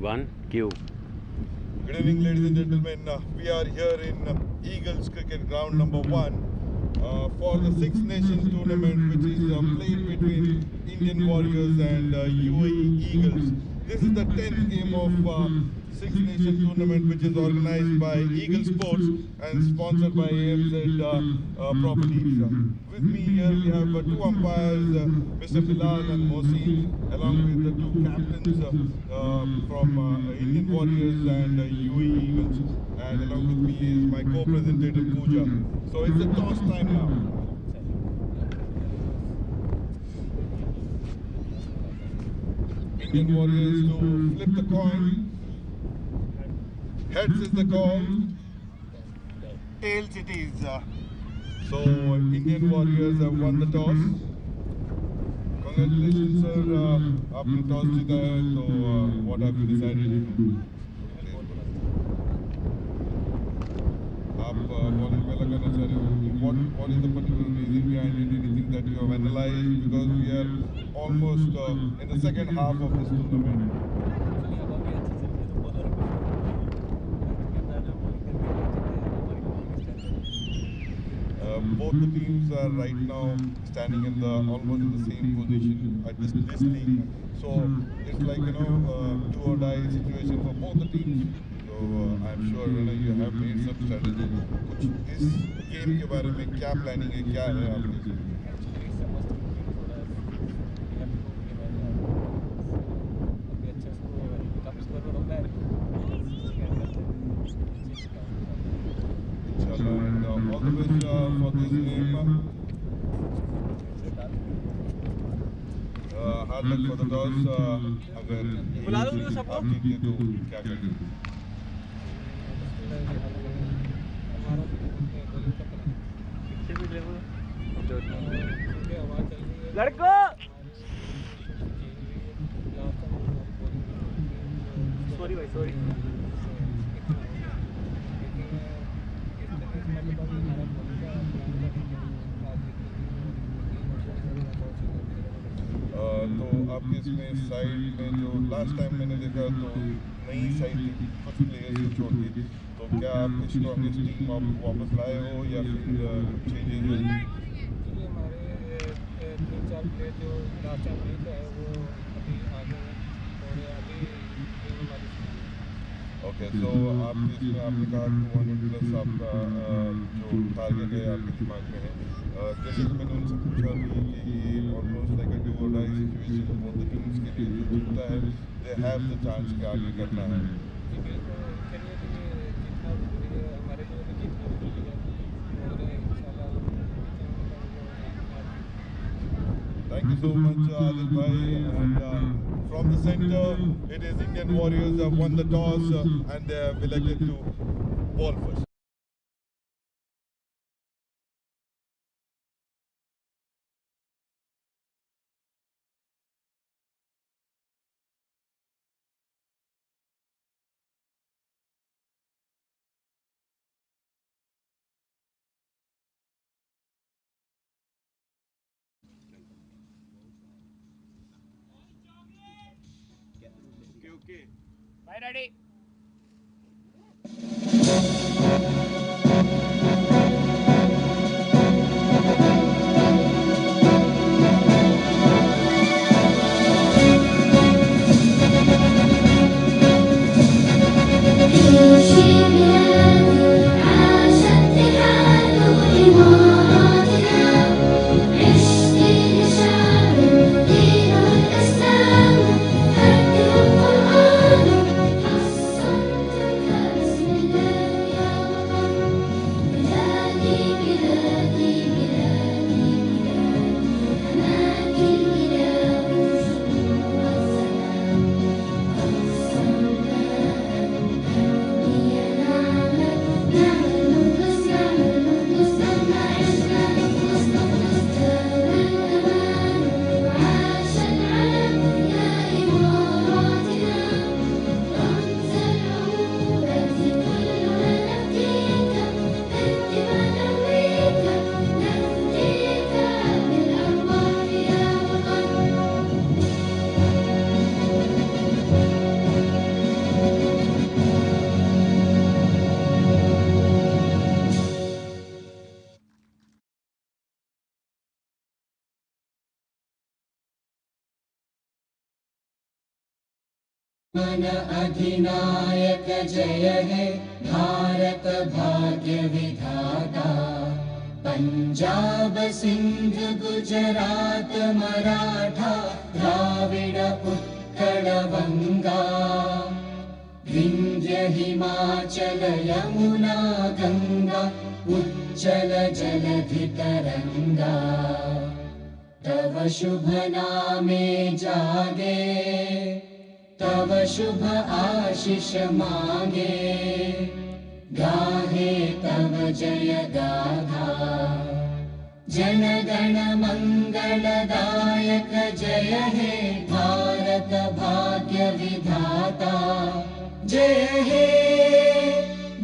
One, cue. Good evening, ladies and gentlemen. We are here in Eagles cricket ground number 1 for the Six Nations tournament, which is played between Indian Warriors and UAE Eagles. This is the 10th game of Six Nation tournament, which is organized by Eagle Sports and sponsored by AMZ Properties. With me here we have two umpires, Mr. Bilal and Mohsin, along with the two captains from Indian Warriors and UAE Eagles, and along with me is my co-presentator Pooja. So it's a toss time now. Indian Warriors to flip the coin. Heads is the call. Tails it is. So Indian Warriors have won the toss. Congratulations, sir. आपने toss जीता है, तो what have you decided to do? आप bowling पहला करना चाह रहे हो? What is the particular reason behind it? Anything that you have analyzed? Because we are almost in the second half of this tournament. Both the teams are right now standing in the almost in the same position at this league. So it's like, you know, do or die situation for both the teams. So I'm sure, you know, you have made some strategy. कुछ इस game के बारे में क्या planning है, क्या है आपकी? And all the best for this game. Hard luck for the toss. अगर आप जीते तो क्या करेंगे? लड़को सॉरी भाई सॉरी तो आपके इसमें साइड में जो लास्ट टाइम मैंने देखा तो नई साइड थी, कुछ प्लेयर्स को छोड़ दी, तो क्या आप स्ट्रॉन्गेस्ट टीम आप वापस लाए हो या फिर चेंजेस हुए? हमारे 3-4 प्लेयर जो लास्ट टाइम नहीं थे वो अभी आ गए हैं और अभी ओके, तो आपके इसमें आपने कहा 200 प्लस आपका जो टारगेट है आपके दिमाग में है, जैसे कि मैंने उनसे पूछा भी कि ये ऑलमोस्ट लाइक अ डू और die situation both the teams के लिए, जो जीतता है दे हैव द चांस के आगे करना है। Thank you so much, Adil bhai. And from the center, it is Indian Warriors have won the toss and they have elected to ball first. Okay. Bye, Daddy. मन अधिनायक जय हे भारत भाग्य विधाता। पंजाब सिंध गुजरात मराठा द्राविड उत्कल बंगा। विंध्य हिमाचल यमुना गंगा उच्चल जलधि तरंगा। तव शुभ नामे जागे तव शुभ आशीष मांगे। गाहे तव जय गाथा जन गण मंगलदायक जय हे भारत भाग्य विधाता। जय हे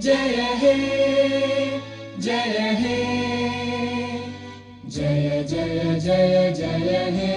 जय हे जय हे जय जय जय जय हे।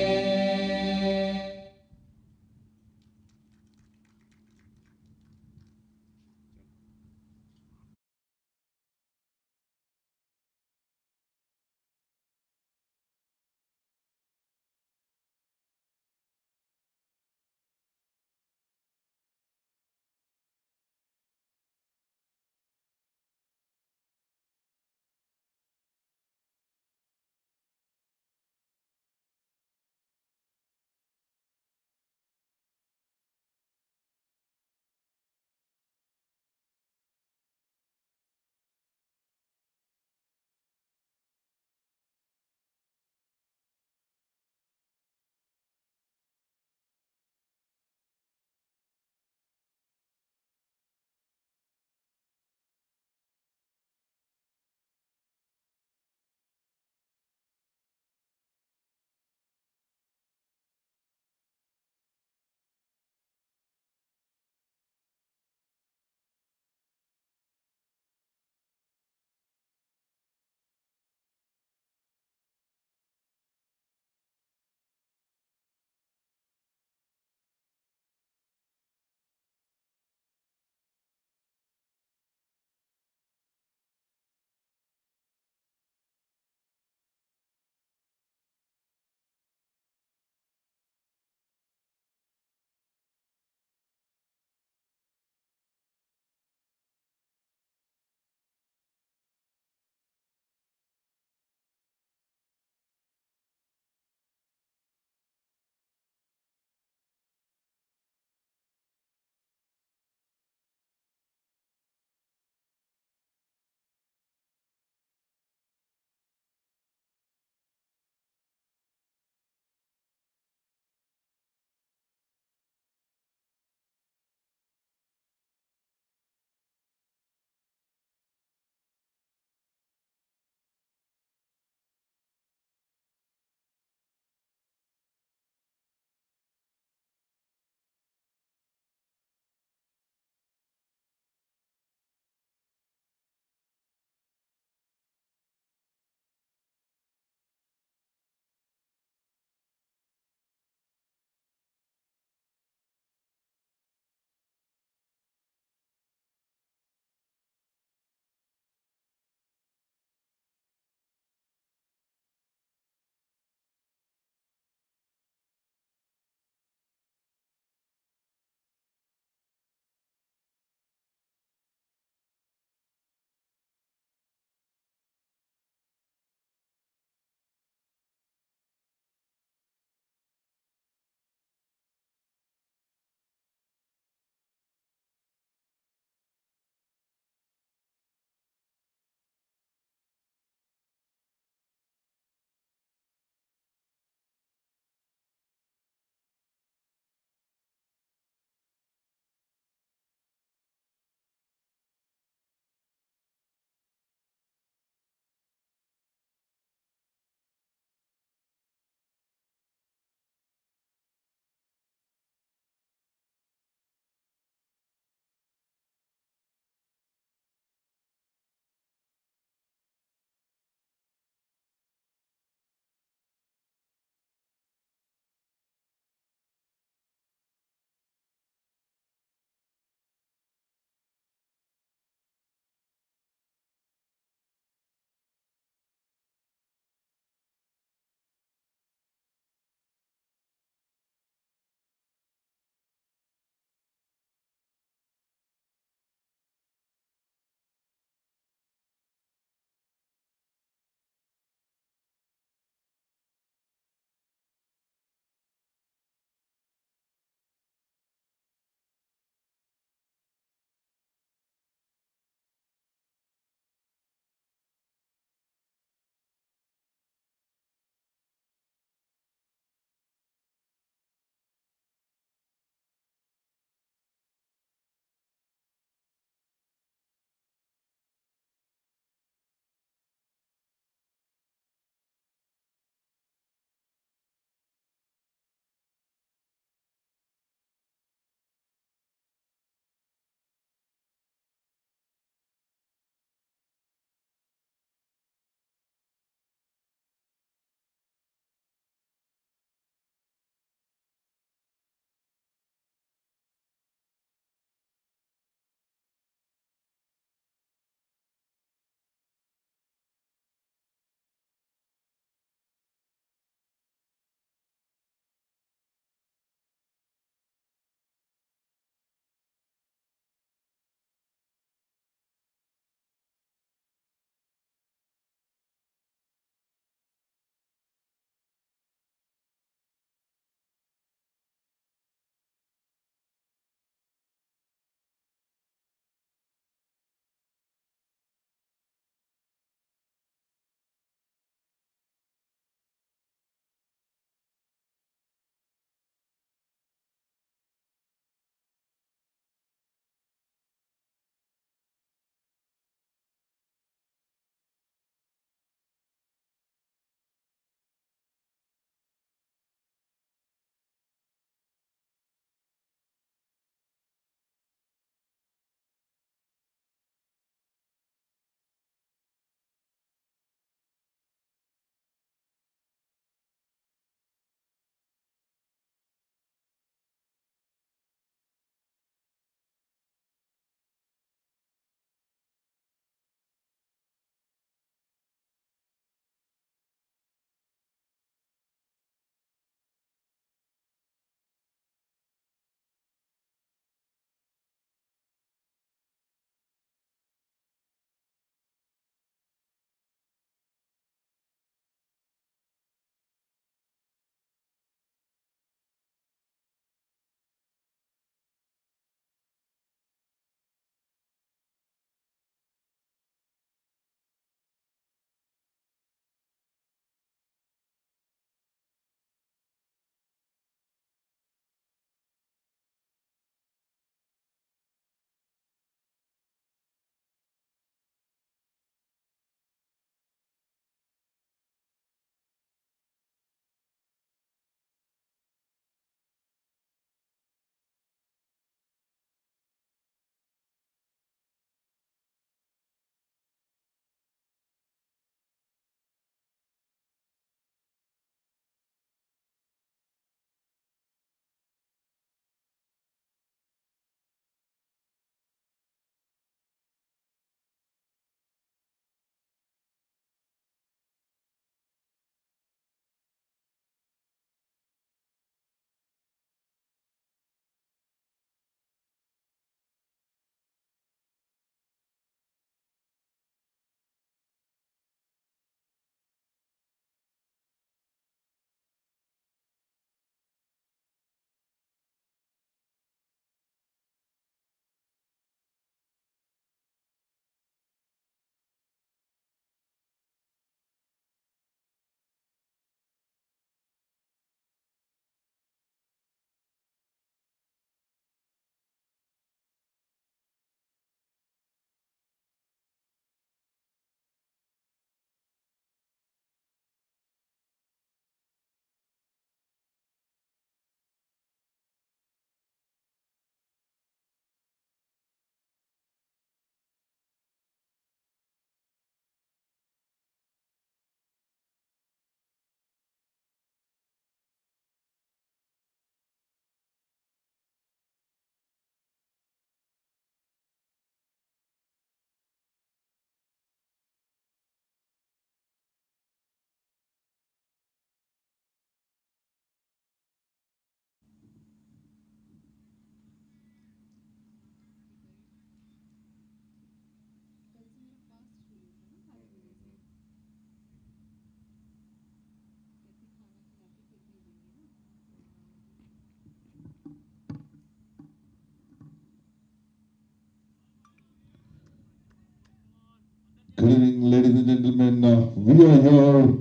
Good evening, ladies and gentlemen. We are here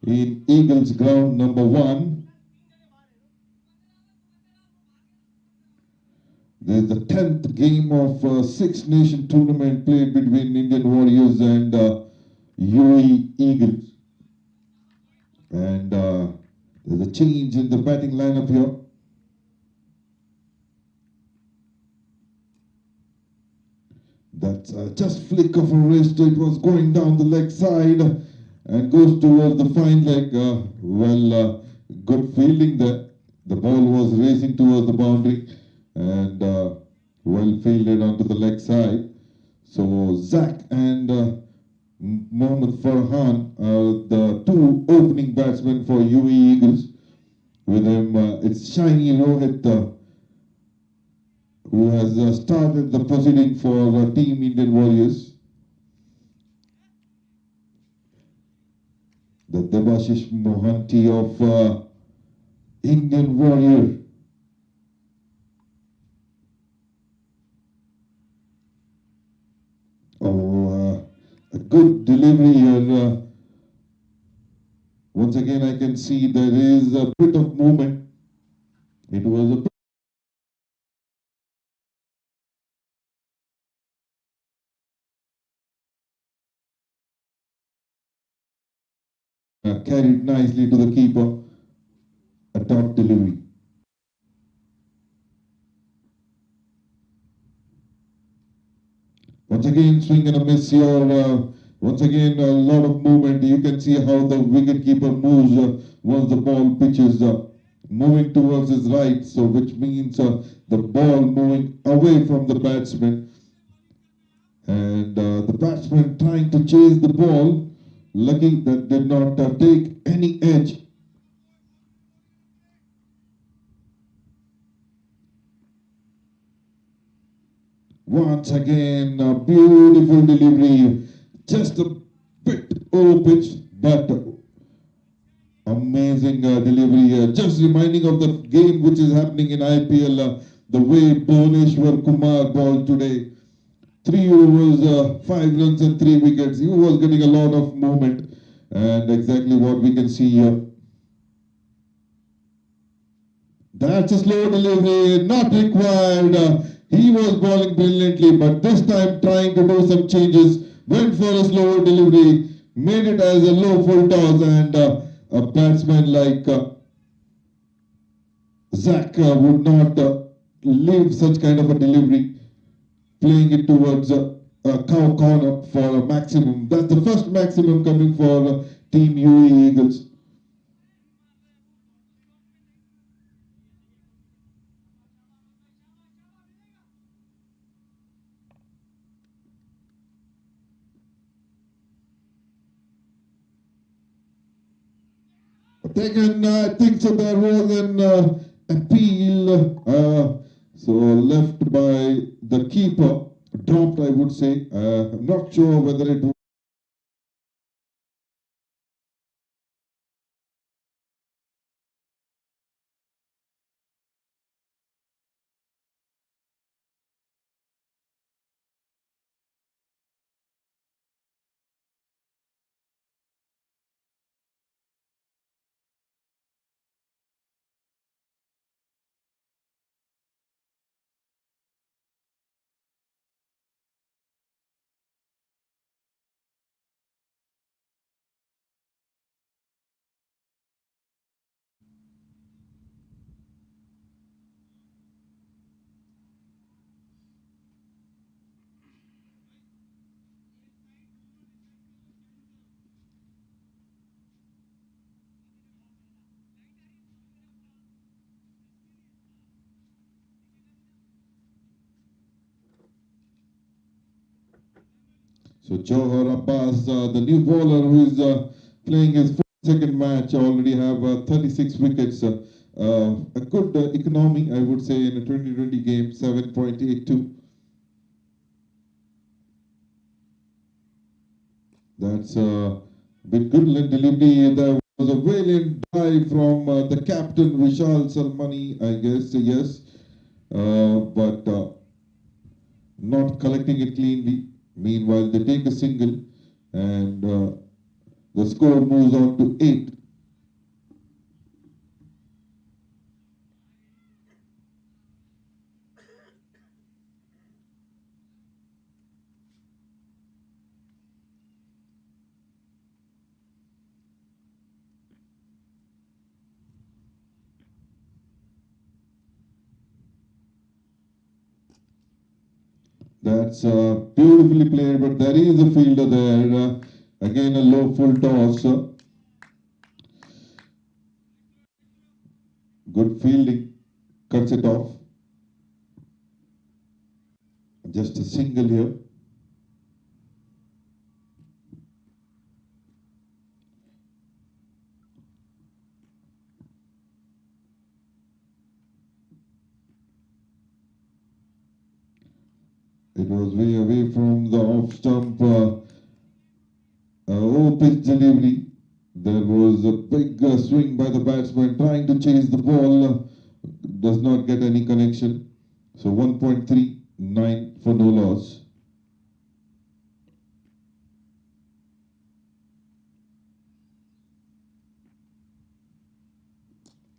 in Eagles ground number 1. This is the 10th game of Six Nation tournament played between Indian Warriors and UAE Eagles. And there's a change in the batting lineup here. That's just flick of a wrist. It was going down the leg side and goes towards the fine leg. Good fielding there. The ball was racing towards the boundary and well fielded onto the leg side. So Zach and Mohammad Farhan are the two opening batsmen for UAE Eagles. With him, it's Shiny Rohit who has started the proceeding for Team Indian Warriors. The Debashish Mohanty of Indian Warrior. A good delivery here. Once again, I can see there is a bit of movement. It was a bit carried nicely to the keeper. A top delivery. Once again, swing and a miss here. Once again, a lot of movement. You can see how the wicketkeeper moves once the ball pitches, moving towards his right. So, which means the ball moving away from the batsman, and the batsman trying to chase the ball. Lucky that did not take any edge. Once again, a beautiful delivery. Just a bit over pitch, but amazing delivery. Just reminding of the game which is happening in IPL, the way Bhuvneshwar Kumar bowled today. 3 overs, 5 runs and 3 wickets. He was getting a lot of movement, and exactly what we can see here. That's a slow delivery, not required. He was bowling brilliantly, but this time trying to do some changes. Went for a slower delivery, made it as a low full toss, and a batsman like Zach would not leave such kind of a delivery, playing it towards a cow corner for a maximum. That's the first maximum coming for Team UAE Eagles. Taken, I think so there was an appeal, so left by the keeper, dropped I would say. I'm not sure whether it was so Johar Abbas, the new bowler who is playing his second match, already have 36 wickets. A good economy, I would say, in a 2020 game, 7.82. That's a bit good delivery. There was a valiant dive from the captain, Vishal Salmani, I guess, yes. But not collecting it cleanly. Meanwhile, they take a single and the score moves on to 8. That's beautifully played, but there is a fielder there. Again, a low full toss. Good fielding, cuts it off. Just a single here. It was way away from the off stump. Pitch delivery. There was a big swing by the batsman trying to chase the ball. Does not get any connection. So 1.39 for no loss.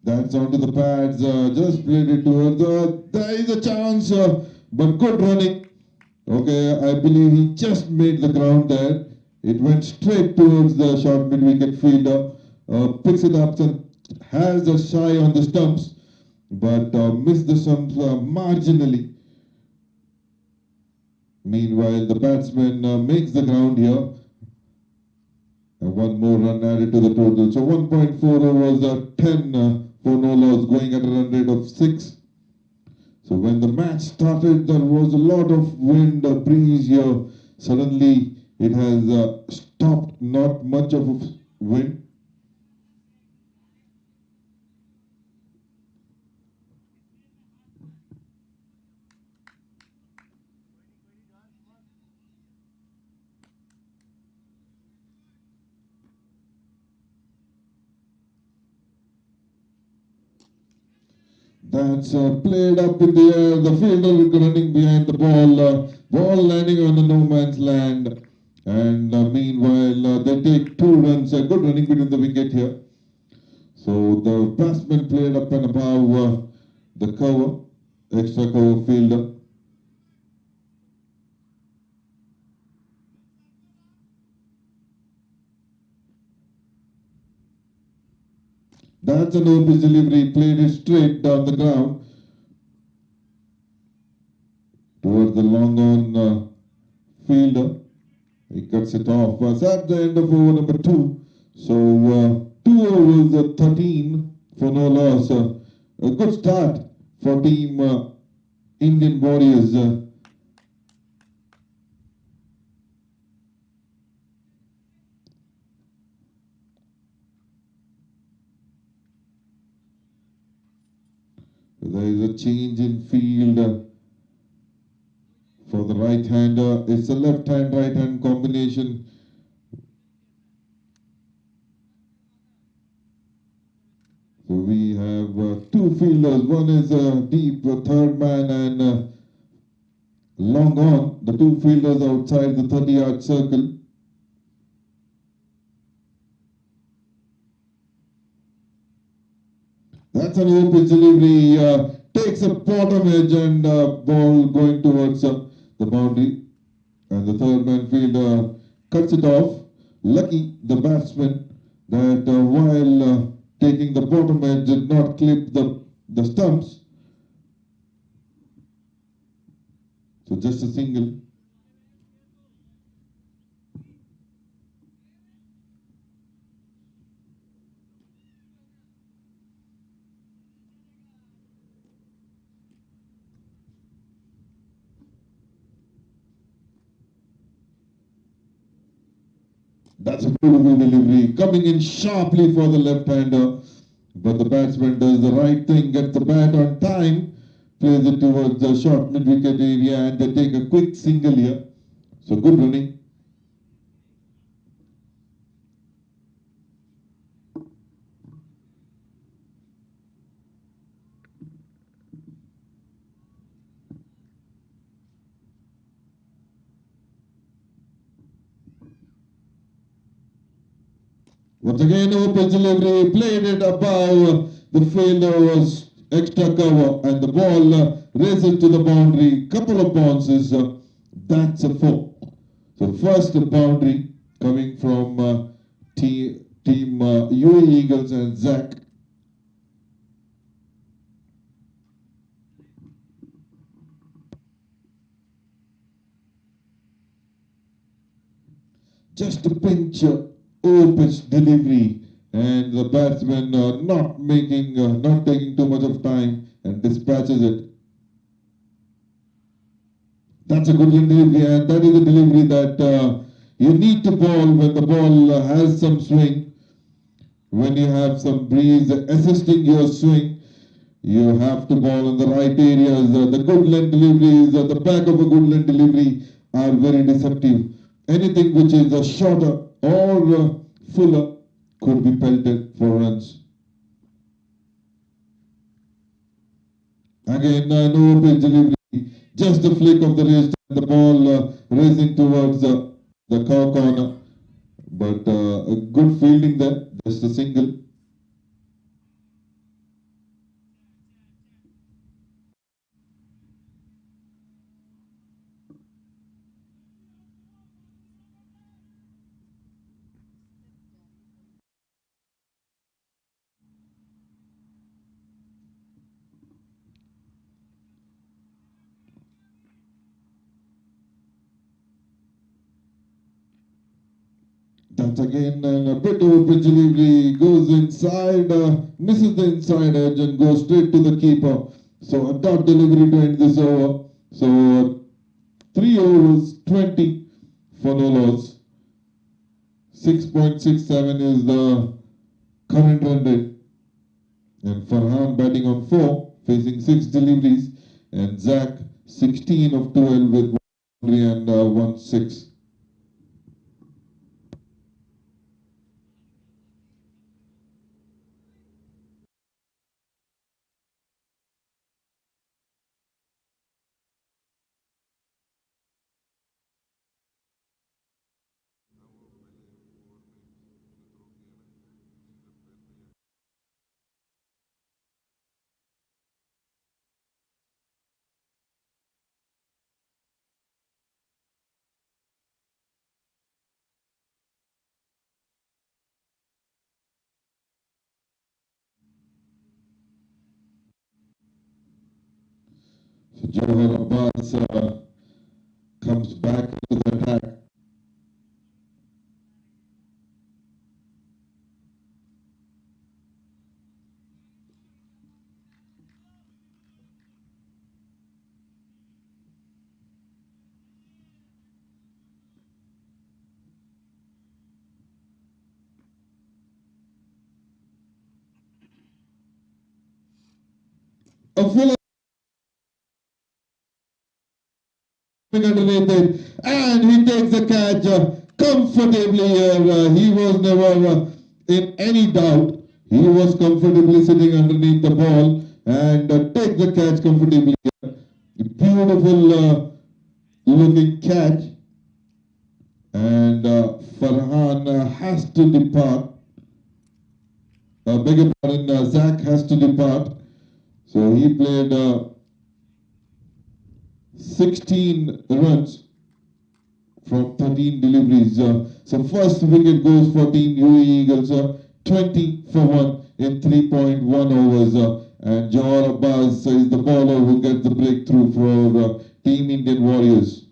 That's onto the pads. Just played it towards. There is a chance, but good running. Okay, I believe he just made the ground there. It went straight towards the short mid-wicket fielder. Picks it up and has a shy on the stumps, but missed the stumps marginally. Meanwhile, the batsman makes the ground here. One more run added to the total. So 1.4 overs, 10 for no loss, going at a run rate of 6. So when the match started, there was a lot of wind, breeze here. Suddenly, it has stopped, not much of a wind. That's played up in the air. The fielder running behind the ball. Ball landing on the no man's land. And meanwhile, they take 2 runs. Good running between the wicket here. So the batsman played up and above the cover, extra cover fielder. That's an open delivery, played it straight down the ground towards the long on fielder. He cuts it off. That's at the end of over number 2. So 2 overs, 13 for no loss. A good start for team Indian Warriors. There is a change in field for the right hander. It's a left hand right hand combination. So we have 2 fielders. One is a deep third man and long on. The 2 fielders outside the 30-yard circle. That's an open delivery. Takes a bottom edge and ball going towards the boundary. And the third man fielder cuts it off. Lucky the batsman that while taking the bottom edge did not clip the stumps. So just a single. That's a beautiful delivery, coming in sharply for the left-hander, but the batsman does the right thing, gets the bat on time, plays it towards the short mid-wicket area, and they take a quick single here. So good running. Once again, open delivery, played it above. The fielder was extra cover, and the ball races to the boundary. Couple of bounces. That's a four. So first boundary coming from team UAE Eagles and Zach. Just a pinch, pitch delivery, and the batsman not taking too much of time and dispatches it. That's a good delivery, and that is a delivery that you need to bowl when the ball has some swing. When you have some breeze assisting your swing, you have to bowl in the right areas. The good length deliveries, the back of a good length delivery are very deceptive. Anything which is shorter or fuller could be pelted for runs. Again, no pitch delivery, just a flick of the wrist, the ball racing towards the cow corner. But a good fielding there, just a single. That's again a bit of a pitch delivery, goes inside, misses the inside edge and goes straight to the keeper. So a dot delivery to end this over. So 3 overs, 20 for no loss. 6.67 is the current run rate. And Farhan batting on 4, facing 6 deliveries. And Zach 16 of 12 with 1 boundary and 1 6. So Johar Abbas comes back to the attack. A full underneath it, and he takes the catch comfortably here. He was never in any doubt. He was comfortably sitting underneath the ball and take the catch comfortably. Beautiful looking catch, and Farhan has to depart. Beg your pardon, Zach has to depart. So he played 16 runs from 13 deliveries. So first wicket goes for Team UAE Eagles, 20 for 1 in 3.1 overs. And Johar Abbas is the bowler who gets the breakthrough for Team Indian Warriors.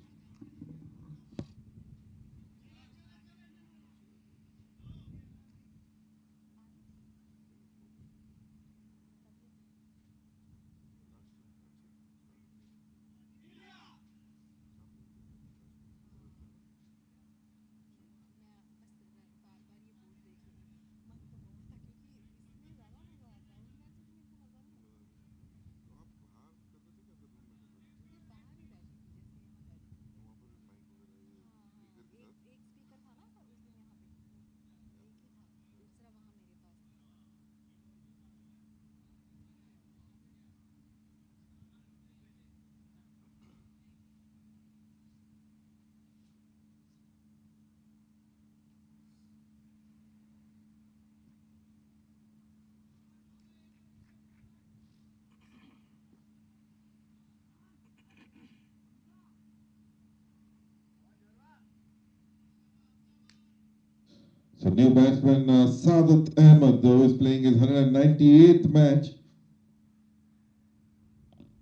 new batsman Saadat Ahmed, though, is playing his 198th match.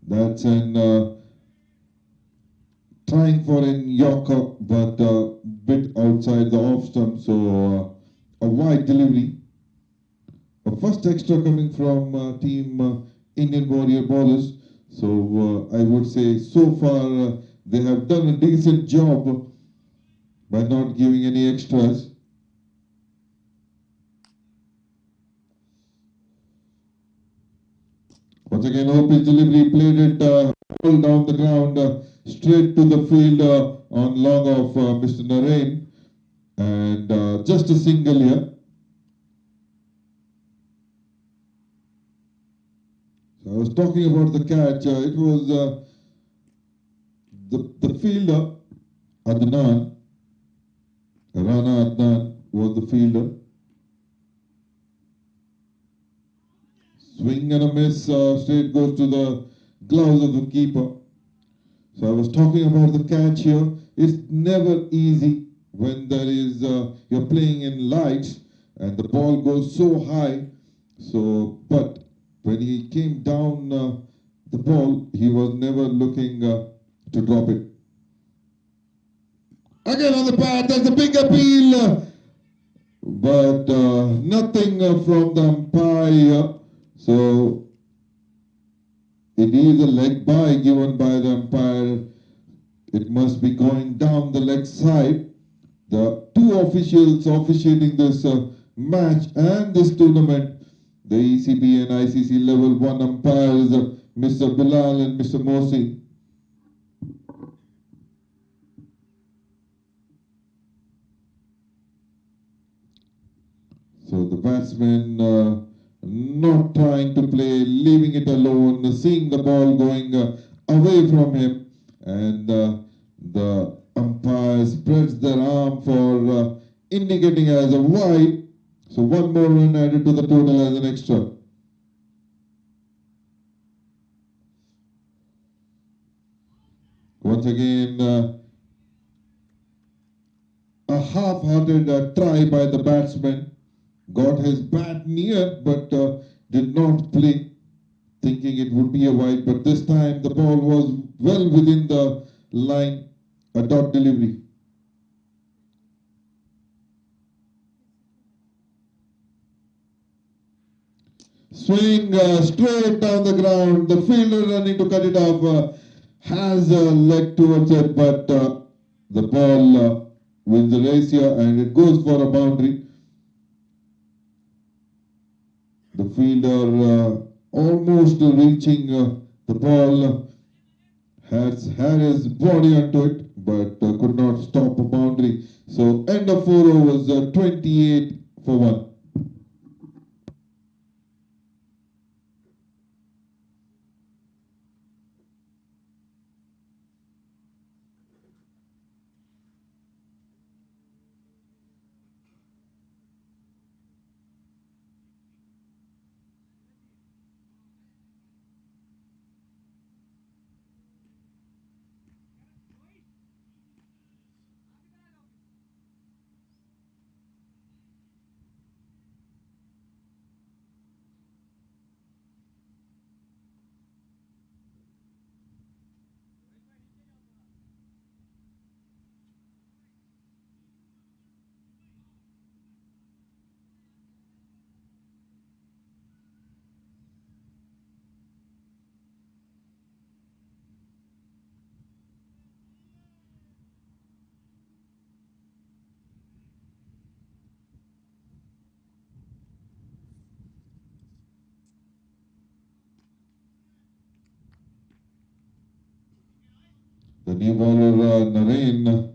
That's in trying for in Yorker, but bit outside the off stump, so a wide delivery. A first extra coming from team Indian Warrior bowlers. So I would say so far they have done a decent job by not giving any extras. Once again, Opie's delivery played it all down the ground, straight to the field on long of Mr. Narain, and just a single here. So I was talking about the catch. It was the fielder, Adnan, Rana Adnan was the fielder. Swing and a miss, straight goes to the gloves of the keeper. So I was talking about the catch here. It's never easy when there is you're playing in lights and the ball goes so high. So, but when he came down the ball, he was never looking to drop it. Again on the bat, there's a big appeal, but nothing from the umpire. So it is a leg bye given by the umpire. It must be going down the leg side. The two officials officiating this match and this tournament, the ECB and ICC level 1 umpires, Mr. Bilal and Mr. Mosi. So the batsman not trying to play, leaving it alone, seeing the ball going away from him, and the umpire spreads their arm for indicating as a wide. So one more run added to the total as an extra. Once again, a half-hearted try by the batsman. Got his bat near, but did not play, thinking it would be a wide. But this time the ball was well within the line, a dot delivery. Swing straight down the ground. The fielder running to cut it off has a leg towards it, but the ball wins the race here and it goes for a boundary. The fielder almost reaching the ball, has had his body onto it, but could not stop a boundary. So end of 4 overs, 28 for 1. The new bowler, Narain.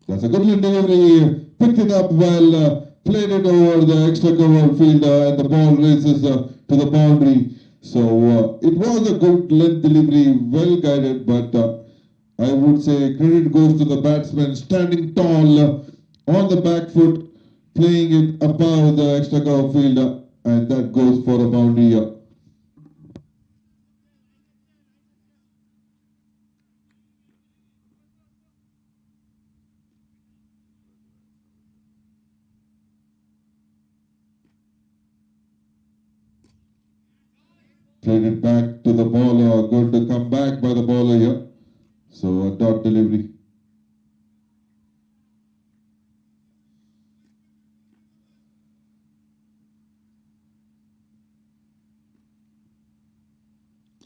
That's a good delivery. Picked it up well, played it over the extra cover fielder, and the ball races to the boundary. So it was a good length delivery, well guided, but I would say credit goes to the batsman standing tall on the back foot, playing it above the extra cover fielder, and that goes for a boundary. Played it back to the bowler. Good comeback by the bowler here. So a dot delivery.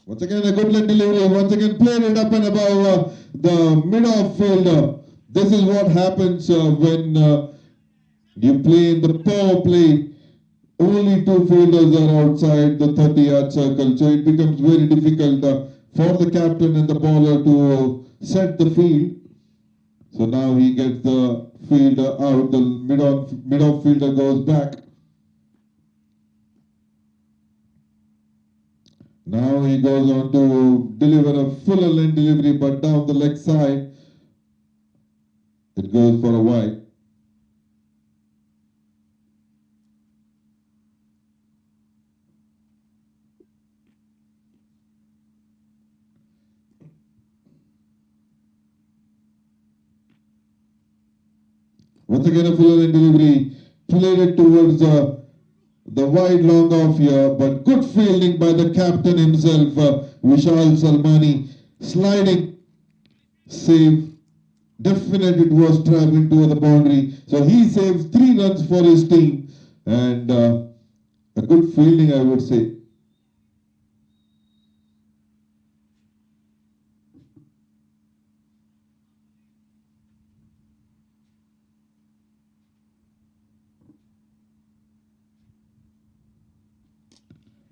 Once again, a good leg delivery. Once again, played it up and above the mid-off fielder. This is what happens when you play in the power play. Only two fielders are outside the 30-yard circle, so it becomes very difficult for the captain and the bowler to set the field. So now he gets the fielder out. The mid-off fielder goes back. Now he goes on to deliver a fuller length delivery, but down the leg side, it goes for a wide. Once again, a fuller length delivery, played it towards the wide long off here, but good fielding by the captain himself, Vishal Salmani, sliding, save. Definitely it was traveling toward the boundary, so he saves 3 runs for his team, and a good fielding, I would say.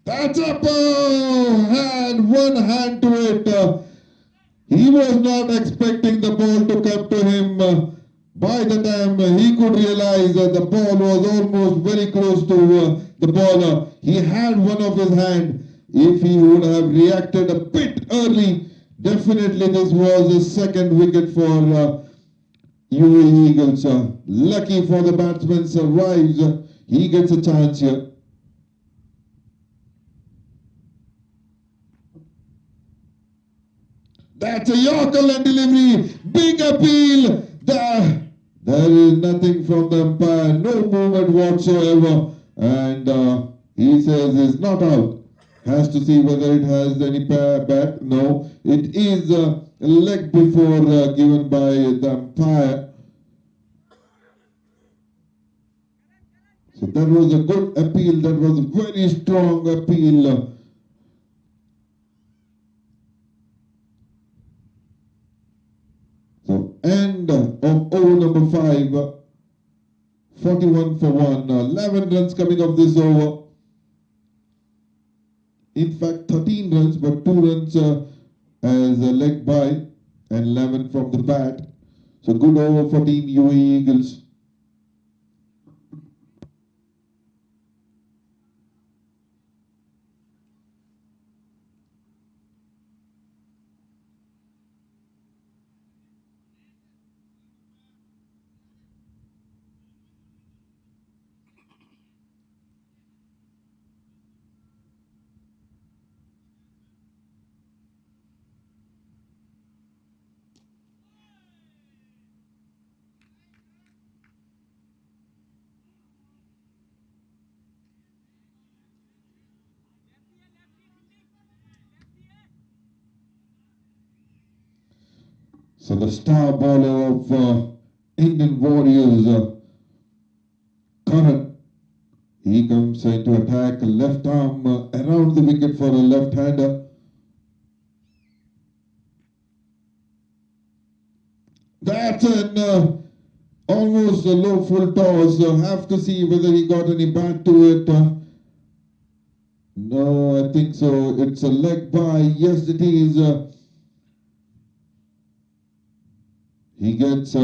That's up, and one hand to it. He was not expecting the ball to come to him. By the time he could realize that the ball was almost very close to the bowler, he had one of his hand. If he would have reacted a bit early, definitely this was a second wicket for UAE Eagles. Lucky for the batsman survives. He gets a chance here. That's a Yorker leg delivery. Big appeal. There is nothing from the umpire. No movement whatsoever. And he says it's not out. Has to see whether it has any bat. No. It is a leg before given by the umpire. So that was a good appeal. That was a very strong appeal. So end of over number 5, 41 for 1, 11 runs coming off this over. In fact 13 runs, but 2 runs as a leg by and 11 from the bat. So good over for Team UAE Eagles. So the star bowler of Indian Warriors, Karan, he comes into attack, left arm around the wicket for a left-hander. That's an almost a low full toss. Have to see whether he got any bat to it. No, I think so. It's a leg by. Yes, it is. He gets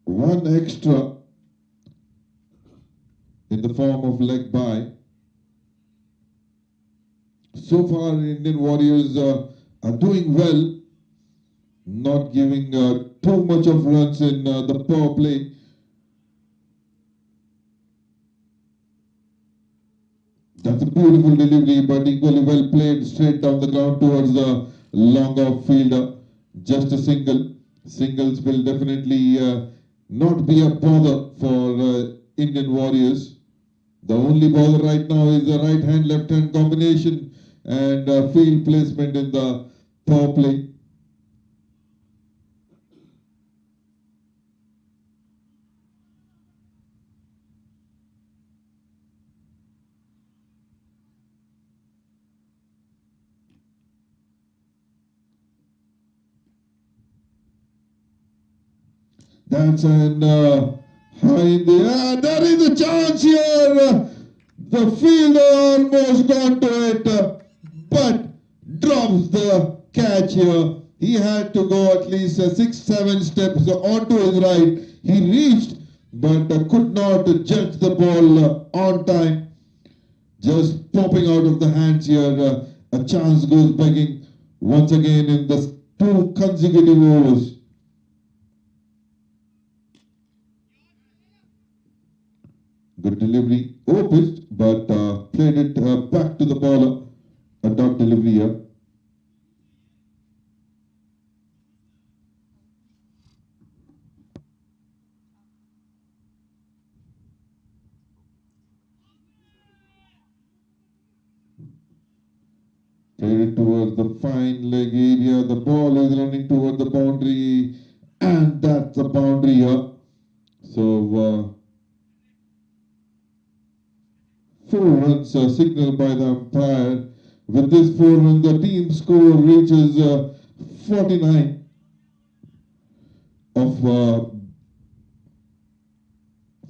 one extra in the form of leg by. So far, Indian Warriors are doing well, not giving too much of runs in the power play. That's a beautiful delivery, but equally well played straight down the ground towards the long off fielder. Just a single. Singles will definitely not be a bother for Indian Warriors. The only bowler right now is the right hand left hand combination and field placement in the power play. That's an high in the air. There is a chance here. The fielder almost got to it, but drops the catch here. He had to go at least 6-7 steps onto his right. He reached, but could not judge the ball on time. Just popping out of the hands here. A chance goes begging once again in the 2 consecutive overs. Good delivery, pitched, but played it back to the bowler. A dot delivery here. Played it towards the fine leg area. The ball is running toward the boundary, and that's the boundary here. So 4 runs signaled by the umpire. With this 4 runs, the team score reaches 49 of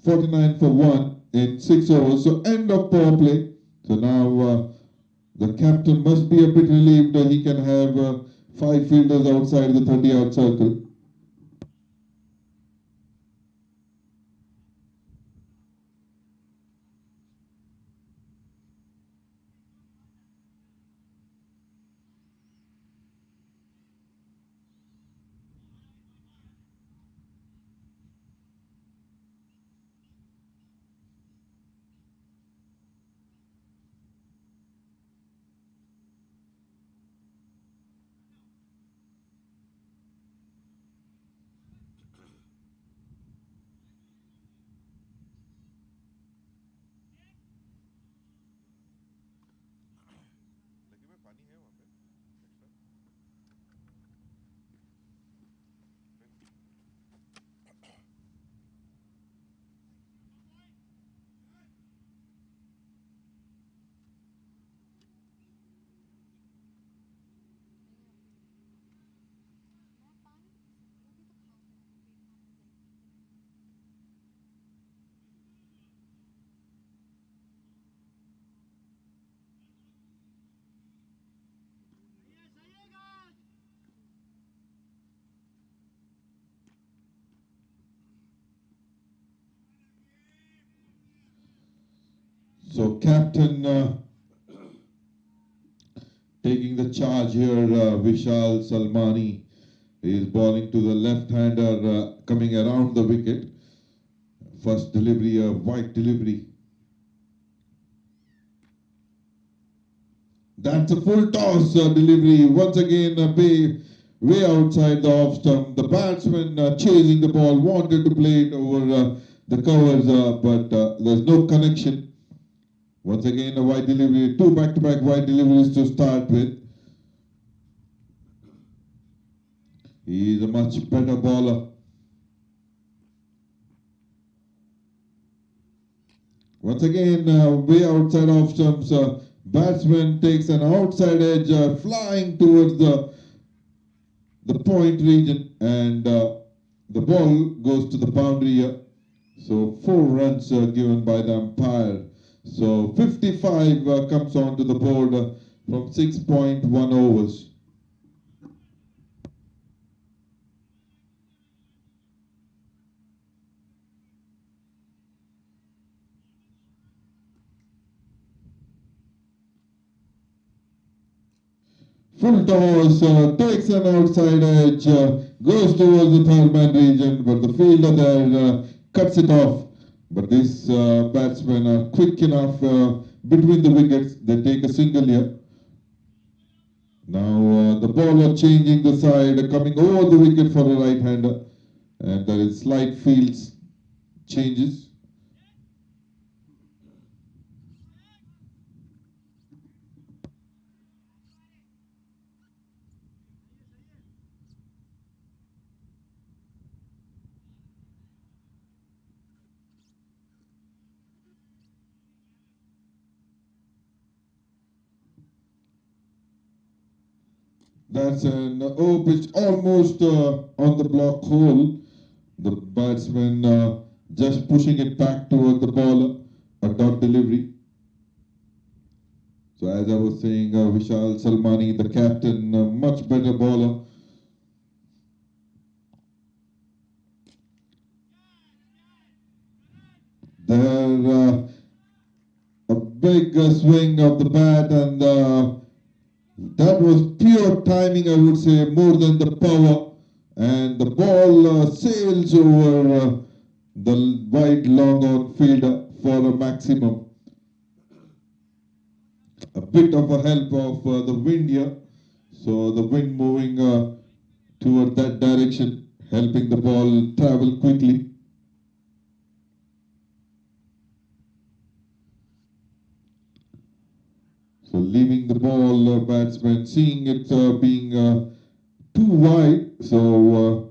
49 for 1 in 6 overs. So end of power play. So now the captain must be a bit relieved that he can have 5 fielders outside the 30-yard circle. So captain taking the charge here, Vishal Salmani is bowling to the left-hander coming around the wicket. First delivery, a wide delivery. That's a full toss delivery. Once again, way outside the off stump. The batsman chasing the ball, wanted to play it over the covers, but there's no connection. Once again, a wide delivery, 2 back-to-back wide deliveries to start with. He is a much better bowler. Once again, way outside off stumps. Batsman takes an outside edge, flying towards the point region, and the ball goes to the boundary. So 4 runs given by the umpire. So 55 comes onto the board from 6.1 overs. Full toss, takes an outside edge, goes towards the third man region, but the fielder there cuts it off. But these batsmen are quick enough between the wickets. They take a single here. Now the bowler changing the side, coming over the wicket for a right-hander. And there is slight field changes. That's an pitch almost on the block hole. The batsman just pushing it back toward the bowler. A dot delivery. So as I was saying, Vishal Salmani, the captain, much better bowler. There, a big swing of the bat, and that was pure timing, I would say, more than the power. And the ball sails over the wide long on fielder for a maximum. A bit of a help of the wind here. So the wind moving toward that direction, helping the ball travel quickly. So leaving the ball, batsman seeing it being too wide. So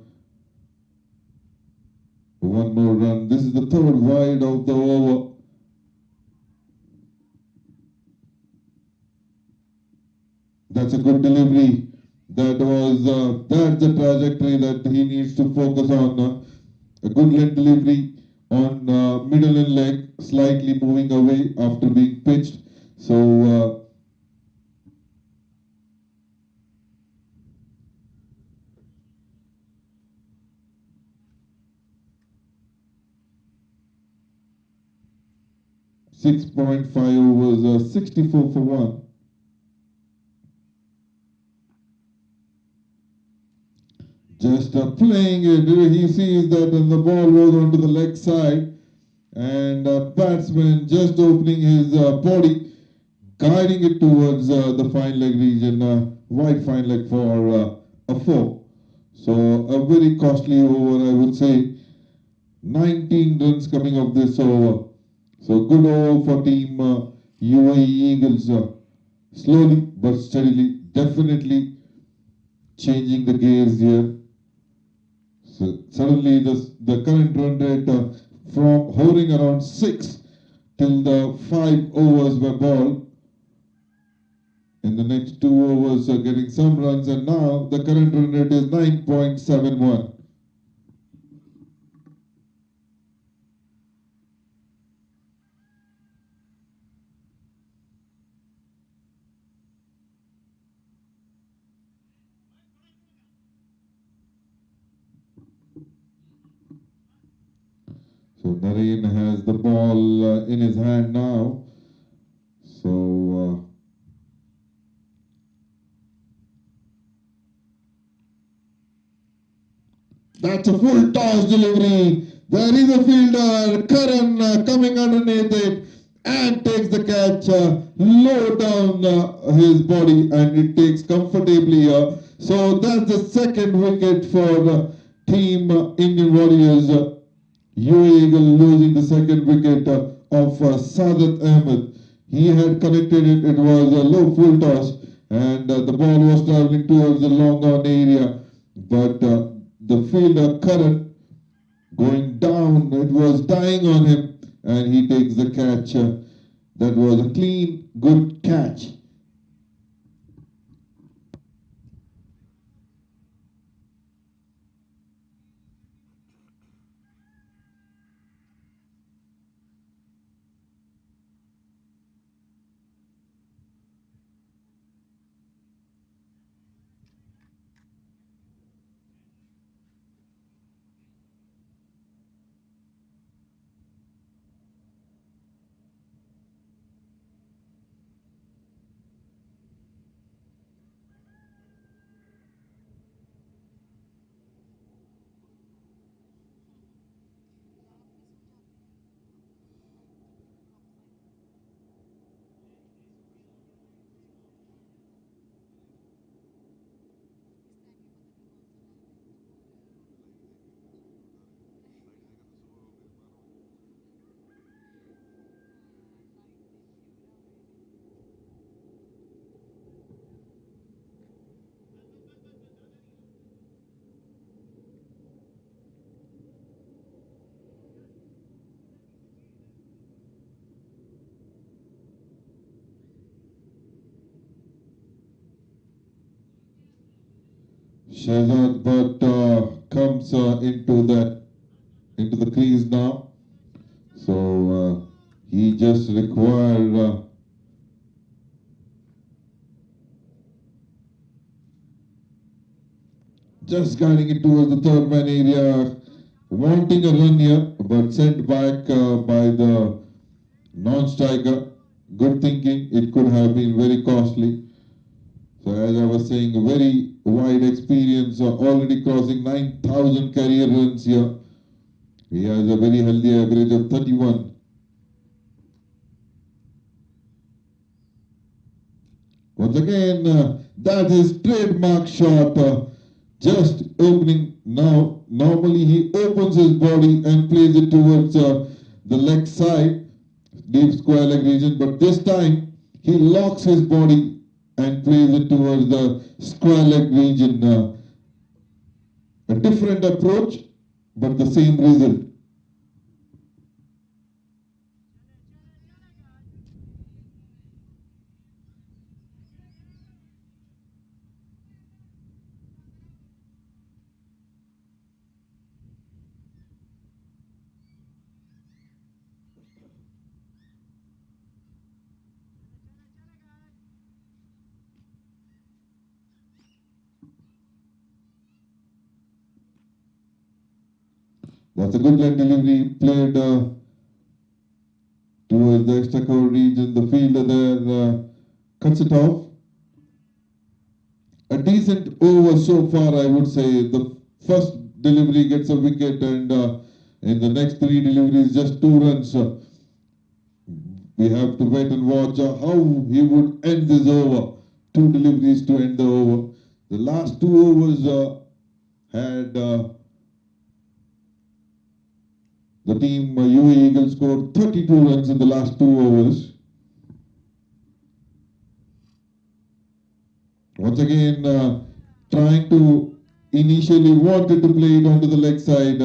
one more run. This is the third wide of the over. That's a good delivery. That's the trajectory that he needs to focus on. A good leg delivery on middle and leg, slightly moving away after being pitched. So 6.5 overs, 64 for 1. Just playing it, he sees that the ball was onto the leg side, and batsman just opening his body, guiding it towards the fine leg region, wide fine leg for a 4. So a very costly over, I would say. 19 runs coming of this over. So good over for team UAE Eagles. Slowly but steadily, definitely changing the gears here. So suddenly the current run rate from hovering around 6 till the 5 overs were ball. In the next 2 overs getting some runs, and now the current run rate is 9.71. So Nareen has the ball in his hand now. So that's a full toss delivery. There is a fielder, Karan, coming underneath it and takes the catch low down his body, and it takes comfortably. So that's the second wicket for team Indian Warriors. UAE Eagle losing the second wicket of Sadat Ahmed. He had connected it. It was a low full toss, and the ball was traveling towards the long on area, but the fielder Karan going down, it was dying on him, and he takes the catch. That was a clean, good catch. Shahzad Bhatt comes into the crease now. So he just required just guiding it towards the third man area, wanting a run here, but sent back by the non-striker. Good thinking, it could have been very costly. So as I was saying, a very wide experience, already crossing 9,000 career runs here. He has a very healthy average of 31. Once again, that is trademark shot. Just opening now. Normally he opens his body and plays it towards the leg side, deep square leg region. But this time he locks his body and plays it towards the square leg region. A different approach, but the same result. That's a good leg delivery, played towards the extra cover region. The fielder there cuts it off. A decent over so far, I would say. The first delivery gets a wicket, and in the next three deliveries, just 2 runs. We have to wait and watch how he would end this over. 2 deliveries to end the over. The last 2 overs had the team UAE Eagles scored 32 runs in the last 2 overs. Once again, trying to initially wanted to play it onto the leg side,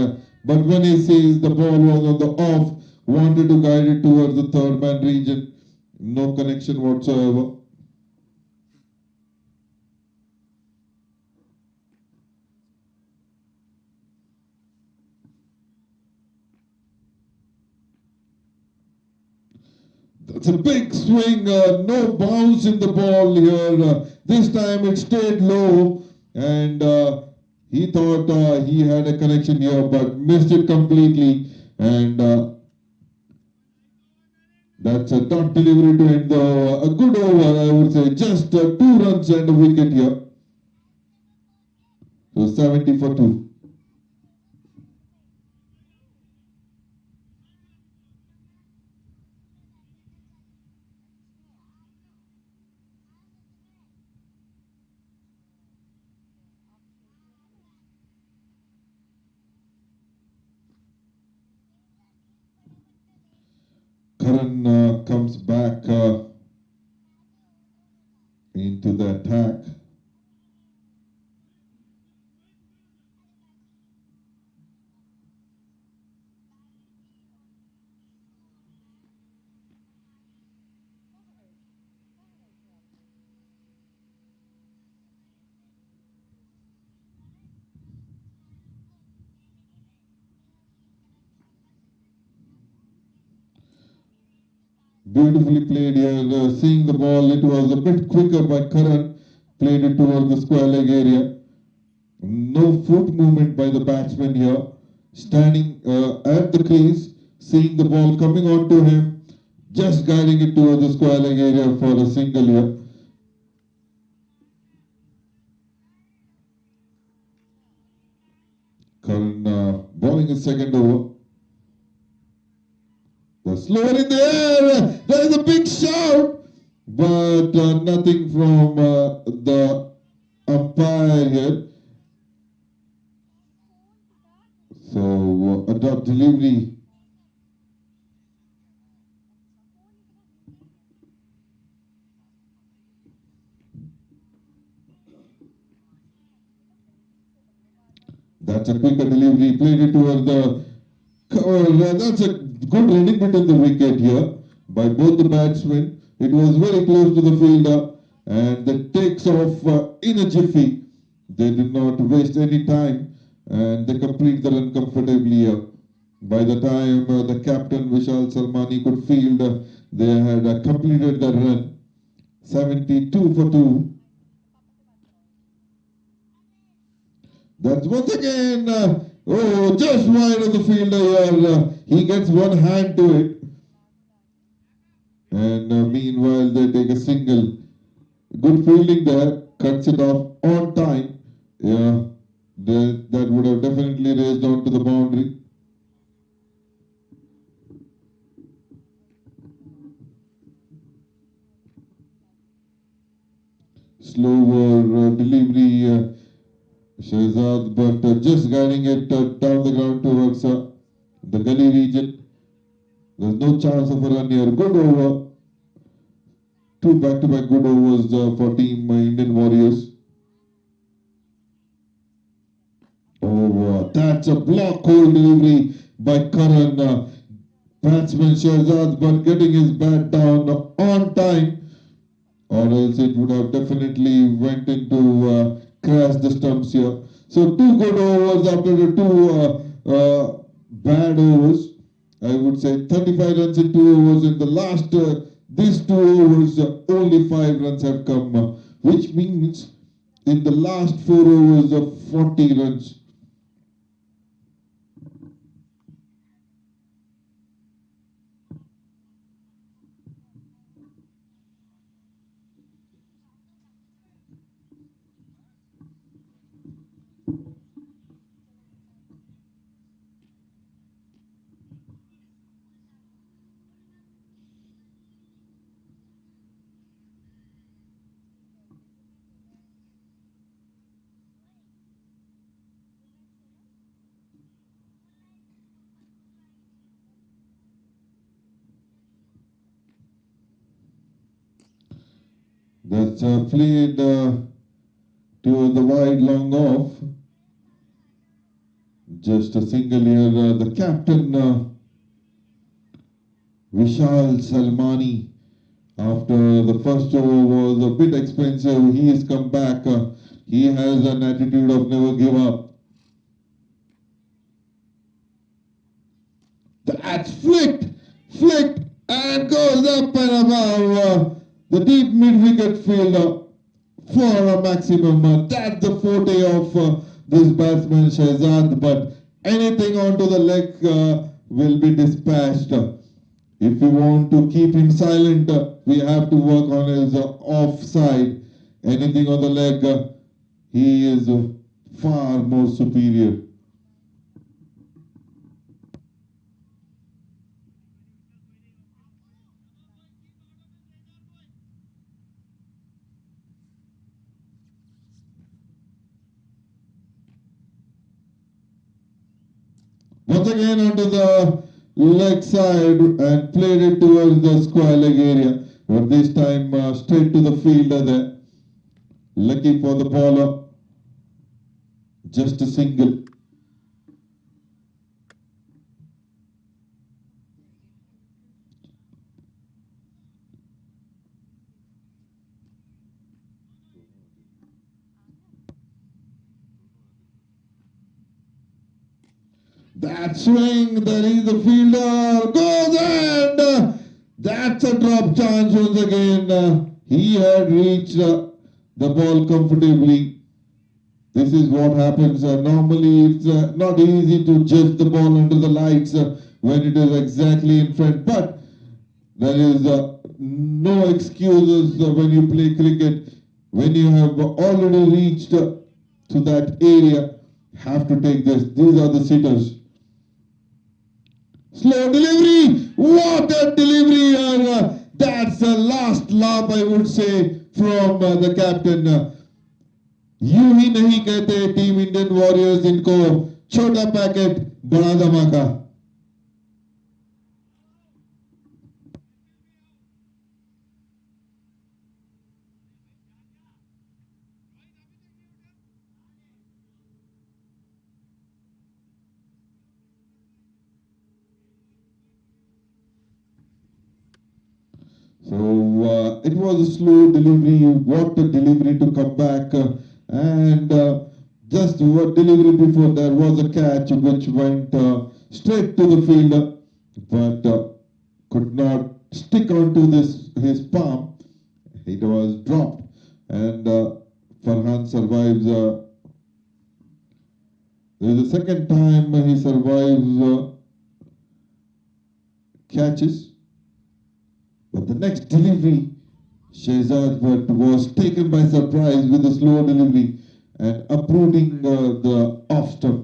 but when he says the ball was on the off, wanted to guide it towards the third man region. No connection whatsoever. That's a big swing, no bounce in the ball here. This time it stayed low, and he thought he had a connection here, but missed it completely. And that's a dot delivery to end a good over, I would say. Just 2 runs and a wicket here. So 70 for 2. Karan comes back into the attack. Beautifully played here. Seeing the ball, it was a bit quicker by Karan. Played it towards the square leg area. No foot movement by the batsman here. Standing at the crease, seeing the ball coming on to him, just guiding it towards the square leg area for a single here. Karan bowling his second over. The slower in the air, there is a big shout, but nothing from the umpire here. So a dot delivery. That's a quicker delivery, played it towards the cover. That's a good running between the wicket here by both the batsmen. It was very close to the fielder, and it takes off in a jiffy. They did not waste any time and they complete the run comfortably. By the time the captain Vishal Salmani could field, they had completed the run 72 for 2. That's once again, just wide of the fielder here. He gets one hand to it. And meanwhile, they take a single. Good fielding there, cuts it off on time. Yeah, that would have definitely raced on to the boundary. Slower delivery, Shehzad, but just guiding it down the ground towards the gully region. There's no chance of a run here. Good over. Two back-to-back good overs for Team Indian Warriors. Oh, that's a block hole delivery by Karan. Batsman Shehzad, but getting his bat down on time, or else it would have definitely went into crash the stumps here. So two good overs after the two bad overs. I would say 35 runs in 2 overs. In the last, these 2 overs, only 5 runs have come, which means in the last 4 overs of 40 runs. That's played to the wide long off. Just a single here. The captain Vishal Salmani, after the first over was a bit expensive, he has come back. He has an attitude of never give up. That's flicked, and goes up and above the deep mid-wicket fielder for a maximum. That's the forte of this batsman Shehzad, but anything onto the leg will be dispatched. If we want to keep him silent, we have to work on his offside. Anything on the leg, he is far more superior. Once again onto the leg side and played it towards the square leg area. But this time straight to the fielder there. Lucky for the bowler. Just a single. That swing, there is the fielder, goes and that's a drop chance once again. He had reached the ball comfortably. This is what happens. Normally it's not easy to judge the ball under the lights when it is exactly in front, but there is no excuses when you play cricket. When you have already reached to that area, have to take this. These are the sitters. Slow delivery, what a delivery, and that's the last laugh I would say from the captain. यूं ही नहीं कहते team Indian warriors इनको छोटा packet बड़ा धमाका. So it was a slow delivery. What a delivery to come back and just one delivery before there was a catch which went straight to the fielder, but could not stick onto this his palm. It was dropped, and Farhan survives. This is the second time he survives catches, but the next delivery, Shehzad but was taken by surprise with a slow delivery and uprooting the off stump.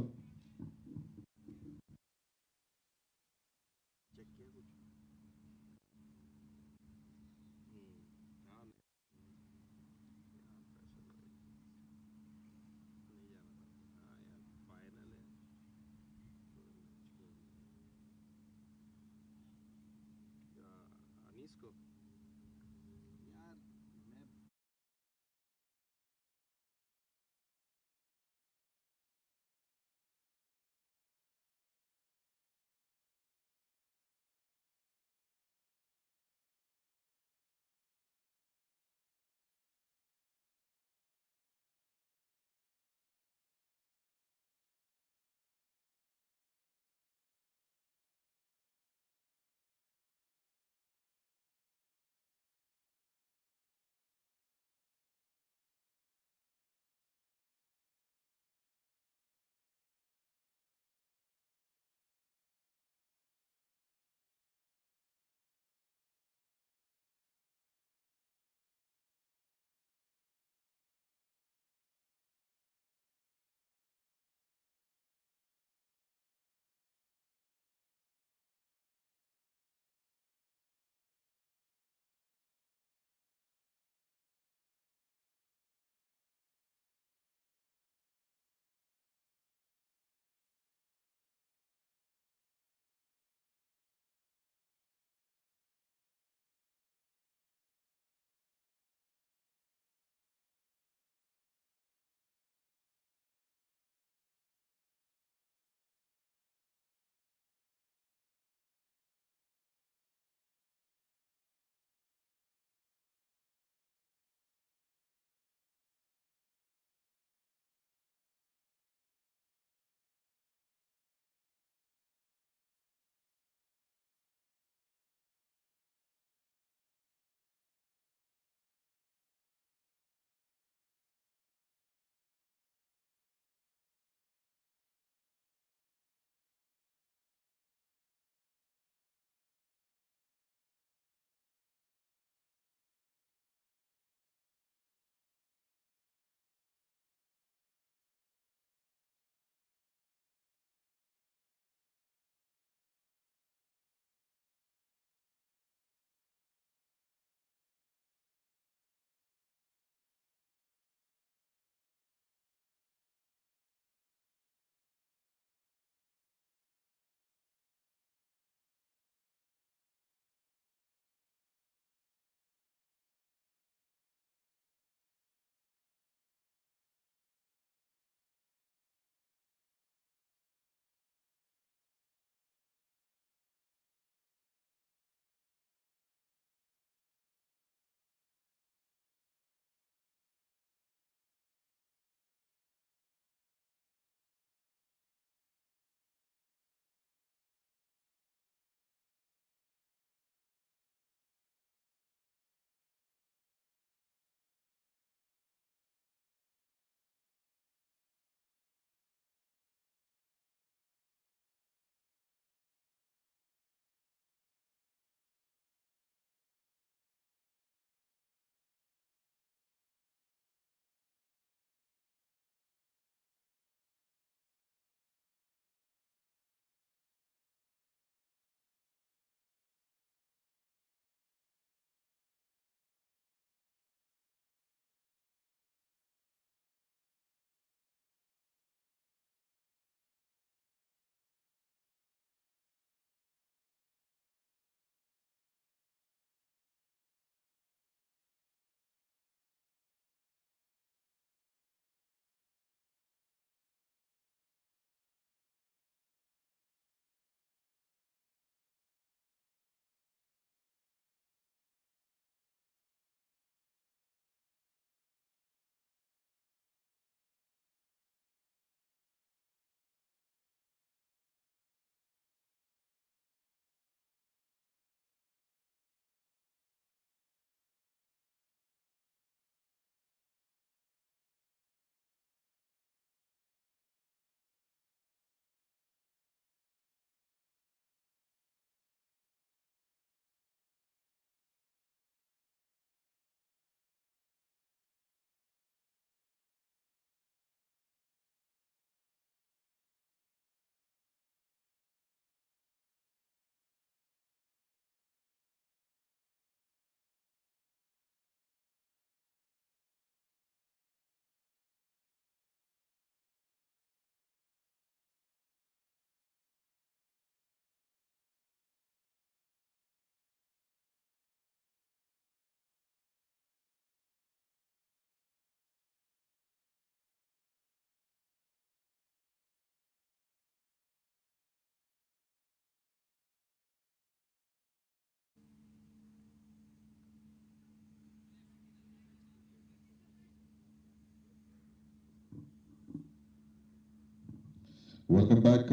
Welcome back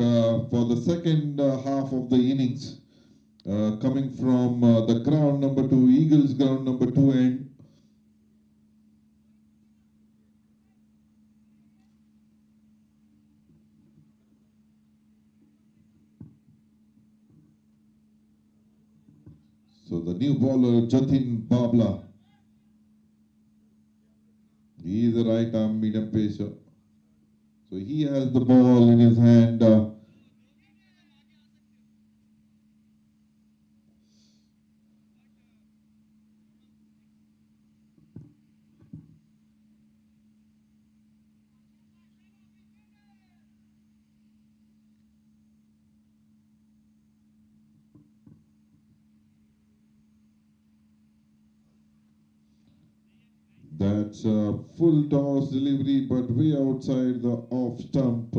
for the second half of the innings. Coming from the ground number 2, Eagles ground number 2 end. So the new bowler Jatin Babla. He is a right arm medium pacer. So he has the ball in his hand. That's a full toss delivery, but way outside the off stump.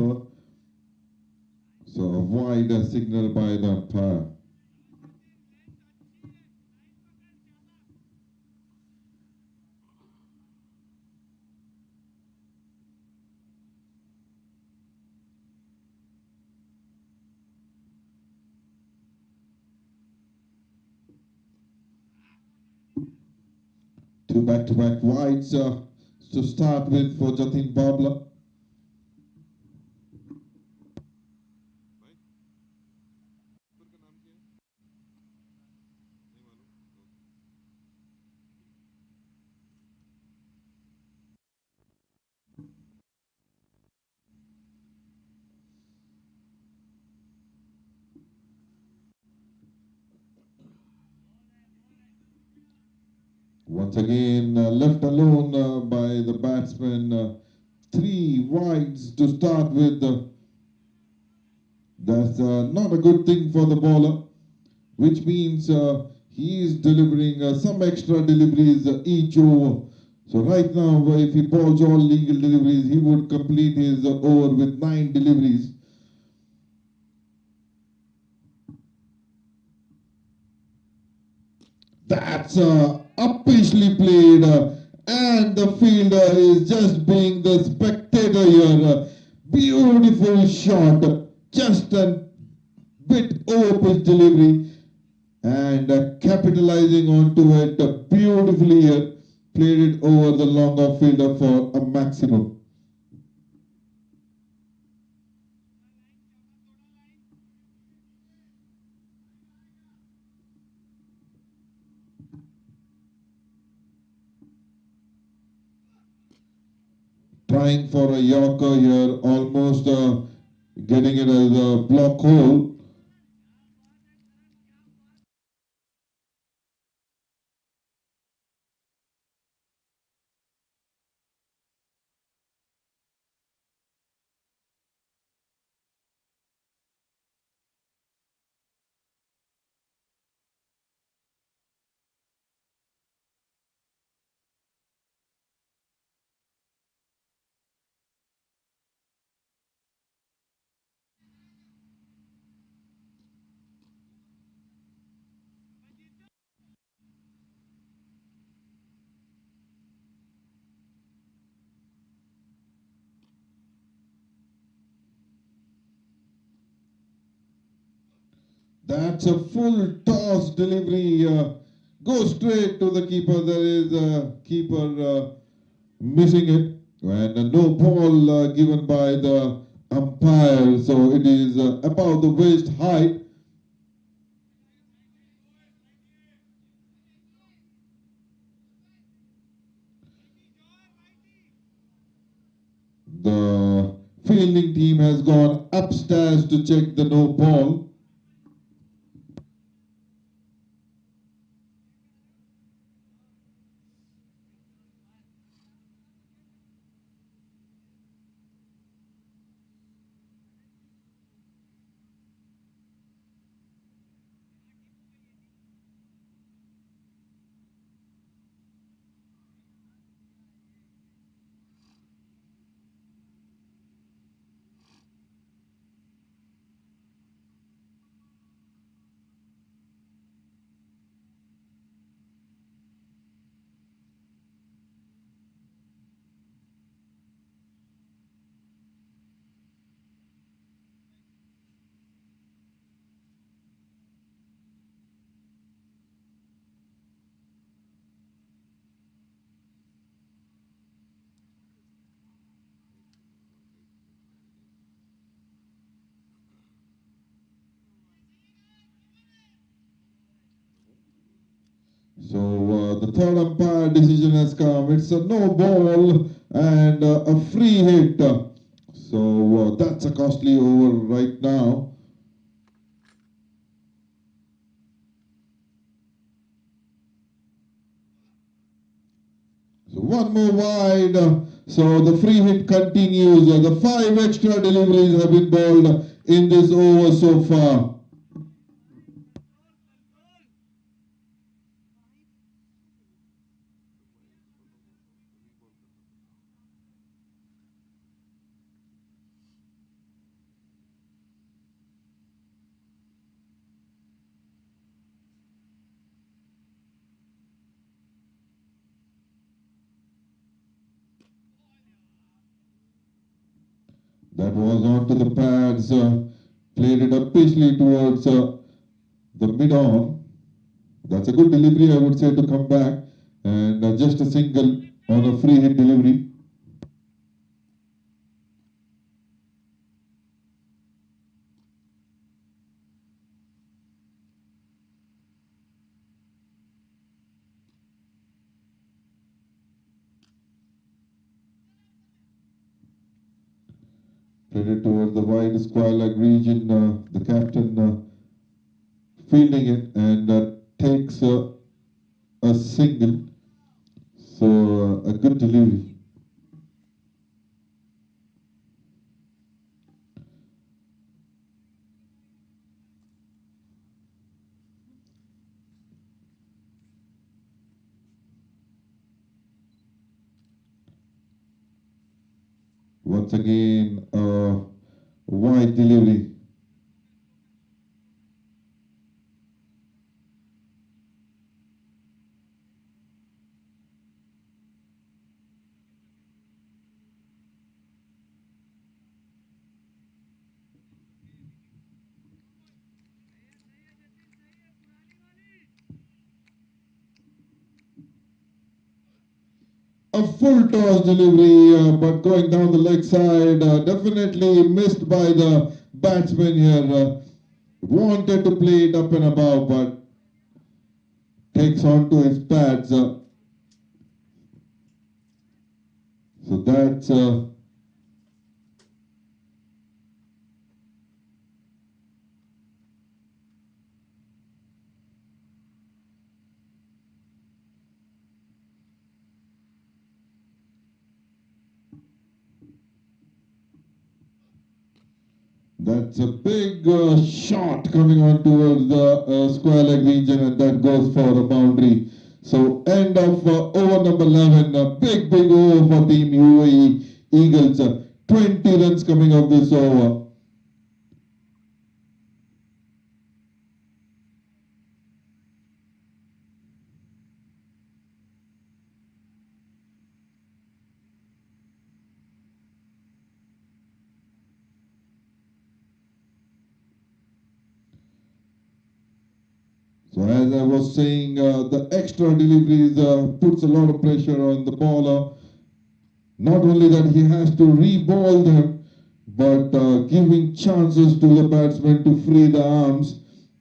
So a wide signal by the umpire. Two back-to-back wides to start with for Jatin Babla. Once again, left alone by the batsman. Three wides to start with. That's not a good thing for the bowler, which means he is delivering some extra deliveries each over. So right now, if he bowls all legal deliveries, he would complete his over with 9 deliveries. That's uppishly played, and the fielder is just being the spectator here. Beautiful shot, just a bit over pitch delivery, and capitalizing onto it beautifully here. Played it over the long off fielder for a maximum. Trying for a Yorker here, almost getting it as a block hole. That's a full toss delivery. Goes straight to the keeper. There is a keeper missing it. And no ball given by the umpire. So it is about the waist height. The fielding team has gone upstairs to check the no ball. So the third umpire decision has come. It's a no ball and a free hit. So that's a costly over right now. So one more wide. So the free hit continues. The 5 extra deliveries have been bowled in this over so far. That was onto the pads. Played it up pitchly towards the mid-on. That's a good delivery, I would say, to come back. And just a single on a free hit delivery. Played it towards the wide square leg region. The captain fielding it and takes a single. So a good delivery. Once again, wide delivery. A full toss delivery, but going down the leg side, definitely missed by the batsman here. Wanted to play it up and above, but takes on to his pads. So that's that's a big shot coming on towards the square leg region, and that goes for a boundary. So end of over number 11, a big over for Team UAE Eagles. 20 runs coming off this over. So as I was saying, the extra deliveries puts a lot of pressure on the bowler. Not only that he has to re-ball them, but giving chances to the batsman to free the arms,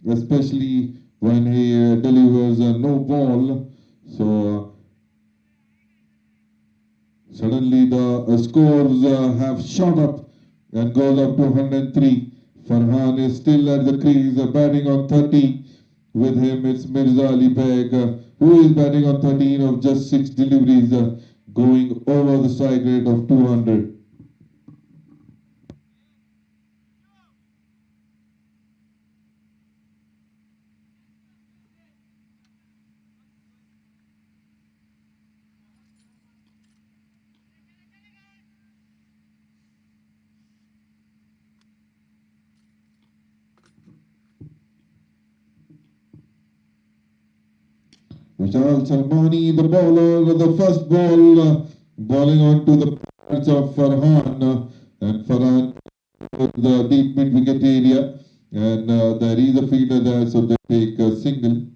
especially when he delivers a no ball. So suddenly the scores have shot up and goes up to 103. Farhan is still at the crease, batting on 30. With him, it's Mirza Ali Beg, who is batting on 13 of just 6 deliveries, going over the strike rate of 200. Vishal Salmani, the bowler, the first ball, bowling onto the pads of Farhan, and Farhan with the deep mid wicket area, and there is a fielder there, so they take a single.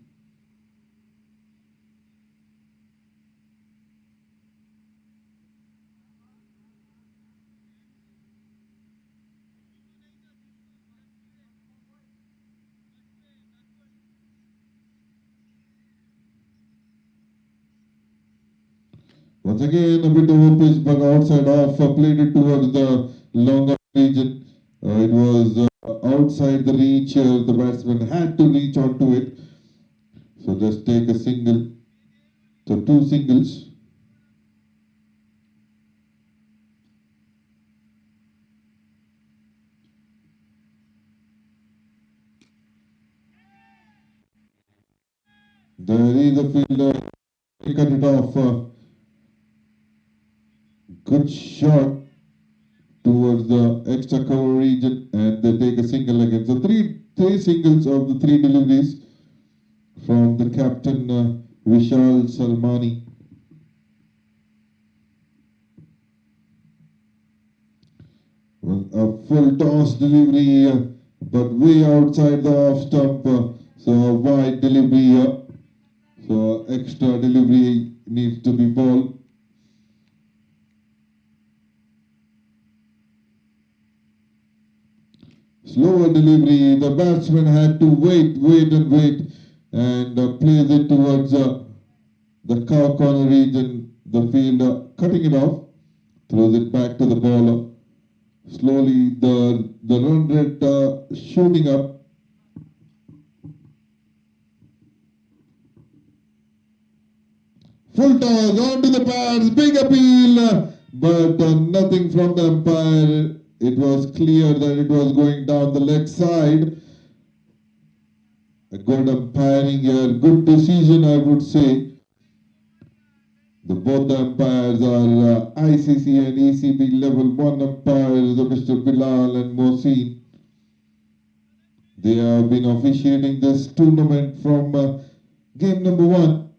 Once again, a bit over pitch, but outside off, played it towards the longer region. It was outside the reach. The batsman had to reach onto it. So just take a single. So two singles. There is a fielder. Cut it off. Good shot towards the extra cover region, and they take a single again. So three singles of the three deliveries from the captain Vishal Salmani. Well, a full toss delivery, but way outside the off stump. So a wide delivery. So extra delivery needs to be ball. Slower delivery. The batsman had to wait and plays it towards the cow corner region. The fielder cutting it off, throws it back to the bowler. Slowly the run rate shooting up. Full toss onto the pads, big appeal, but nothing from the umpire. It was clear that it was going down the leg side. A good umpiring here, good decision, I would say. Both the umpires are ICC and ECB level 1 umpires, Mr. Bilal and Mohsin. They have been officiating this tournament from game number 1.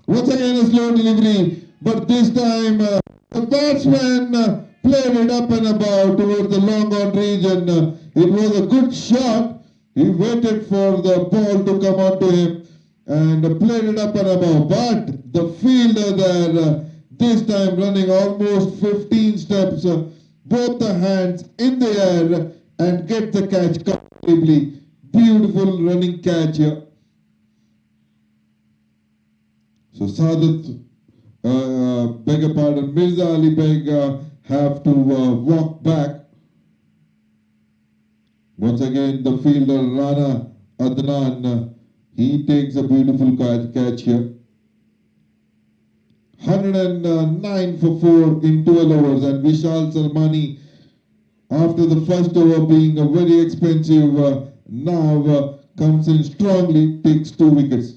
Once again a slow delivery, but this time the batsman played it up and about towards the long on region. It was a good shot. He waited for the ball to come onto him and played it up and about. But the fielder there, this time running almost 15 steps, both the hands in the air and get the catch comfortably. Beautiful running catch here. So Sadat, beg your pardon, Mirza Ali Beg have to walk back. Once again, the fielder Rana Adnan, he takes a beautiful catch here. 109 for 4 in 12 overs, and Vishal Salmani, after the first over being a very expensive, now comes in strongly, takes 2 wickets.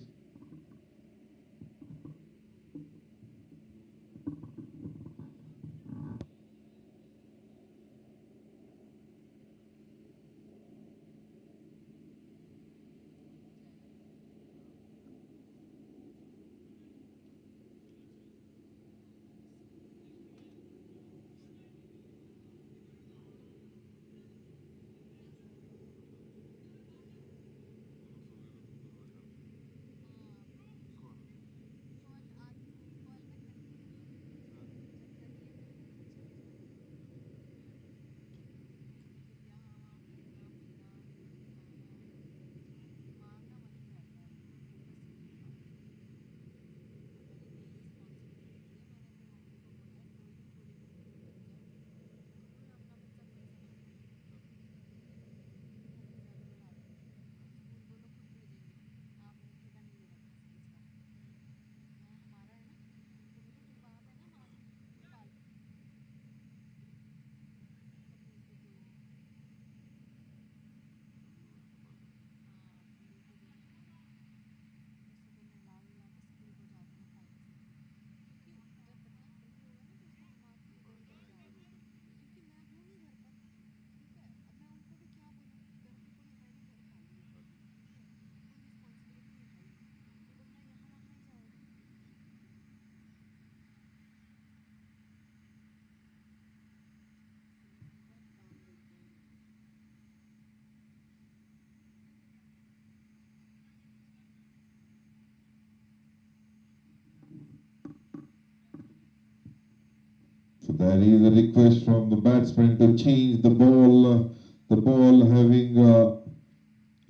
So there is a request from the batsman to change the ball having a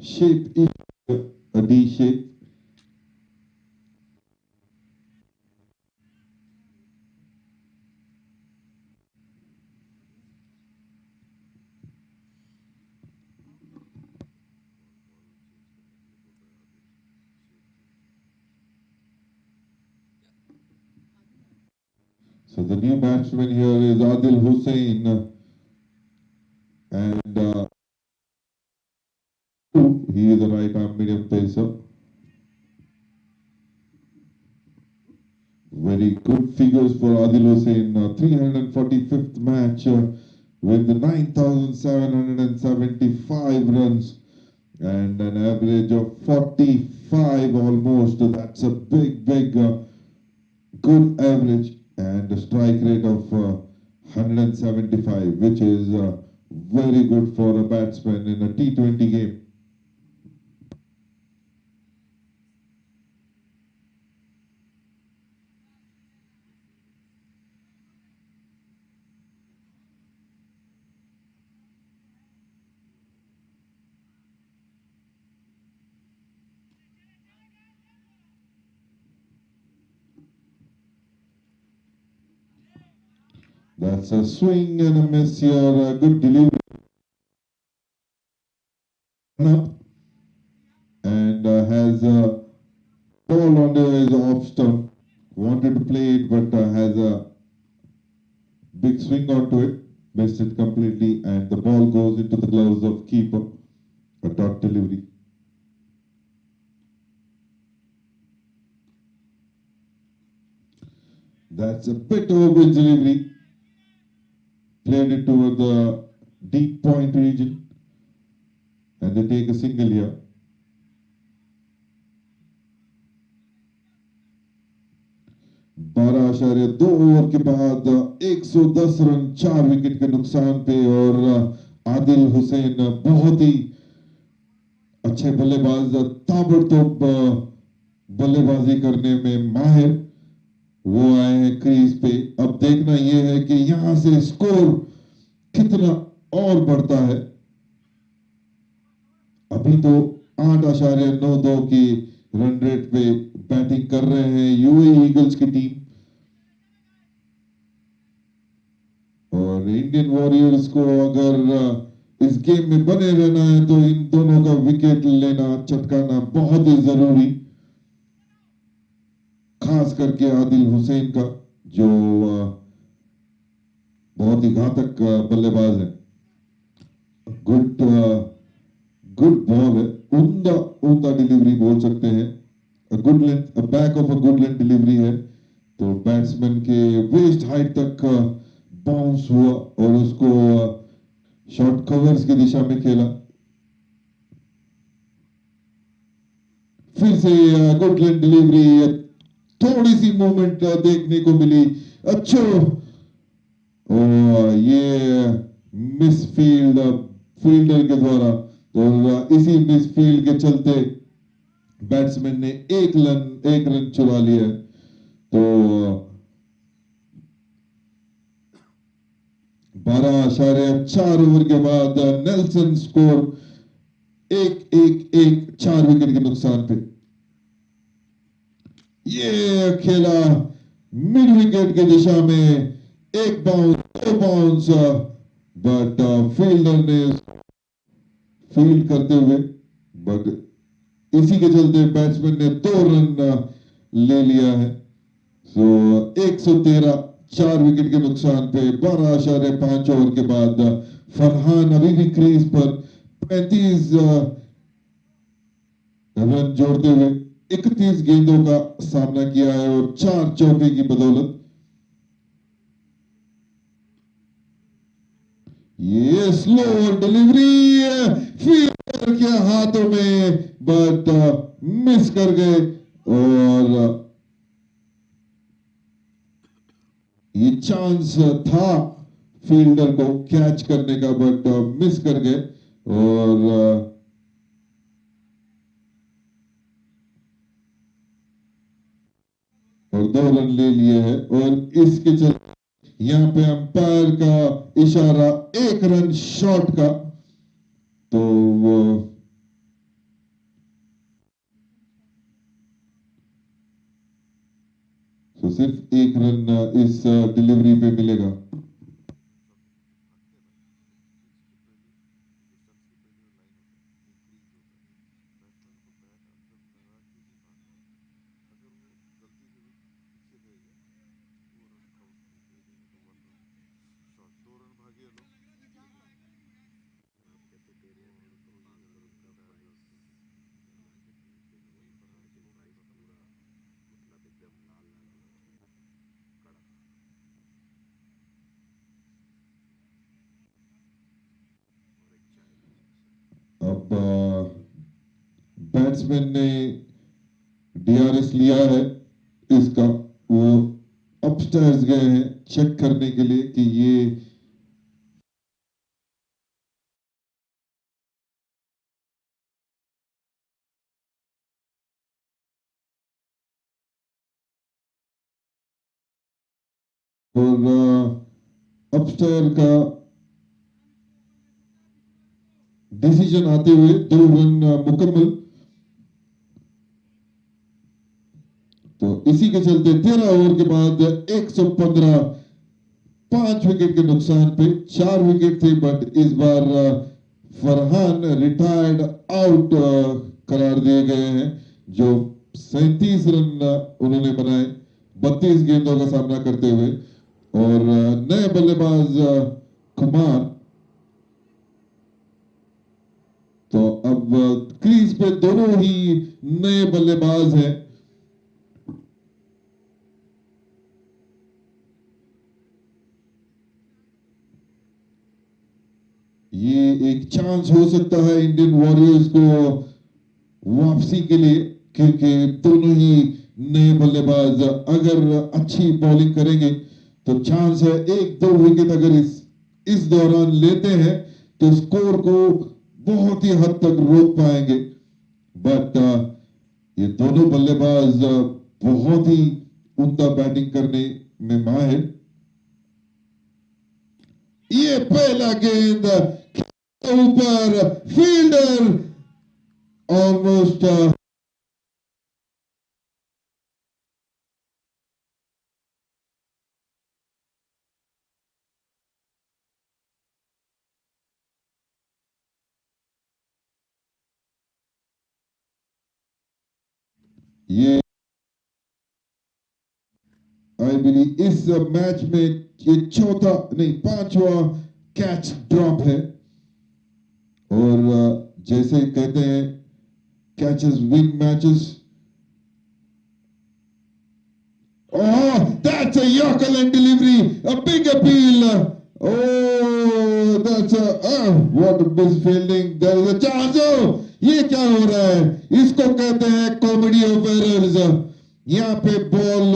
shape, a D shape. So the new batsman here is Adil Hussain, and he is a right arm medium pacer. Very good figures for Adil Hussain. 345th match with 9,775 runs and an average of 45 almost. That's a big, good average, and a strike rate of 175, which is very good for a batsman in a T20 game. That's a swing and a miss here. A good delivery. Up and has a ball on his off stump. Wanted to play it, but has a big swing onto it. Missed it completely, and the ball goes into the gloves of keeper. A dot delivery. That's a bit of a good delivery. Played it toward the deep point region, and they take a single here. 12.2 over के बाद 110 run 4 wicket के नुकसान पे, और आदिल हुसैन बहुत ही अच्छे बल्लेबाज, ताबड़तोड़ बल्लेबाजी करने में माहिर, वो आए हैं क्रीज पे। अब देखना ये है कि यहां से स्कोर कितना और बढ़ता है। अभी तो 8.92 की रन रेट पे बैटिंग कर रहे हैं यूएई ईगल्स की टीम, और इंडियन वॉरियर्स को अगर इस गेम में बने रहना है तो इन दोनों का विकेट लेना, चटकाना बहुत ही जरूरी, खास करके आदिल हुसैन का, जो बहुत ही घातक बल्लेबाज है। गुड गुड बॉल है, उम्दा उम्दा डिलीवरी बोल सकते हैं। Good length, back of a good length delivery है, तो बैट्समैन के वेस्ट हाइट तक बाउंस हुआ और उसको शॉर्ट कवर्स की दिशा में खेला। फिर से गुड लेंथ डिलीवरी, थोड़ी सी मूवमेंट देखने को मिली, अच्छो, और ये मिस फील्ड फील्डर के द्वारा, और इसी मिस फील्ड के चलते बैट्समैन ने एक रन चुरा लिया। तो 12.4 ओवर के बाद नेल्सन स्कोर 1-1-1, 4 विकेट के नुकसान पे। ये खेला मिड विकेट की दिशा में, एक बाउंस, दो बाउंस, बट फील्डर ने फील्ड करते हुए, बट इसी के चलते बैट्समैन ने 2 रन ले लिया है। सो 113, 4 विकेट के नुकसान पे 12.5 ओवर के बाद फरहान अभी भी क्रीज पर 35 रन जोड़ते हुए 31 गेंदों का सामना किया है, और 4 चौके की बदौलत। ये स्लो डिलीवरी फील्डर के हाथों में, बट मिस कर गए, और ये चांस था फील्डर को कैच करने का, बट मिस कर गए, और 2 रन ले लिए हैं। और इसके चलते यहाँ पे अंपायर का इशारा 1 रन शॉट का, तो सिर्फ 1 रन इस डिलीवरी पे मिलेगा। बैट्समैन ने DRS लिया है इसका, वो अपस्टैर्स गए हैं चेक करने के लिए कि ये और अपस्टैर का डिसीजन आते हुए 2 रन मुकम्मल। तो इसी के चलते 13 ओवर के बाद 115, 5 विकेट के नुकसान पे 4 विकेट थे, बट इस बार फरहान रिटायर्ड आउट करार दिए गए हैं, जो 37 रन उन्होंने बनाए 32 गेंदों का सामना करते हुए। और नए बल्लेबाज कुमार, तो अब क्रीज पे दोनों ही नए बल्लेबाज हैं। ये एक चांस हो सकता है इंडियन वॉरियर्स को वापसी के लिए, क्योंकि दोनों ही नए बल्लेबाज अगर अच्छी बॉलिंग करेंगे तो चांस है 1-2 विकेट अगर इस दौरान लेते हैं तो स्कोर को बहुत ही हद तक रोक पाएंगे। बट ये दोनों बल्लेबाज बहुत ही उम्दा बैटिंग करने में माहिर। ये पहला गेंद ऊपर, फील्डर ऑलमोस्ट ये आई बिलीव इस मैच में ये चौथा नहीं 5वां कैच ड्रॉप है। और जैसे कहते हैं catches win matches. Oh, that's a Yorker and delivery, a big appeal. Oh, that's what a misfielding. There is a chance. Oh, ये क्या हो रहा है? इसको कहते हैं कॉमेडी ऑफ एरर्स। यहाँ पे बॉल,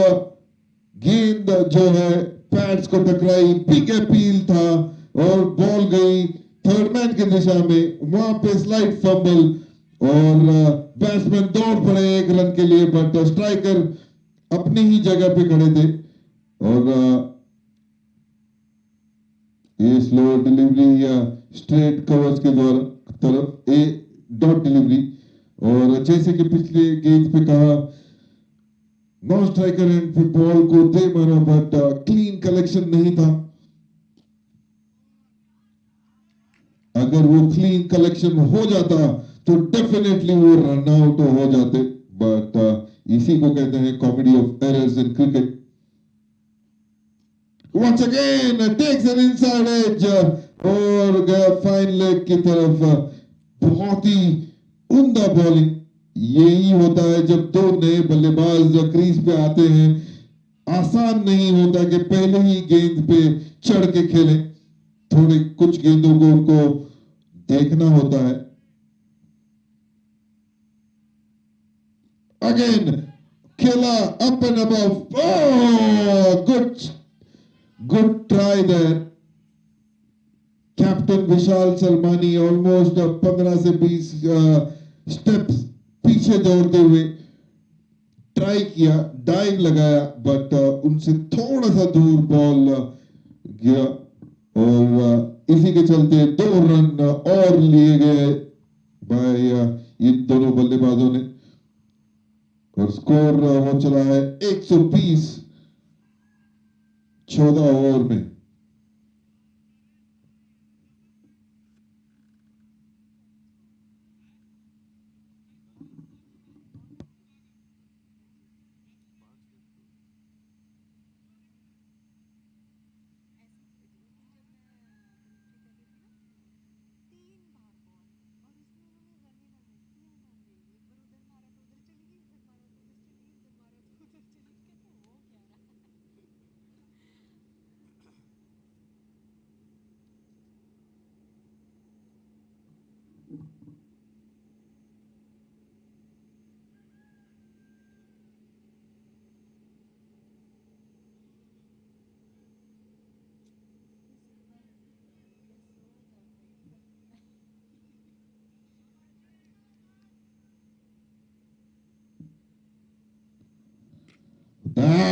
गेंद जो है पैड्स को टकराई, बिग अपील था और बॉल गई थर्ड मैन की दिशा में, वहां पे स्लाइड फंबल और बैट्समैन दौड़ पड़े 1 रन के लिए, बट स्ट्राइकर अपनी ही जगह पे खड़े थे। और ये स्लो डिलीवरी या स्ट्रेट कवर्स के द्वारा तरफ ए डॉट डिलीवरी। और जैसे कि पिछले गेंद पे कहा, नॉन स्ट्राइकर एंड पे बॉल को दे मारा, बट क्लीन कलेक्शन नहीं था। अगर वो क्लीन कलेक्शन हो जाता तो डेफिनेटली वो रन आउट हो जाते, बट इसी को कहते हैं comedy of errors in cricket. Once again takes an inside edge और गया फाइन लेग की तरफ। बहुत ही उम्दा बॉलिंग। यही होता है जब 2 नए बल्लेबाज क्रीज पे आते हैं, आसान नहीं होता कि पहले ही गेंद पे चढ़ के खेलें। थोड़े कुछ गेंदों को उनको देखना होता है। Again खेला up and above. Oh, good try there. Captain Vishal Salmani almost 15 से 20 स्टेप्स पीछे दौड़ते हुए ट्राई किया, डाइव लगाया, बट उनसे थोड़ा सा दूर बॉल गया और इसी के चलते 2 रन और लिए गए बाय इन दोनों बल्लेबाजों ने। और स्कोर हो चला है 120 14 ओवर में।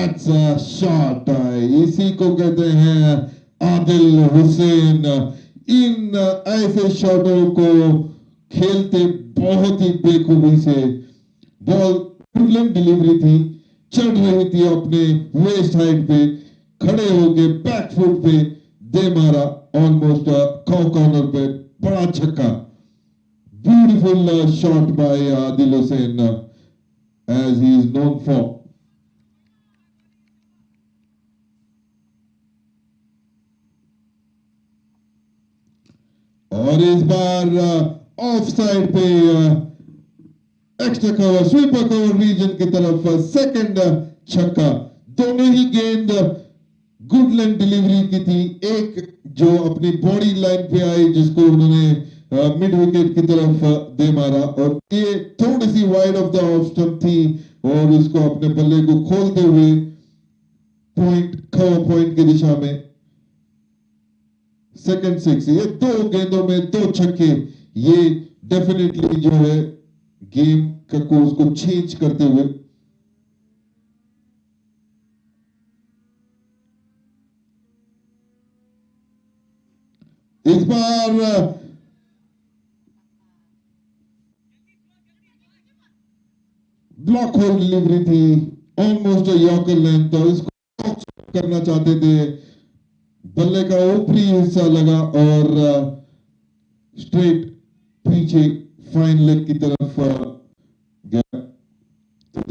That's a shot. इसी को कहते हैं आदिल हुसैन। इन ऐसे शॉटों को खेलते बहुत ही बेखूबी से। बॉल ट्रिपलिंग डिलीवरी थी, चढ़ रही थी अपने वेस्ट हाइट पे, खड़े होके बैक फुट पे दे मारा ऑलमोस्ट कॉर्नर पे, बड़ा छक्का। Beautiful shot by Adil Hussain as he is known for. और इस बार ऑफ साइड पे extra cover sweeper cover region की तरफ सेकंड छक्का। दोनों ही गेंद गुड लेंथ डिलीवरी की थी। एक जो अपनी बॉडी लाइन पे आई जिसको उन्होंने मिड विकेट की तरफ दे मारा, और ये थोड़ी सी wide of the off stump थी और उसको अपने बल्ले को खोलते हुए पॉइंट कवर पॉइंट की दिशा में सेकंड सिक्स। ये दो गेंदों में दो छक्के, ये डेफिनेटली जो है गेम का कोर्स को चेंज करते हुए। इस बार ब्लॉक होल डिलीवरी थी, ऑलमोस्ट यॉर्कर लेंथ, तो इसको करना चाहते थे। बल्ले का ऊपरी हिस्सा लगा और स्ट्रेट पीछे फाइन लेग की तरफ गया। तो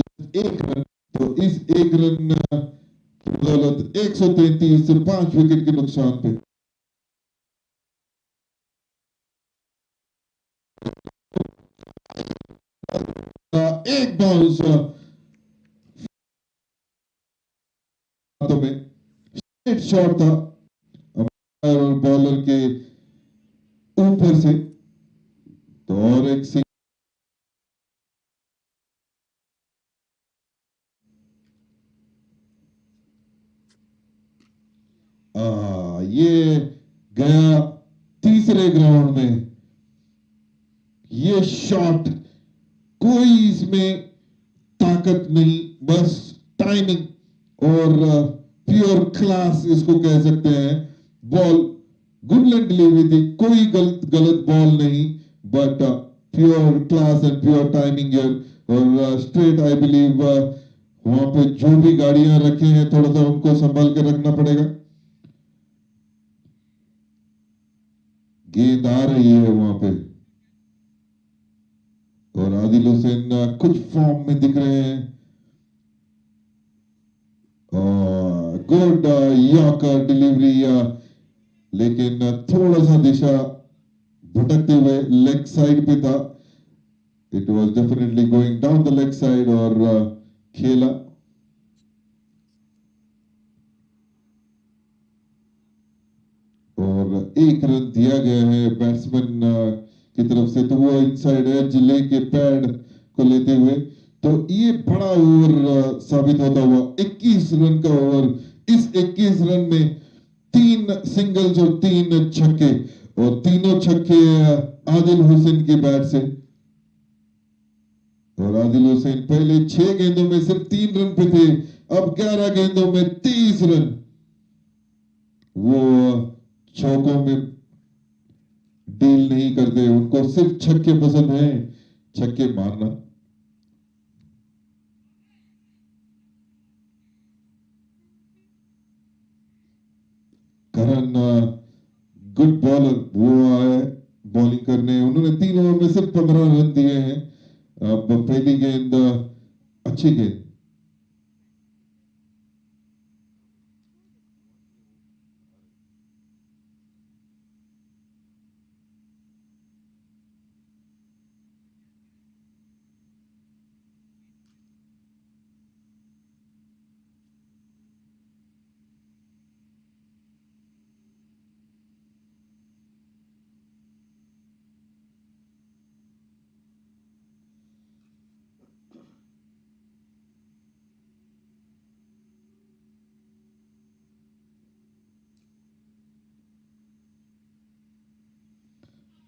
एक रन, तो इस एक रन की बदौलत 133 से 5 विकेट के नुकसान पे एक बाउंस में स्ट्रेट शॉट था बॉलर के ऊपर से, तो और एक ये गया तीसरे ग्राउंड में। ये शॉट कोई इसमें ताकत नहीं, बस टाइमिंग और प्योर क्लास इसको कह सकते हैं। बॉल गुड लेंथ डिलीवरी थी, कोई गलत बॉल नहीं, but pure class and pure timing और स्ट्रेट। आई बिलीव वहां पे जो भी गाड़ियां रखी हैं थोड़ा सा उनको संभाल के रखना पड़ेगा। गेंद आ रही है वहां पे और आदिल हुसैन कुछ फॉर्म में दिख रहे हैं। गुड यॉर्कर डिलीवरी, लेकिन थोड़ा सा दिशा भटकते हुए लेग साइड पे था। It was definitely going down the leg side और खेला। और एक रन दिया गया है बैट्समैन की तरफ से, तो वो इनसाइड एज लेके पैड को लेते हुए, तो ये बड़ा ओवर साबित होता हुआ 21 रन का ओवर। इस 21 रन में 3 सिंगल्स और 3 छक्के, और तीनों छक्के आदिल हुसैन के बैट से। और आदिल हुसैन पहले 6 गेंदों में सिर्फ 3 रन पे थे, अब 11 गेंदों में 30 रन। वो चौकों में डील नहीं करते, उनको सिर्फ छक्के पसंद हैं, छक्के मारना। करण गुड बॉलर, वो आए बॉलिंग करने, उन्होंने 3 ओवर में सिर्फ 15 रन दिए हैं। अब पहली गेंद अच्छी गेंद,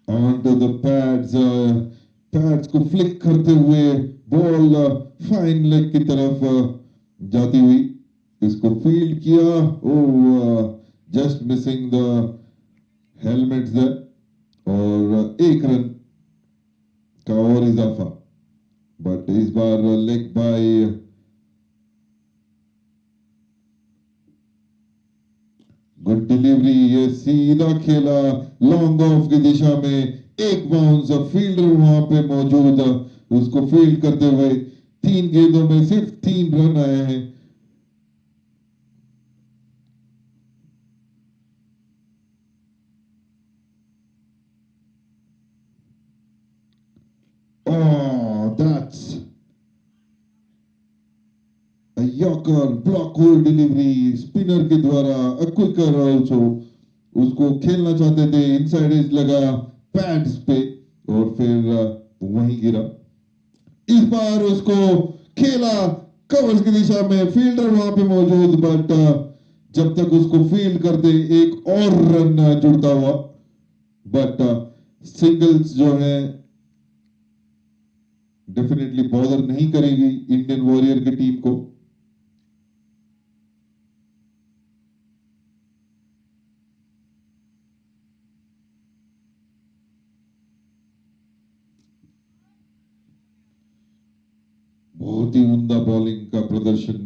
onto the pads, पैड्स को फ्लिक करते हुए बॉल फाइन लेग की तरफ जाती हुई। इसको फील्ड किया, जस्ट मिसिंग द हेलमेट्स है, और एक रन का और इजाफा। बट इस बार लेग बाय गुड डिलीवरी, ये सीधा खेला लॉन्ग ऑफ की दिशा में, एक बाउंस, फील्डर वहां पे मौजूद, उसको फील्ड करते हुए 3 गेंदों में सिर्फ 3 रन आए हैं। That's yorker, block whole delivery, spinner के द्वारा क्विकर ऑल्सो, उसको खेलना चाहते थे, इनसाइड एज लगा पैड्स पे और फिर वहीं गिरा। इस बार उसको खेला कवर्स की दिशा में, फील्डर वहां पे मौजूद, बट जब तक उसको फील्ड करते एक और रन जुड़ता हुआ, बट सिंगल्स जो है डेफिनेटली बॉदर नहीं करेगी इंडियन वॉरियर की टीम को। बहुत ही उम्दा बॉलिंग का प्रदर्शन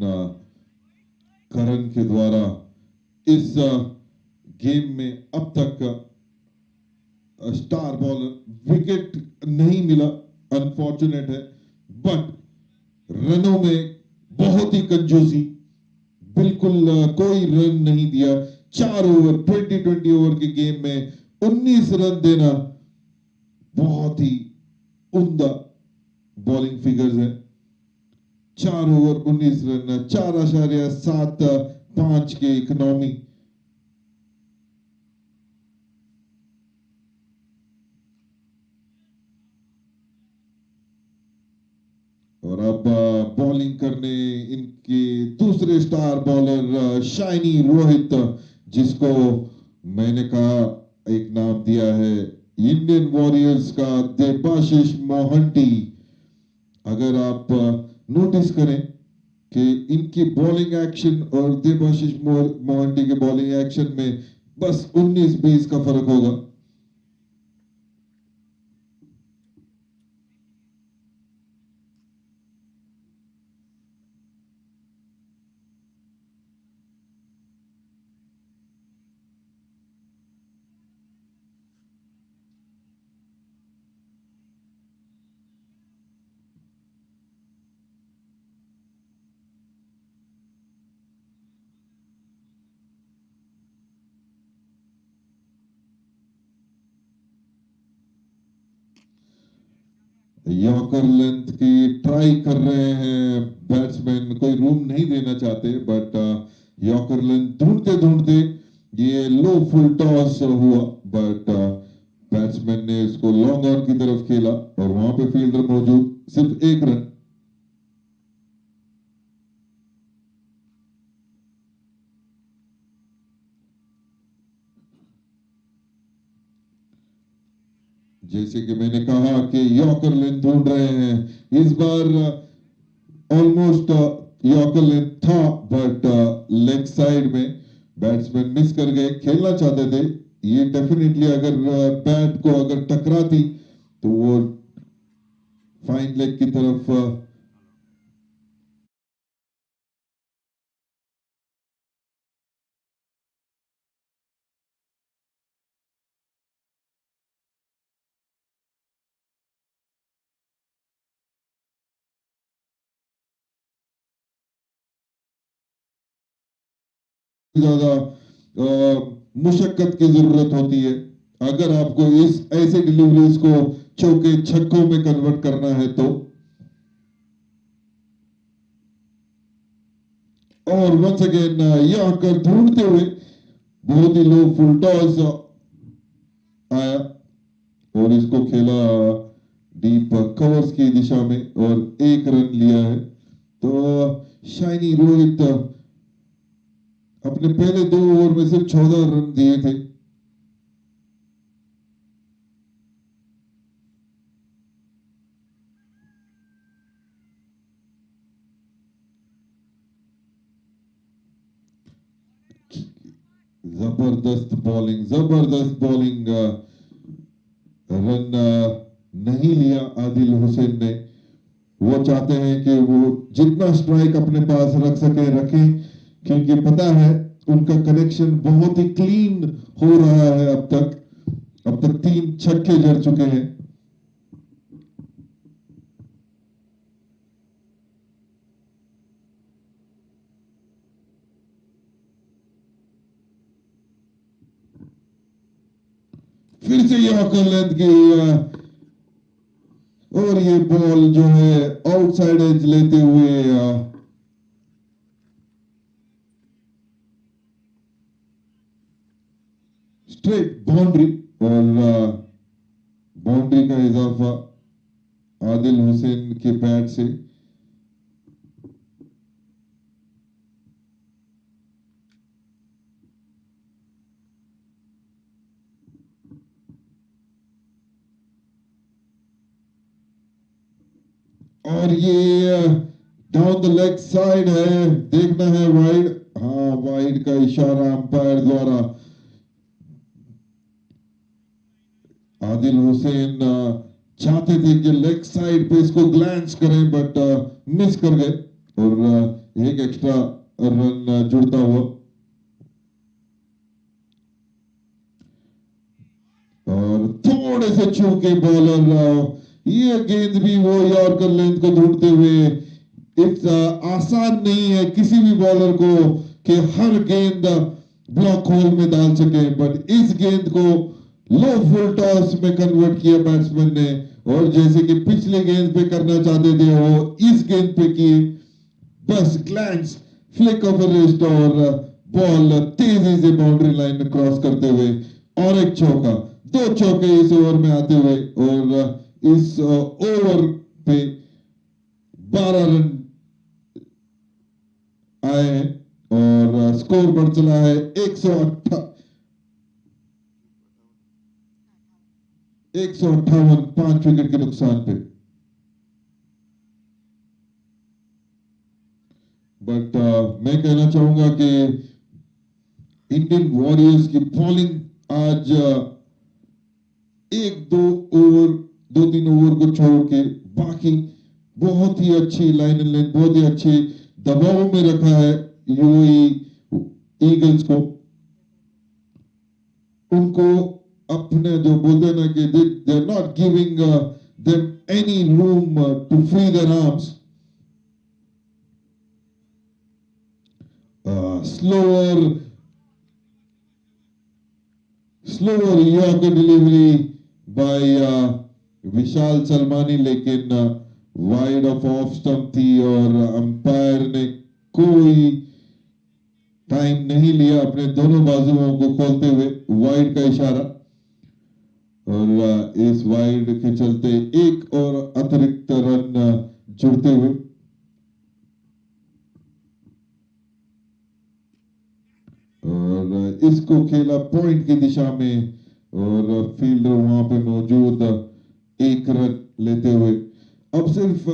करण के द्वारा इस गेम में अब तक। स्टार बॉलर, विकेट नहीं मिला, अनफॉर्चुनेट है, बट रनों में बहुत ही कंजूसी, बिल्कुल कोई रन नहीं दिया। 4 ओवर 20 ओवर के गेम में 19 रन देना बहुत ही उम्दा बॉलिंग फिगर्स है। 4 ओवर 19 रन, 4.75 के इकोनॉमी। और अब बॉलिंग करने इनके दूसरे स्टार बॉलर शाइनी रोहित, जिसको मैंने कहा एक नाम दिया है इंडियन वॉरियर्स का देबाशिष मोहंती। अगर आप नोटिस करें कि इनकी बॉलिंग एक्शन और देबाशिष मोहंती के बॉलिंग एक्शन में बस 19-20 का फर्क होगा। यॉर्कर लेंथ की ट्राई कर रहे हैं बैट्समैन, कोई रूम नहीं देना चाहते, बट यॉर्कर लेंथ ढूंढते ढूंढते ये लो फुल टॉस हुआ, बट बैट्समैन ने इसको लॉन्ग ऑन की तरफ खेला और वहां पे फील्डर मौजूद, सिर्फ एक रन। जैसे कि मैंने कहा कि यॉर्कर लेंथ ढूंढ रहे हैं, इस बार ऑलमोस्ट यॉर्कर लेंथ था, बट लेग साइड में बैट्समैन मिस कर गए, खेलना चाहते थे। ये डेफिनेटली अगर बैट को अगर टकराती तो वो फाइन लेग की तरफ ज्यादा मुशक्कत की जरूरत होती है। अगर आपको इस ऐसे डिलीवरीज को चौके छक्कों में कन्वर्ट करना है तो। और वंस अगेन यॉर्कर ढूंढते हुए बहुत ही लो फुल टॉस आया और इसको खेला डीप कवर्स की दिशा में और एक रन लिया है। तो शाइनी रोहित अपने पहले 2 ओवर में सिर्फ 14 रन दिए थे। जबरदस्त बॉलिंग रन नहीं लिया आदिल हुसैन ने। वो चाहते हैं कि वो जितना स्ट्राइक अपने पास रख सके रखें, क्योंकि पता है उनका कनेक्शन बहुत ही क्लीन हो रहा है। अब तक 3 छक्के जड़ चुके हैं। फिर से यॉर्कर लेंथ की और ये बॉल जो है आउटसाइड एज लेते हुए स्ट्रेट बाउंड्री, और बाउंड्री का इजाफा आदिल हुसैन के बैट से। और ये डाउन द लेग साइड है, देखना है वाइड। हाँ, वाइड का इशारा अंपायर द्वारा। आदिल हुसैन चाहते थे कि लेग साइड पे इसको ग्लैंस करें, बट मिस कर गए और एक एक्स्ट्रा रन जुड़ता हुआ। और थोड़े से चूके बॉलर, ये गेंद भी वो यॉर्कर लेंथ को ढूंढते हुए। इट्स आसान नहीं है किसी भी बॉलर को कि हर गेंद ब्लॉक होल में डाल सके, बट इस गेंद को लो फुल टॉस में कन्वर्ट किया बैट्समैन ने, और जैसे कि पिछले गेंद पे करना चाहते थे वो इस गेंद पे किए। बस ग्लैंस, फ्लिक ऑफ रिस्ट और बॉल तेजी से बाउंड्री लाइन क्रॉस करते हुए, और एक चौका। 2 चौके इस ओवर में आते हुए, और इस ओवर पे 12 रन आए हैं और स्कोर बढ़ चला है 158, 5 विकेट के नुकसान पे। बट मैं कहना चाहूंगा कि इंडियन वॉरियर्स की बॉलिंग आज 2-3 ओवर को छोड़ के बाकी बहुत ही अच्छी लाइन एंड लेंथ, बहुत ही अच्छी दबाव में रखा है यूएई ईगल्स को। उनको अपने जो बोलते हैं ना कि they are not giving them any room to free their arms. slower yorker delivery by Vishal Salmani, लेकिन वाइड ऑफ स्टंप थी और अंपायर ने कोई टाइम नहीं लिया अपने दोनों बाजुओं को खोलते हुए वाइड का इशारा। और इस वाइड के चलते एक और अतिरिक्त रन जुड़ते हुए। और इसको खेला पॉइंट की दिशा में, और फील्डर वहां पे मौजूद 1 रन लेते हुए। अब सिर्फ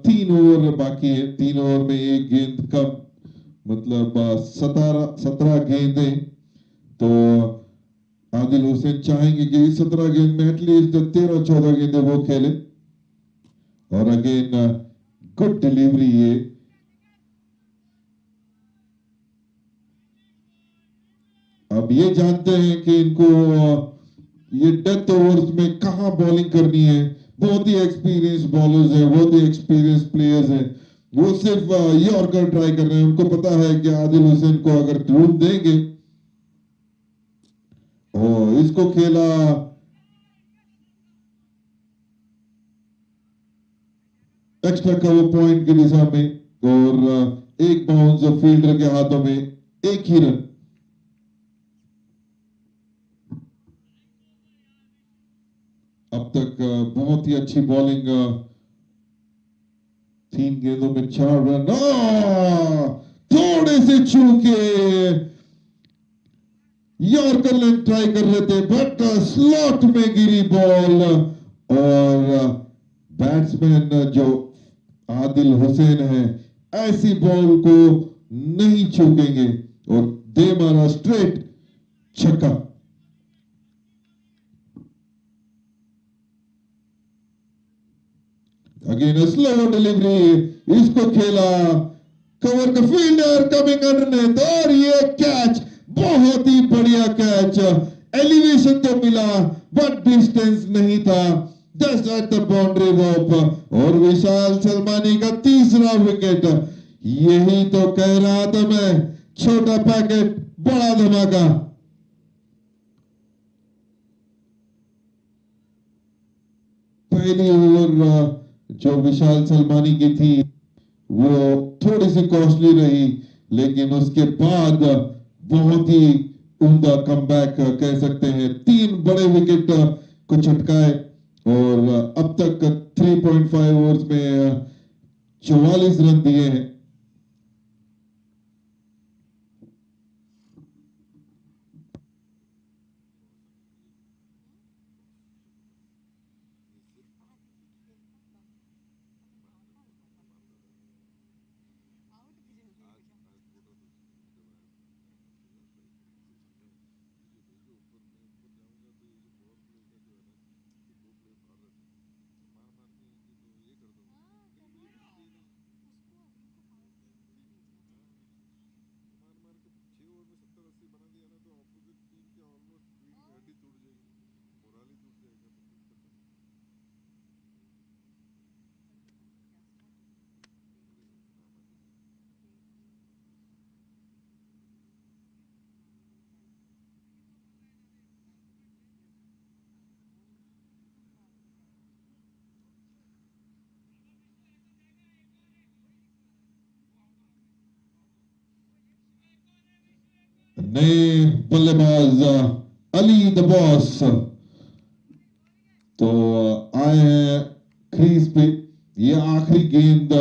3 ओवर बाकी है। 3 ओवर में 1 गेंद कम, मतलब 17 गेंदें। तो आदिल हुसैन चाहेंगे कि इस 17 गेंद में एटलीस्ट 13-14 गेंदें वो खेले। और अगेन गुड डिलीवरी। ये अब ये जानते हैं कि इनको ये डेथ ओवर्स में कहां बॉलिंग करनी है। बहुत ही एक्सपीरियंस बॉलर्स हैं, बहुत ही एक्सपीरियंस प्लेयर्स हैं। वो सिर्फ यॉर्कर ट्राई कर रहे हैं। उनको पता है कि आदिल हुसैन को अगर ढूंढ देंगे, और इसको खेला एक्स्ट्रा कवर पॉइंट की दिशा में, और एक बाउंस फील्डर के हाथों में, 1 ही रन। अब तक बहुत ही अच्छी बॉलिंग, 3 गेंदों में 4 रन। थोड़े से चूके यॉर्कर लेंथ ट्राई कर रहे थे, बट स्लॉट में गिरी बॉल, और बैट्समैन जो आदिल हुसैन है ऐसी बॉल को नहीं चूकेंगे और दे मारा स्ट्रेट छक्का। अगेन स्लो डिलीवरी, इसको खेला, कवर का फील्डर कमिंग अंडरनेथ और ये कैच, बहुत ही बढ़िया कैच। एलिवेशन तो मिला बट डिस्टेंस नहीं था, जस्ट एट द बाउंड्री रोप। और विशाल सलमानी का तीसरा विकेट। यही तो कह रहा था मैं, छोटा पैकेट बड़ा धमाका। पहली ओवर जो विशाल सलमानी की थी वो थोड़ी सी कॉस्टली रही, लेकिन उसके बाद बहुत ही उम्दा कमबैक कह सकते हैं। 3 बड़े विकेट को छटकाए और अब तक 3.5 ओवर्स में 44 रन दिए हैं। नए बल्लेबाज अली द बॉस तो आए हैं क्रीज पे। ये आखिरी गेंद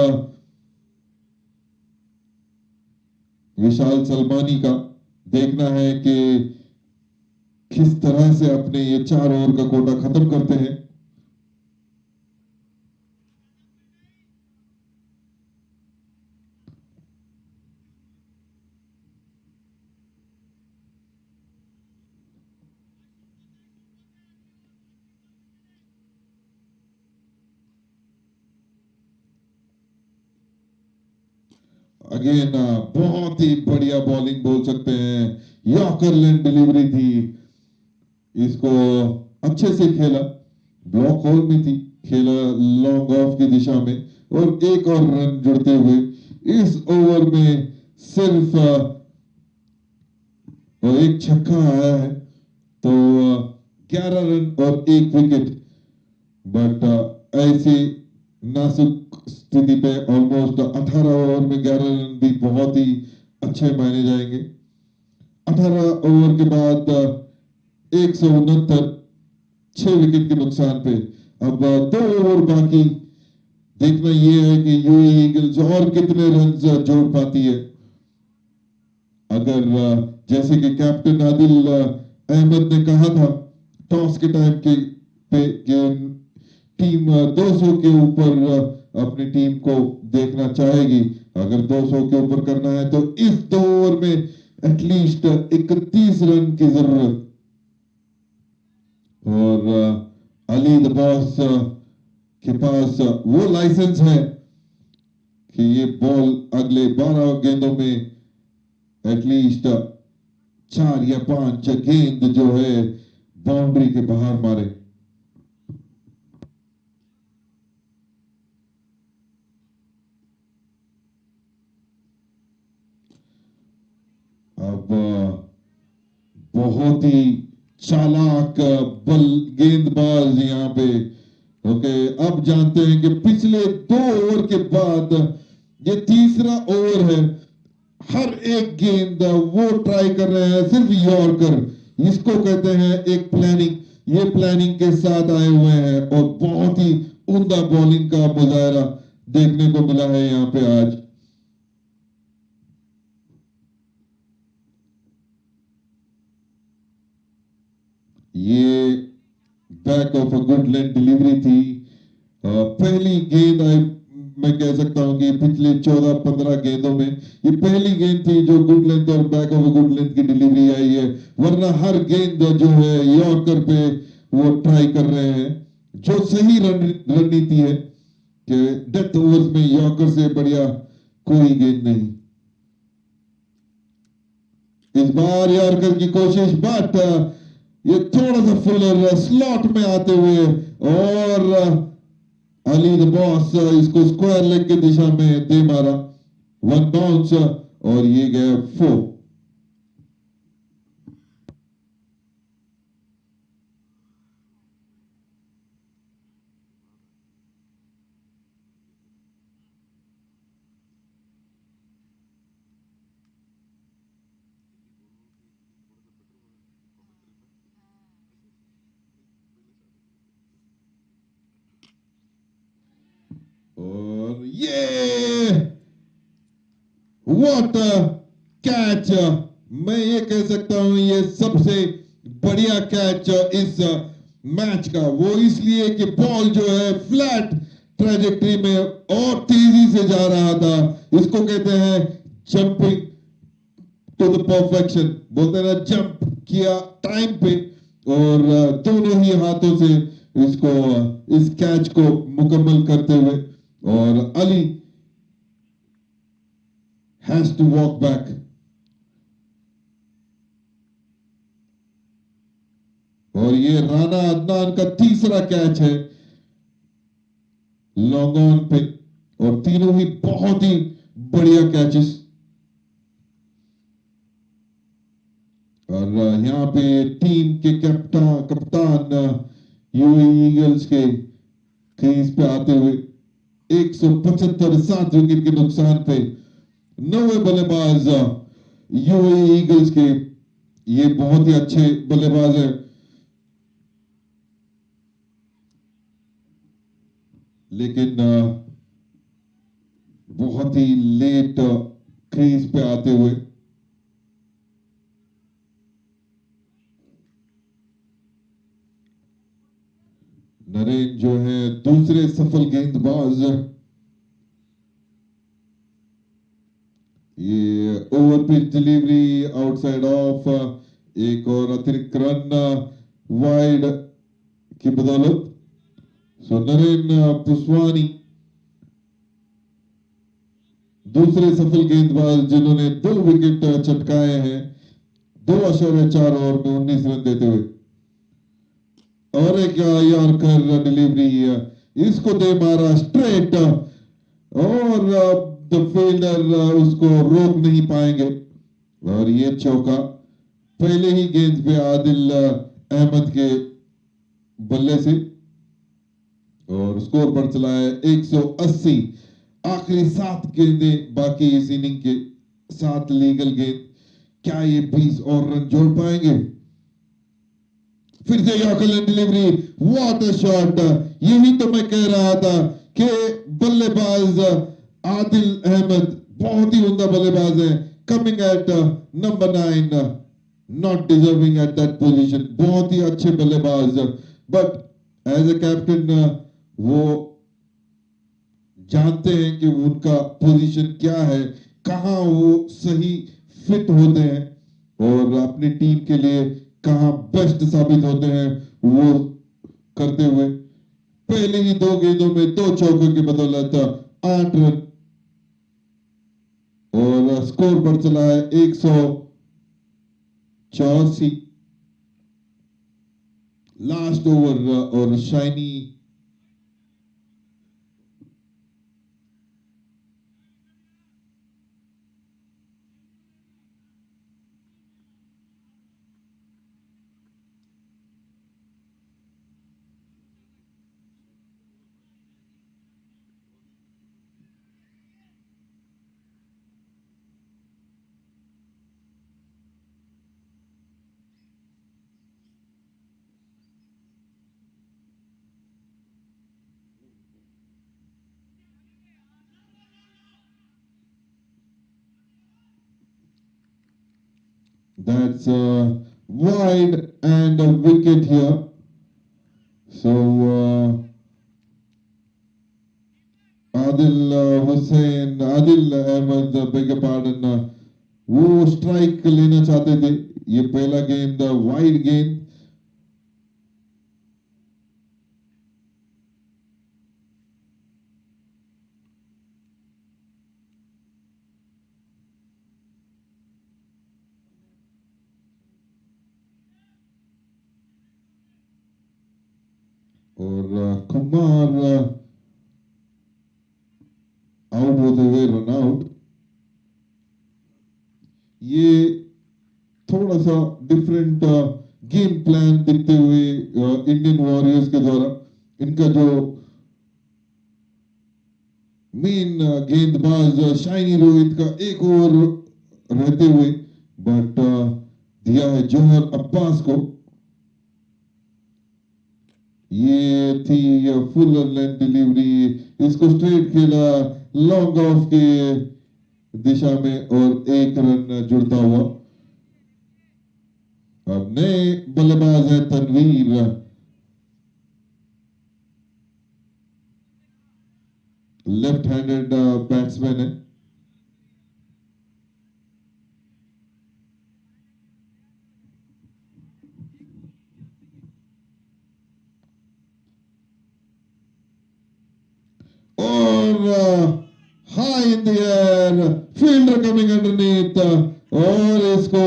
विशाल सलमानी का, देखना है कि किस तरह से अपने ये 4 ओवर का कोटा खत्म करते हैं। अगेन बहुत ही बढ़िया बॉलिंग बोल सकते हैं, यॉर्कर लेंथ डिलीवरी थी, इसको अच्छे से खेला, ब्लॉक होल में थी, खेला लॉन्ग ऑफ की दिशा में और एक और रन जुड़ते हुए इस ओवर में सिर्फ एक छक्का आया है, तो 11 रन और 1 विकेट। बट ऐसी नाजुक स्थिति पे ऑलमोस्ट 18 ओवर में 11 रन भी बहुत ही अच्छे माने जाएंगे। 18 ओवर के बाद 169, 6 विकेट के नुकसान पे अब 2 ओवर बाकी। देखना ये है कि यूएई ईगल्स और कितने रन जोड़ पाती है। अगर जैसे कि कैप्टन आदिल अहमद ने कहा था टॉस के टाइम के पे कि टीम 200 के ऊपर अपनी टीम को देखना चाहेगी, अगर 200 के ऊपर करना है तो इस 2 ओवर में एटलीस्ट 31 रन की जरूरत। और अली द बॉस के पास वो लाइसेंस है कि ये बॉल अगले 12 गेंदों में एटलीस्ट 4 या 5 गेंद जो है बाउंड्री के बाहर मारे। अब बहुत ही चालाक गेंदबाज यहाँ पे। ओके, अब जानते हैं कि पिछले 2 ओवर के बाद ये तीसरा ओवर है, हर एक गेंद वो ट्राई कर रहे हैं सिर्फ यॉर्कर। इसको कहते हैं एक प्लानिंग, ये प्लानिंग के साथ आए हुए हैं और बहुत ही उम्दा बॉलिंग का मुजाहरा देखने को मिला है यहाँ पे आज। ये back of a good length delivery थी। पहली गेंद मैं कह सकता हूँ कि पिछले 14-15 गेंदों में ये पहली गेंद थी जो गुड लेंथ और बैक ऑफ गुड लेंथ की डिलीवरी आई है, वरना हर गेंद जो है यॉर्कर पे वो ट्राई कर रहे हैं, जो सही रणनीति है कि डेथ ओवर्स में यॉर्कर से बढ़िया कोई गेंद नहीं। इस बार यॉर्कर की कोशिश, बट ये थोड़ा सा फुलर स्लॉट में आते हुए और अली द बॉस इसको स्क्वायर लेग की दिशा में दे मारा, 1 बाउंस और ये गया 4। और ये व्हाट कैच, मैं ये कह सकता हूं ये सबसे बढ़िया कैच इस मैच का, वो इसलिए कि बॉल जो है फ्लैट ट्रैजेक्टरी में और तेजी से जा रहा था। इसको कहते हैं जंपिंग टू द परफेक्शन, बोलते हैं ना, जंप किया टाइम पे और दोनों ही हाथों से इसको इस कैच को मुकम्मल करते हुए, और Ali has to walk back. और ये राना अदनान का तीसरा कैच है लॉन्ग ऑन पे, और तीनों ही बहुत ही बढ़िया कैचेस। और यहाँ पे टीम के कप्तान यूएई ईगल्स के क्रीज पे आते हुए 175 7 विकेट के नुकसान पे 9 बल्लेबाज यूएई ईगल्स के, ये बहुत ही अच्छे बल्लेबाज हैं, लेकिन बहुत ही लेट क्रीज पे आते हुए। नरेन जो है दूसरे सफल गेंदबाज, ये over pitch delivery outside of, एक और अतिरिक्त रन वाइड की बदौलत। सो नरेन पुस्वानी दूसरे सफल गेंदबाज जिन्होंने 2 विकेट चटकाए हैं 2.4 ओवर में 19 रन देते हुए। और एक यॉर्कर डिलीवरी, इसको दे मारा स्ट्रेट, और द फील्डर उसको रोक नहीं पाएंगे, और ये चौका पहले ही गेंद पे आदिल अहमद के बल्ले से, और स्कोर पर चला है 180। आखिरी 7 गेंदें बाकी इस इनिंग के, 7 लीगल गेंद, क्या ये 20 और रन जोड़ पाएंगे? फिर से yorker delivery, what a shot. यही तो मैं कह रहा था कि बल्लेबाज आदिल अहमद बहुत ही उम्दा बल्लेबाज है, coming at number 9, not deserving at that position, बहुत ही अच्छे बल्लेबाज, बट एज ए कैप्टन वो जानते हैं कि उनका पोजीशन क्या है, कहां वो सही फिट होते हैं और अपनी टीम के लिए कहां बेस्ट साबित होते हैं, वो करते हुए पहले ही 2 गेंदों में 2 चौकों की बदौलत 8 रन, और स्कोर पर चला है 184। लास्ट ओवर और शाइनी that's wide and a wicket here. So Adil Ahmed Baig pardon, वो स्ट्राइक लेना चाहते थे। ये पहला गेंद वाइड गेंद, और कुमार आउट होते हुए रन आउट। ये थोड़ा सा डिफरेंट गेम प्लान दिखते हुए इंडियन वॉरियर्स के द्वारा, इनका जो मेन गेंदबाज शाइनी रोहित का एक ओवर रहते हुए, बट दिया है जौहर अब्बास को। ये थी फुल लेंथ डिलीवरी, इसको स्ट्रेट खेला लॉन्ग ऑफ के दिशा में और एक रन जुड़ता हुआ। अब नए बल्लेबाज है तनवीर, लेफ्ट हैंडेड बैट्समैन है। और high in the air, fielder coming underneath, और इसको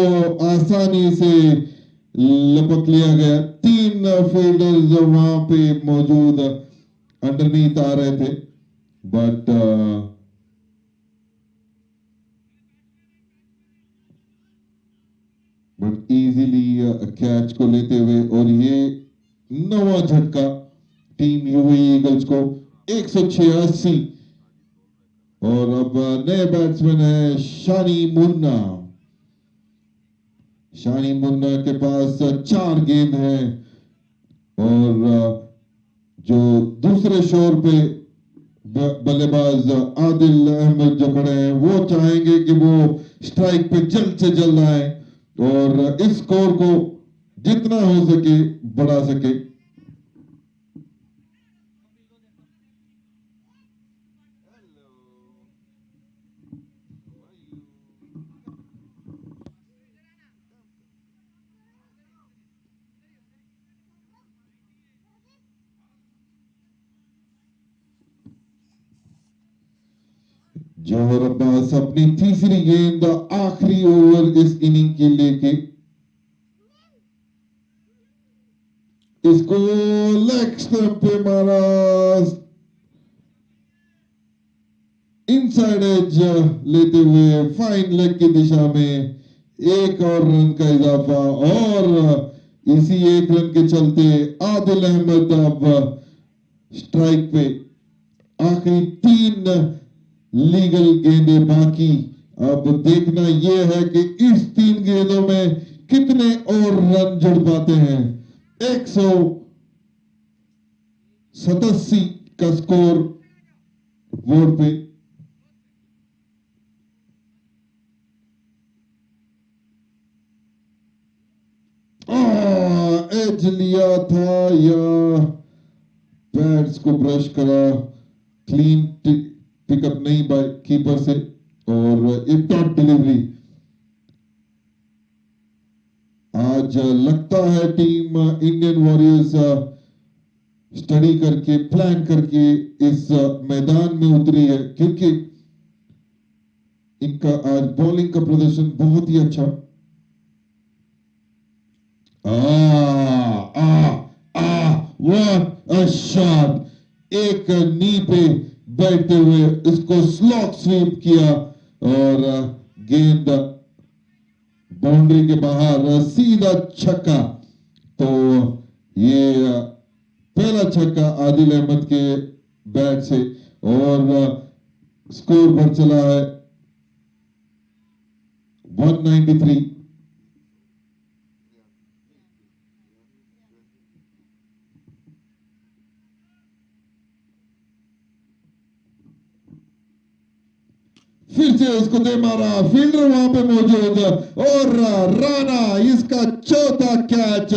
आसानी से लपक लिया गया। तीन फील्डर्स वहां पे मौजूद अंडरनीथ आ रहे थे, बट इजीली कैच को लेते हुए, और ये नवा झटका टीम यूएई ईगल्स को 186। और अब नए बैट्समैन है शानी मुन्ना। शानी मुन्ना के पास 4 गेंद हैं, और जो दूसरे शोर पे बल्लेबाज आदिल अहमद जो खड़े हैं, वो चाहेंगे कि वो स्ट्राइक पे जल्द से जल्द आए और इस स्कोर को जितना हो सके बढ़ा सके। जौहर अब्बास अपनी तीसरी गेंद आखिरी ओवर इस इनिंग के लेके, इसको लेग स्टंप पे मारा, इनसाइड एज लेते हुए फाइन लेग की दिशा में एक और रन का इजाफा, और इसी एक रन के चलते आदिल अहमद अब स्ट्राइक पे। आखिरी 3 लीगल गेंदें बाकी। अब देखना यह है कि इस 3 गेंदों में कितने और रन जुड़ पाते हैं। 187 का स्कोर बोर्ड पे। एज लिया था या बैट्स को ब्रश करा, क्लीन पिकअप नहीं बाय कीपर से, और एक डॉट डिलीवरी। आज लगता है टीम इंडियन वॉरियर्स स्टडी करके प्लान करके इस मैदान में उतरी है, क्योंकि इनका आज बॉलिंग का प्रदर्शन बहुत ही अच्छा। What a shot! एक नी पे बैठते हुए इसको स्लॉग स्वीप किया, और गेंद बाउंड्री के बाहर सीधा छक्का। तो ये पहला छक्का आदिल अहमद के बैट से, और स्कोर बढ़ चला है 193। फिर से उसको दे मारा, फील्डर वहां पे मौजूद, और राणा इसका चौथा कैच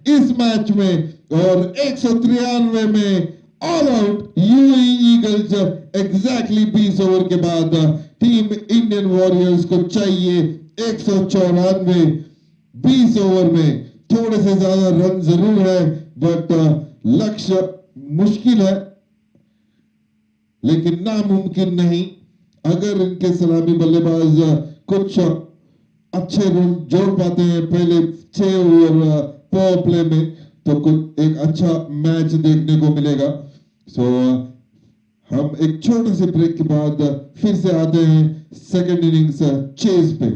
इस मैच में, और 193 में all out UAE eagles match exactly 20 over के बाद टीम इंडियन वॉरियर्स को चाहिए 194। 20 ओवर में थोड़े से ज्यादा रन जरूर है, बट लक्ष्य मुश्किल है लेकिन नामुमकिन नहीं। अगर इनके सलामी बल्लेबाज कुछ अच्छे रन जोड़ पाते हैं पहले 6 ओवर पावर प्ले में, तो कुछ एक अच्छा मैच देखने को मिलेगा। सो हम एक छोटे से ब्रेक के बाद फिर से आते हैं सेकंड इनिंग्स चेज पे।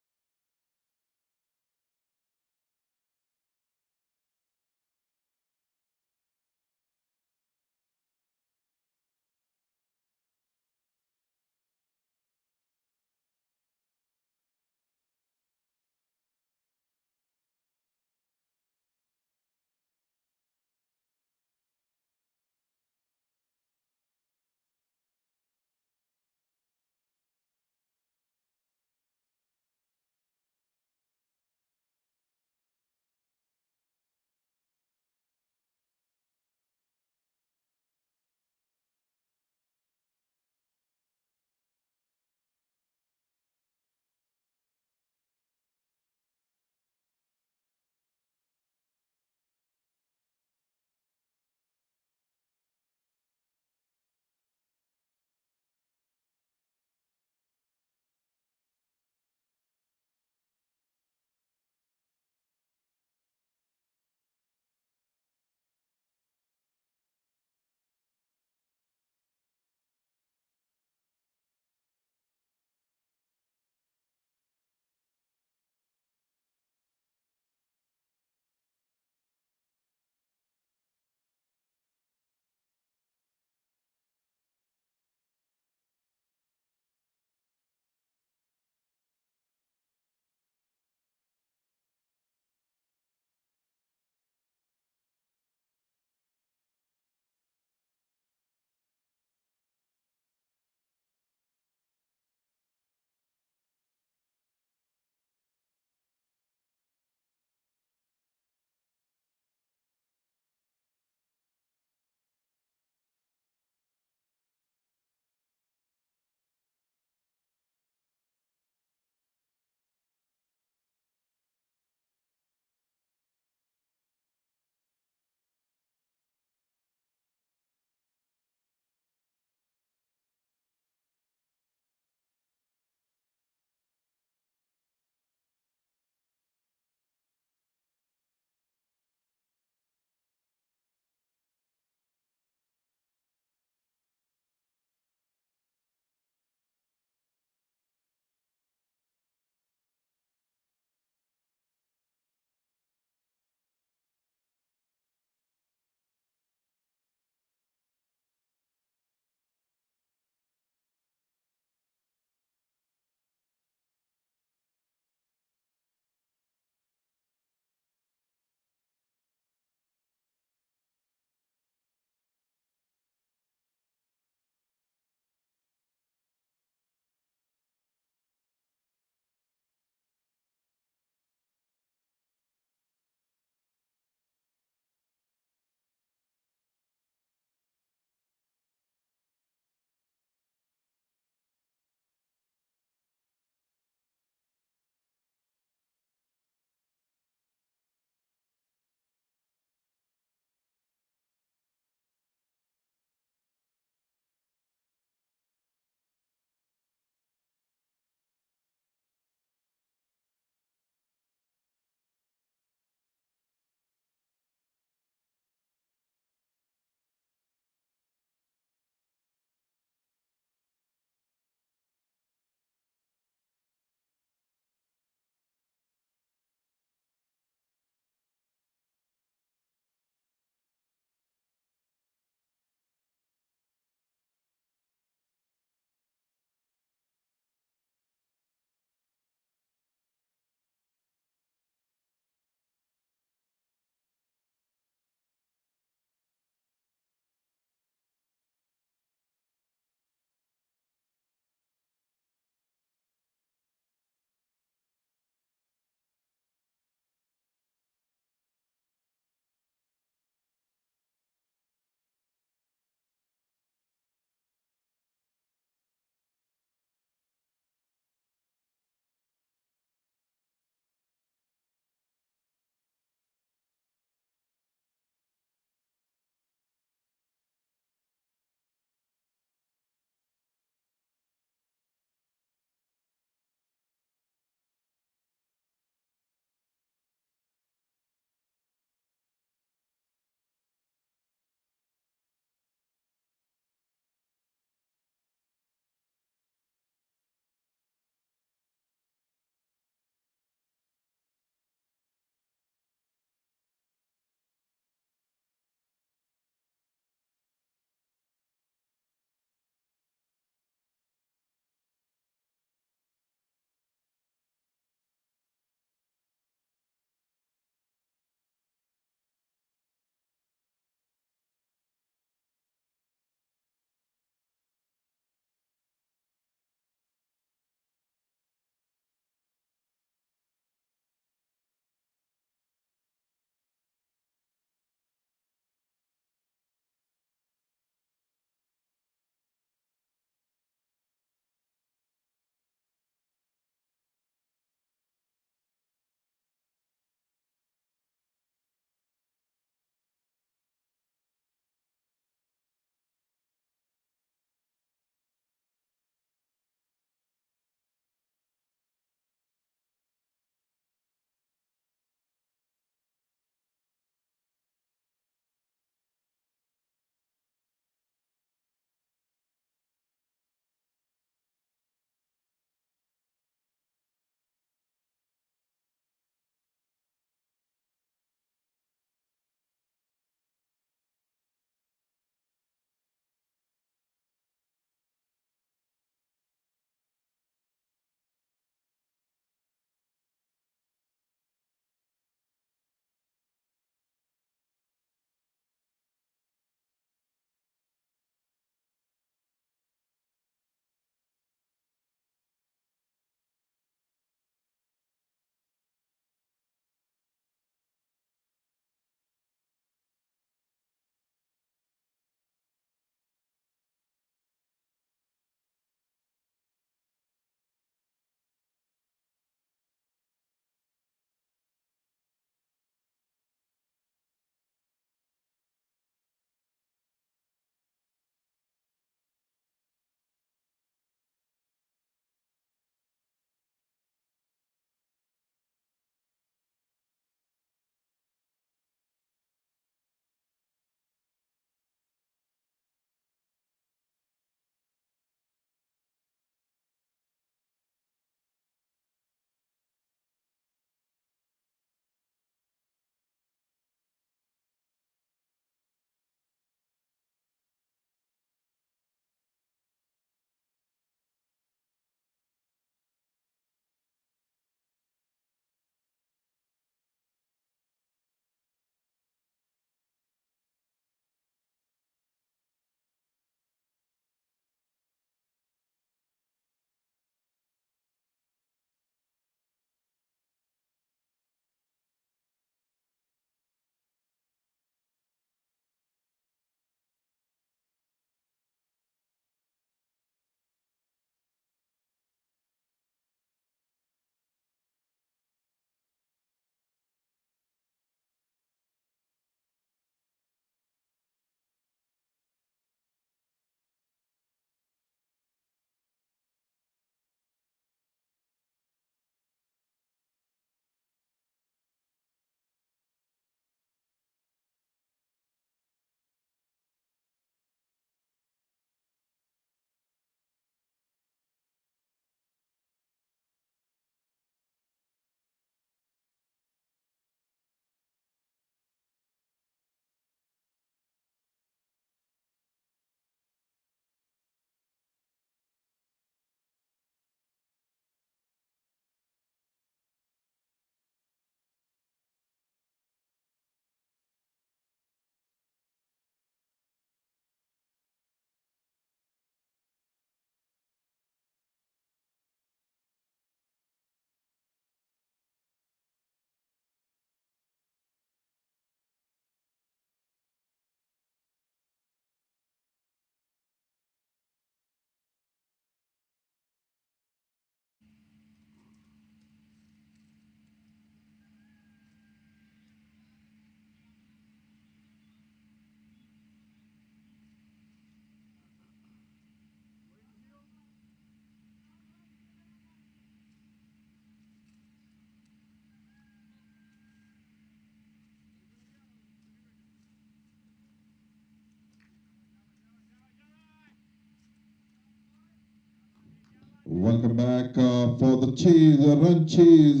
Welcome back for the chase, run chase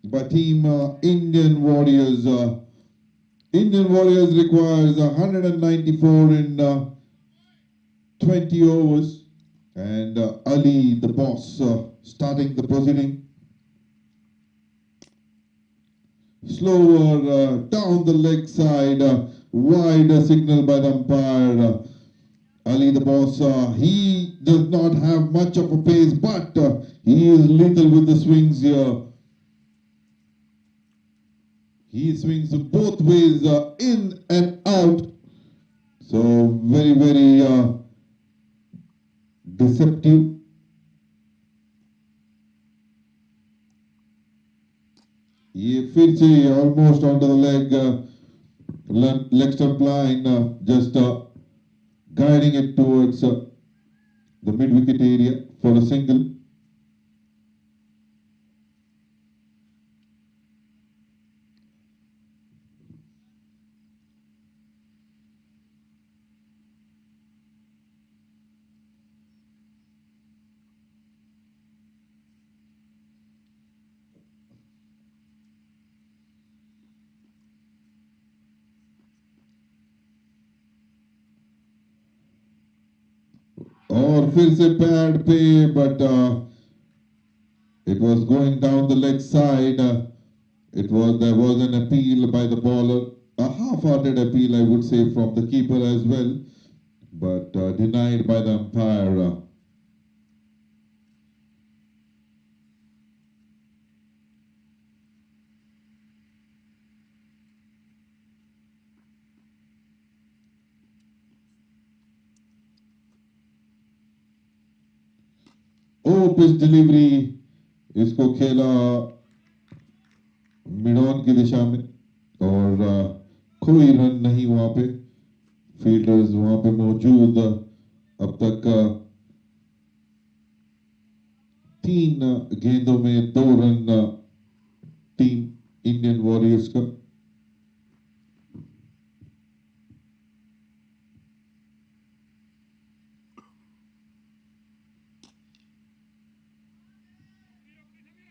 by team Indian Warriors. Indian Warriors requires 194 in 20 overs, and Ali, the boss, starting the proceeding. Slower down the leg side, wide signal by the umpire. Ali, the boss, he does not have much of a pace, but he is lethal with the swings here. He swings both ways, in and out. So very, very deceptive. ये फिर से almost onto the leg stump line, just guiding it towards the mid wicket area for a single. और फिर से pad पे, but it was going down the leg side. There was an appeal by the bowler, a half-hearted appeal, I would say, from the keeper as well, but denied by the umpire. Pitch delivery, इसको खेला mid-on की दिशा में, और कोई run नहीं वहां पे, fielders वहां पे मौजूद। अब तक 3 गेंदों में 2 रन टीम इंडियन वॉरियर्स का।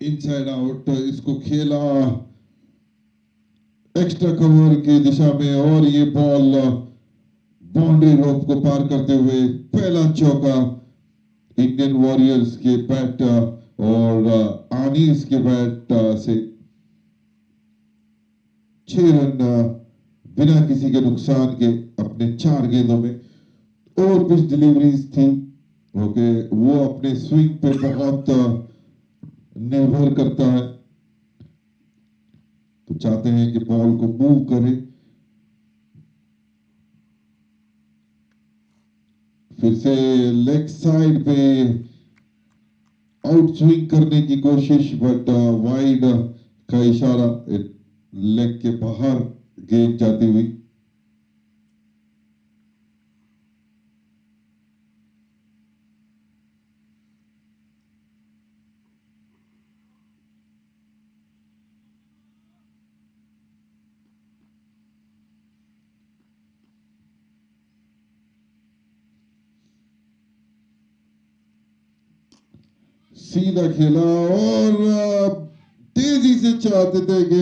इनसाइड आउट, इसको खेला एक्स्ट्रा कवर की दिशा में, और ये बॉल बाउंड्री रोप को पार करते हुए पहला चौका इंडियन वॉरियर्स के बैट और आनीस के बैट से। 6 रन बिना किसी के नुकसान के अपने 4 गेंदों में। और पिच डिलीवरीज थी, ओके, वो अपने स्विंग पे बहुत निर्भर करता है, तो चाहते हैं कि बॉल को मूव करे। फिर से लेग साइड पे आउट स्विंग करने की कोशिश, बट वाइड का इशारा, लेग के बाहर गेंद जाती हुई। सीधा खेला, और तेजी से चाहते थे कि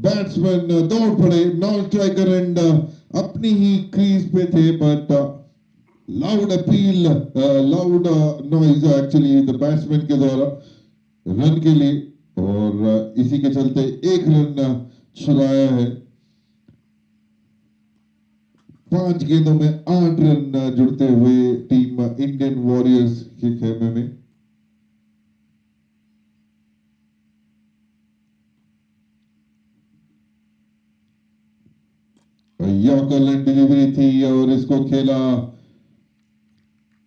बैट्समैन दौड़ पड़े, नॉन स्ट्राइकर एंड अपनी ही क्रीज पे थे, but loud appeal, loud noise actually the batsman के द्वारा रन के लिए, और इसी के चलते 1 रन छुड़ाया है। 5 गेंदों में 8 रन जुड़ते हुए टीम इंडियन वॉरियर्स के खेमे में। यॉर्कर डिलीवरी थी, और इसको खेला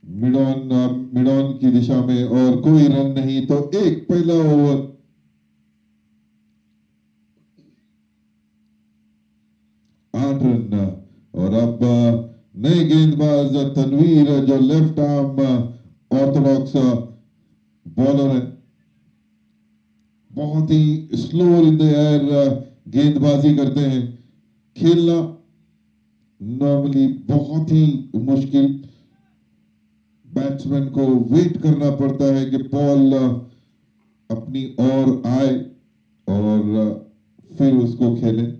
मिडॉन की दिशा में, और कोई रन नहीं, तो एक पहला ओवर। आठ रन, और अब नए गेंदबाज तनवीर, जो लेफ्ट आर्म ऑर्थोडॉक्स बॉलर है, बहुत ही स्लो इन द एयर गेंदबाजी करते हैं। खेलना नॉर्मली बहुत ही मुश्किल, बैट्समैन बैट्समैन को वेट करना पड़ता है कि बॉल अपनी ओर आए और फिर उसको खेलें।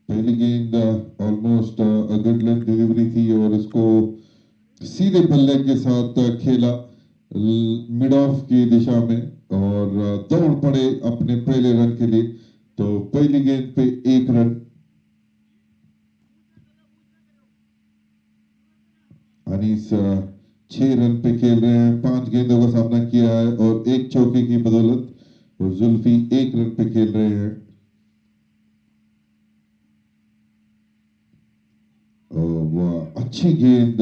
पहली गेंद almost a good length delivery थी और इसको सीधे बल्ले के साथ खेला मिड ऑफ की दिशा में और दौड़ पड़े अपने पहले रन के लिए। तो पहली गेंद पे 1 रन। अनीस 6 रन पे खेल रहे हैं, 5 गेंदों का सामना किया है और 1 चौके की बदौलत, और जुल्फी 1 रन पे खेल रहे हैं। और अच्छी गेंद,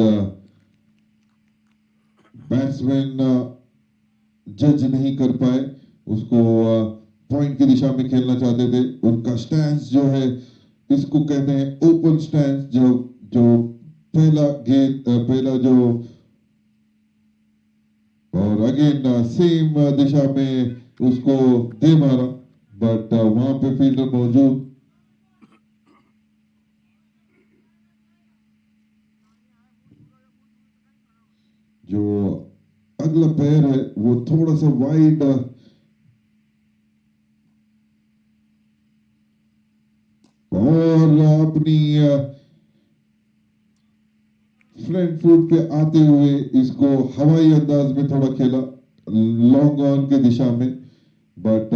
बैट्समैन जज नहीं कर पाए, उसको पॉइंट की दिशा में खेलना चाहते थे। उनका स्टैंस जो है, इसको कहते हैं ओपन स्टैंस, जो जो पहला गेंद पहला जो, और अगेन सेम दिशा में उसको दे मारा, बट वहां पे फील्डर मौजूद। जो अगला पैर है वो थोड़ा सा वाइड और अपनी फ्रंट फुट पे आते हुए इसको हवाई अंदाज में थोड़ा खेला लॉन्ग ऑन के दिशा में, बट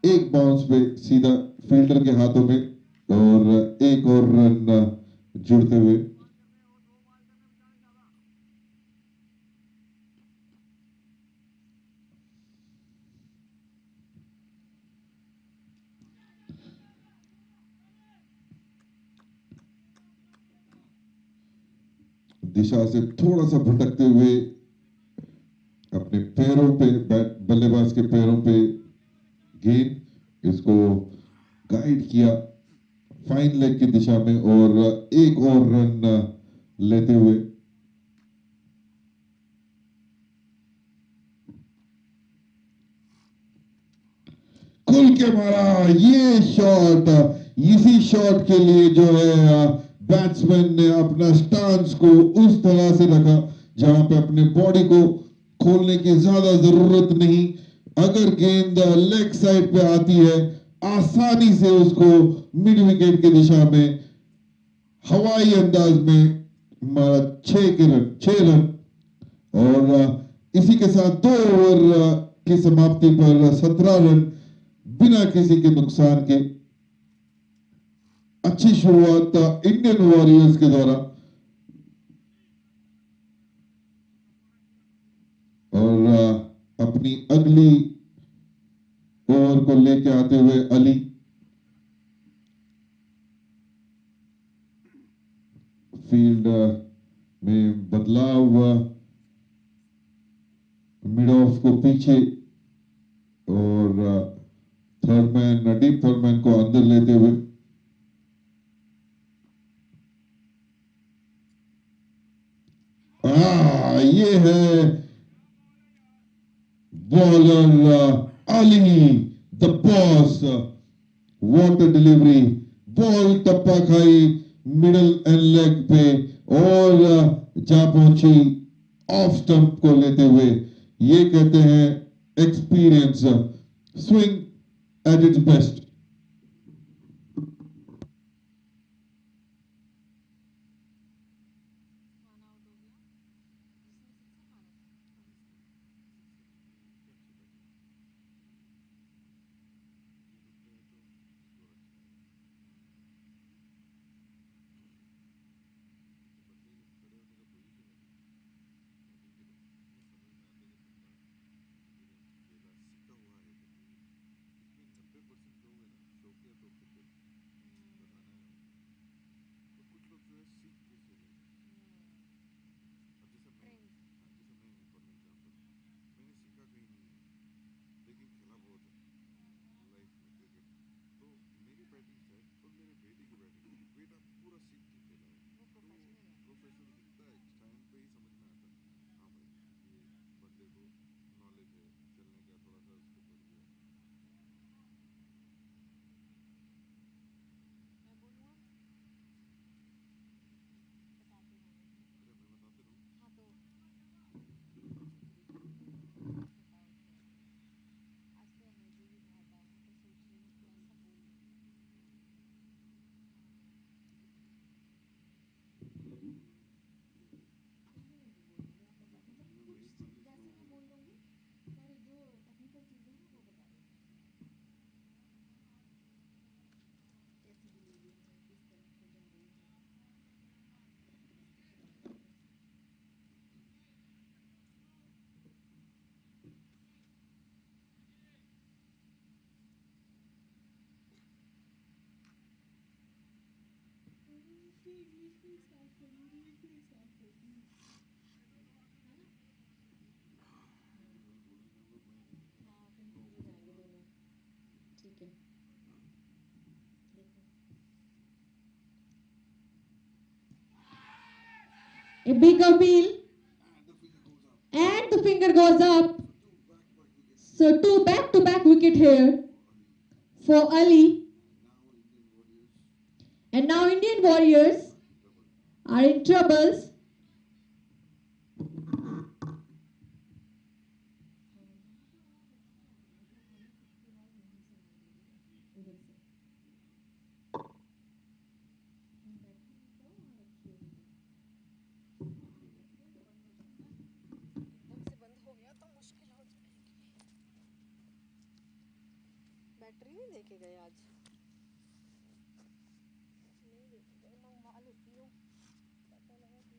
एक बाउंस पे सीधा फील्डर के हाथों में और एक और रन जुड़ते हुए। दिशा से थोड़ा सा भटकते हुए अपने पैरों पे, बल्लेबाज के पैरों पे गेंद, इसको गाइड किया फाइन लेग की दिशा में और एक और रन लेते हुए। खुल के मारा ये शॉट। इसी शॉट के लिए जो है बैट्समैन ने अपना स्टांस को उस तरह से रखा जहां पे अपने बॉडी को खोलने की ज्यादा जरूरत नहीं। अगर गेंद लेग साइड पे आती है, आसानी से उसको मिड विकेट की दिशा में हवाई अंदाज में मारा। 6 रन और इसी के साथ 2 ओवर की समाप्ति पर 17 रन बिना किसी के नुकसान के। अच्छी शुरुआत इंडियन वॉरियर्स के द्वारा। और अपनी अगली ओवर को लेके आते हुए अली, फील्ड में बदलाव, मिड ऑफ को पीछे और डीप थर्ड मैन को अंदर लेते हुए। ये है bowler Ali the boss. Water delivery, ball टप्पा खाई मिडल एंड लेग पे और जा पहुंची ऑफ स्टंप को लेते हुए। ये कहते हैं experience, swing at its best. A big appeal. And the finger goes up. So two back-to-back wicket here for Ali. And now Indian Warriors are in troubles. Battery नहीं देखे गए आज नहीं देखे गए मैं मालूम क्यों पता लगा कि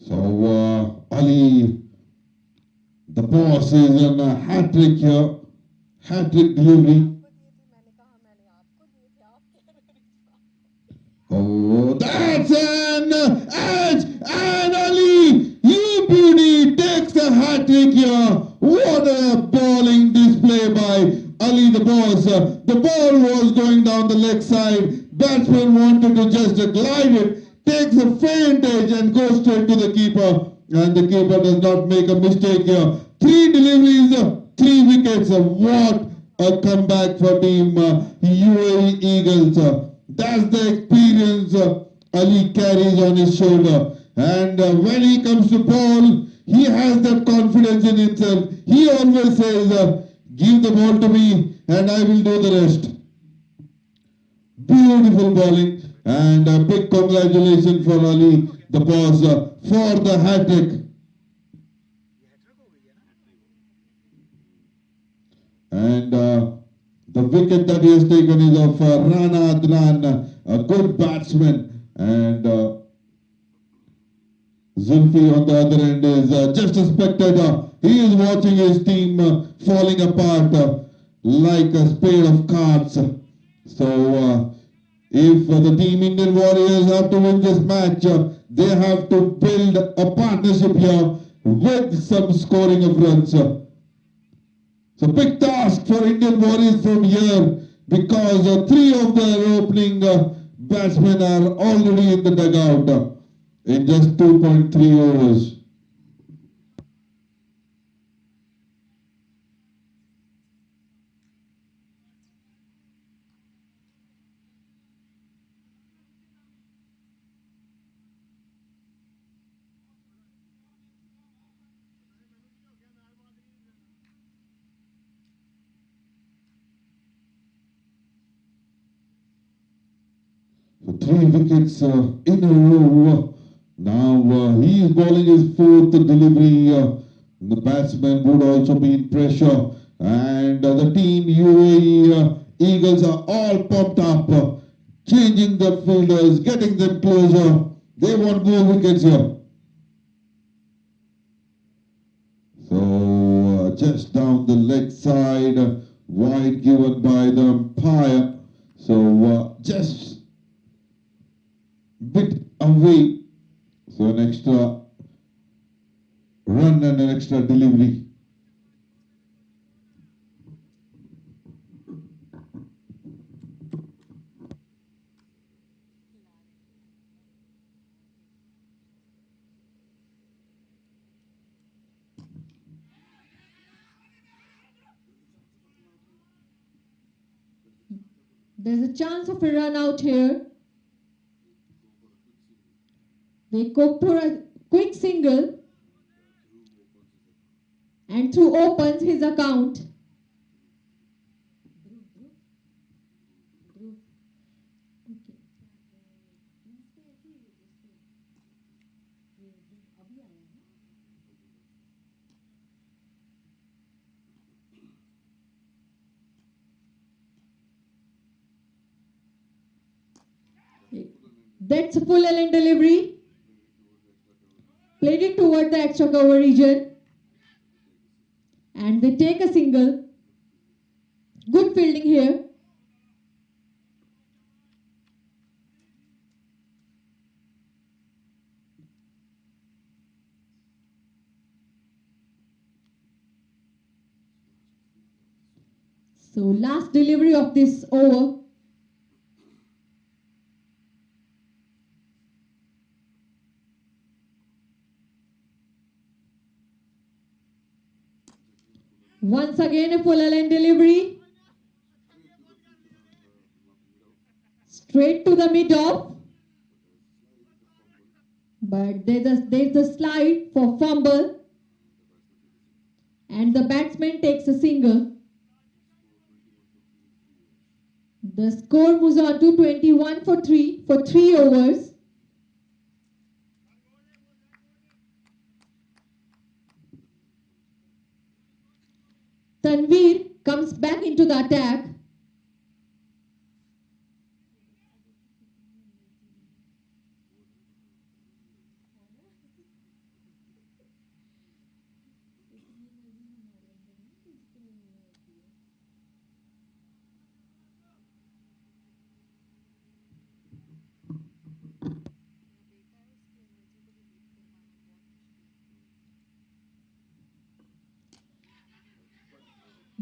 So Ali, the boss is in a hat-trick here, hat-trick delivery. Oh, that's an edge, and Ali, you beauty, takes the hat-trick here. What a bowling display by Ali, the boss. The ball was going down the leg side. Batsman wanted to just glide it. Takes a faint edge and goes straight to the keeper. And the keeper does not make a mistake here. 3 deliveries, 3 wickets. What a comeback for team UAE Eagles. That's the experience Ali carries on his shoulder. And when he comes to bowl, he has that confidence in himself. He always says, give the ball to me and I will do the rest. Beautiful bowling. And a big congratulations for Ali, the boss, for the hat-trick. And the wicket that he has taken is of Rana Adnan, a good batsman. And Zulfi on the other end is just a spectator. He is watching his team falling apart like a spade of cards. So, if the team Indian Warriors have to win this match, they have to build a partnership here with some scoring of runs. So big task for Indian Warriors from here because 3 of their opening batsmen are already in the dugout in just 2.3 overs. So 3 wickets in a row. Now he is bowling his 4th delivery. The batsman would also be in pressure. And the team UAE Eagles are all pumped up, changing the fielders, getting them closer. They want more wickets here. So just down the leg side, wide given by the umpire. So just bit away. So an extra run and an extra delivery. There's a chance of a run out here. They go for a quick single and through opens his account. That's a full length delivery. Played it toward the extra cover region. And they take a single. Good fielding here. So last delivery of this over. Once again a full length delivery. Straight to the mid-off. But there's a slide for fumble. And the batsman takes a single. The score moves on to 21 for 3 overs. Tanveer comes back into the attack.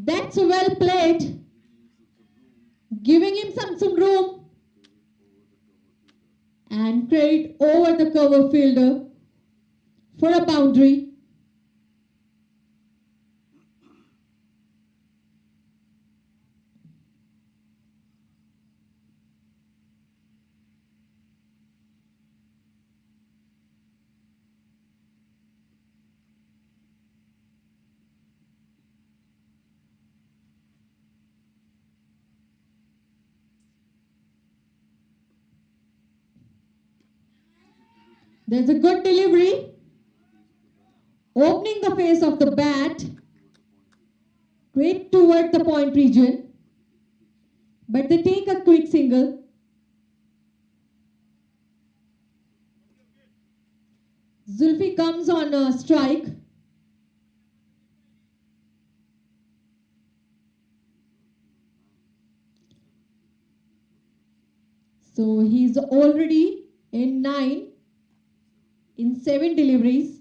That's well played. Giving him some room. And credit over the cover fielder for a boundary. There's a good delivery. Opening the face of the bat. Straight toward the point region. But they take a quick single. Zulfi comes on a strike. So he's already in 9 in 7 deliveries.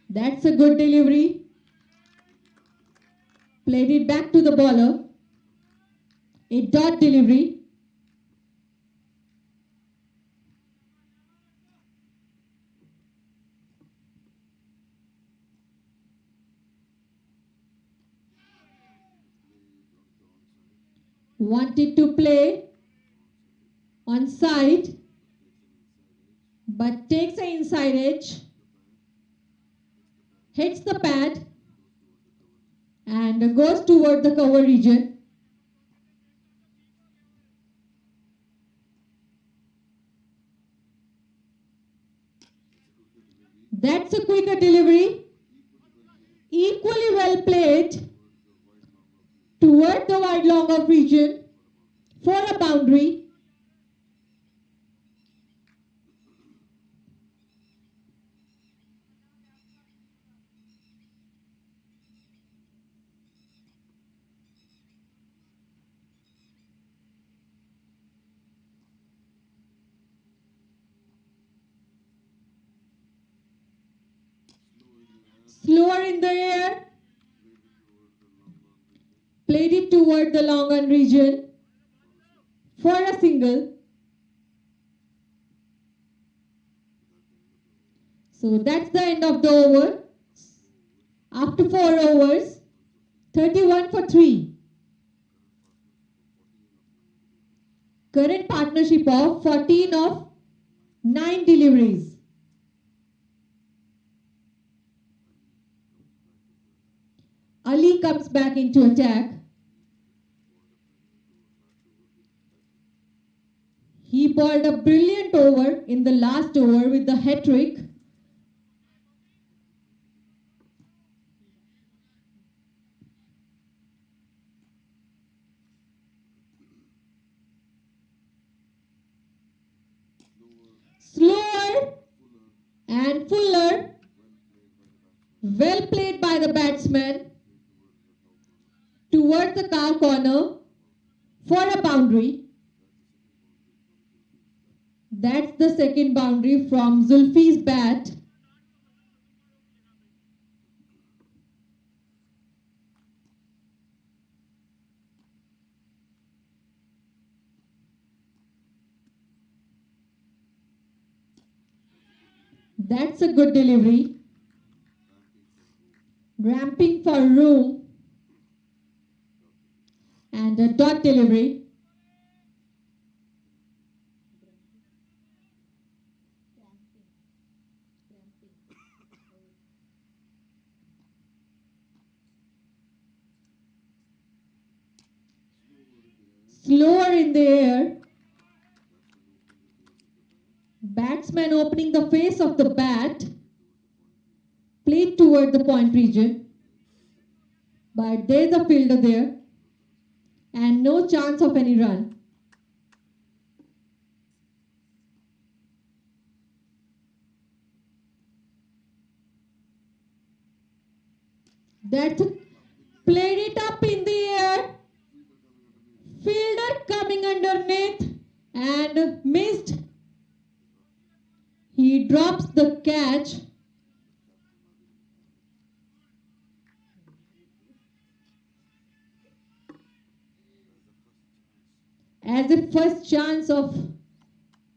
That's a good delivery. Played it back to the bowler. A dot delivery. Wanted to play on side, but takes an inside edge, hits the pad, and goes toward the cover region. That's a quicker delivery. Equally well played toward the wide long off region for a boundary. Slower in the air. Played it toward the long on region for a single. So that's the end of the over. After 4 overs, 31 for 3. Current partnership of 14 of 9 deliveries. Ali comes back into attack. He bowled a brilliant over in the last over with the hat-trick. Slower and fuller. Well played by the batsman towards the cow corner for a boundary. That's the second boundary from Zulfi's bat. That's a good delivery. Ramping for room. And a dot delivery. Slower in the air. Batsman opening the face of the bat. Played toward the point region. But there's a fielder there. And no chance of any run. That played it up in the air. Fielder coming underneath and missed. He drops the catch. As a first chance of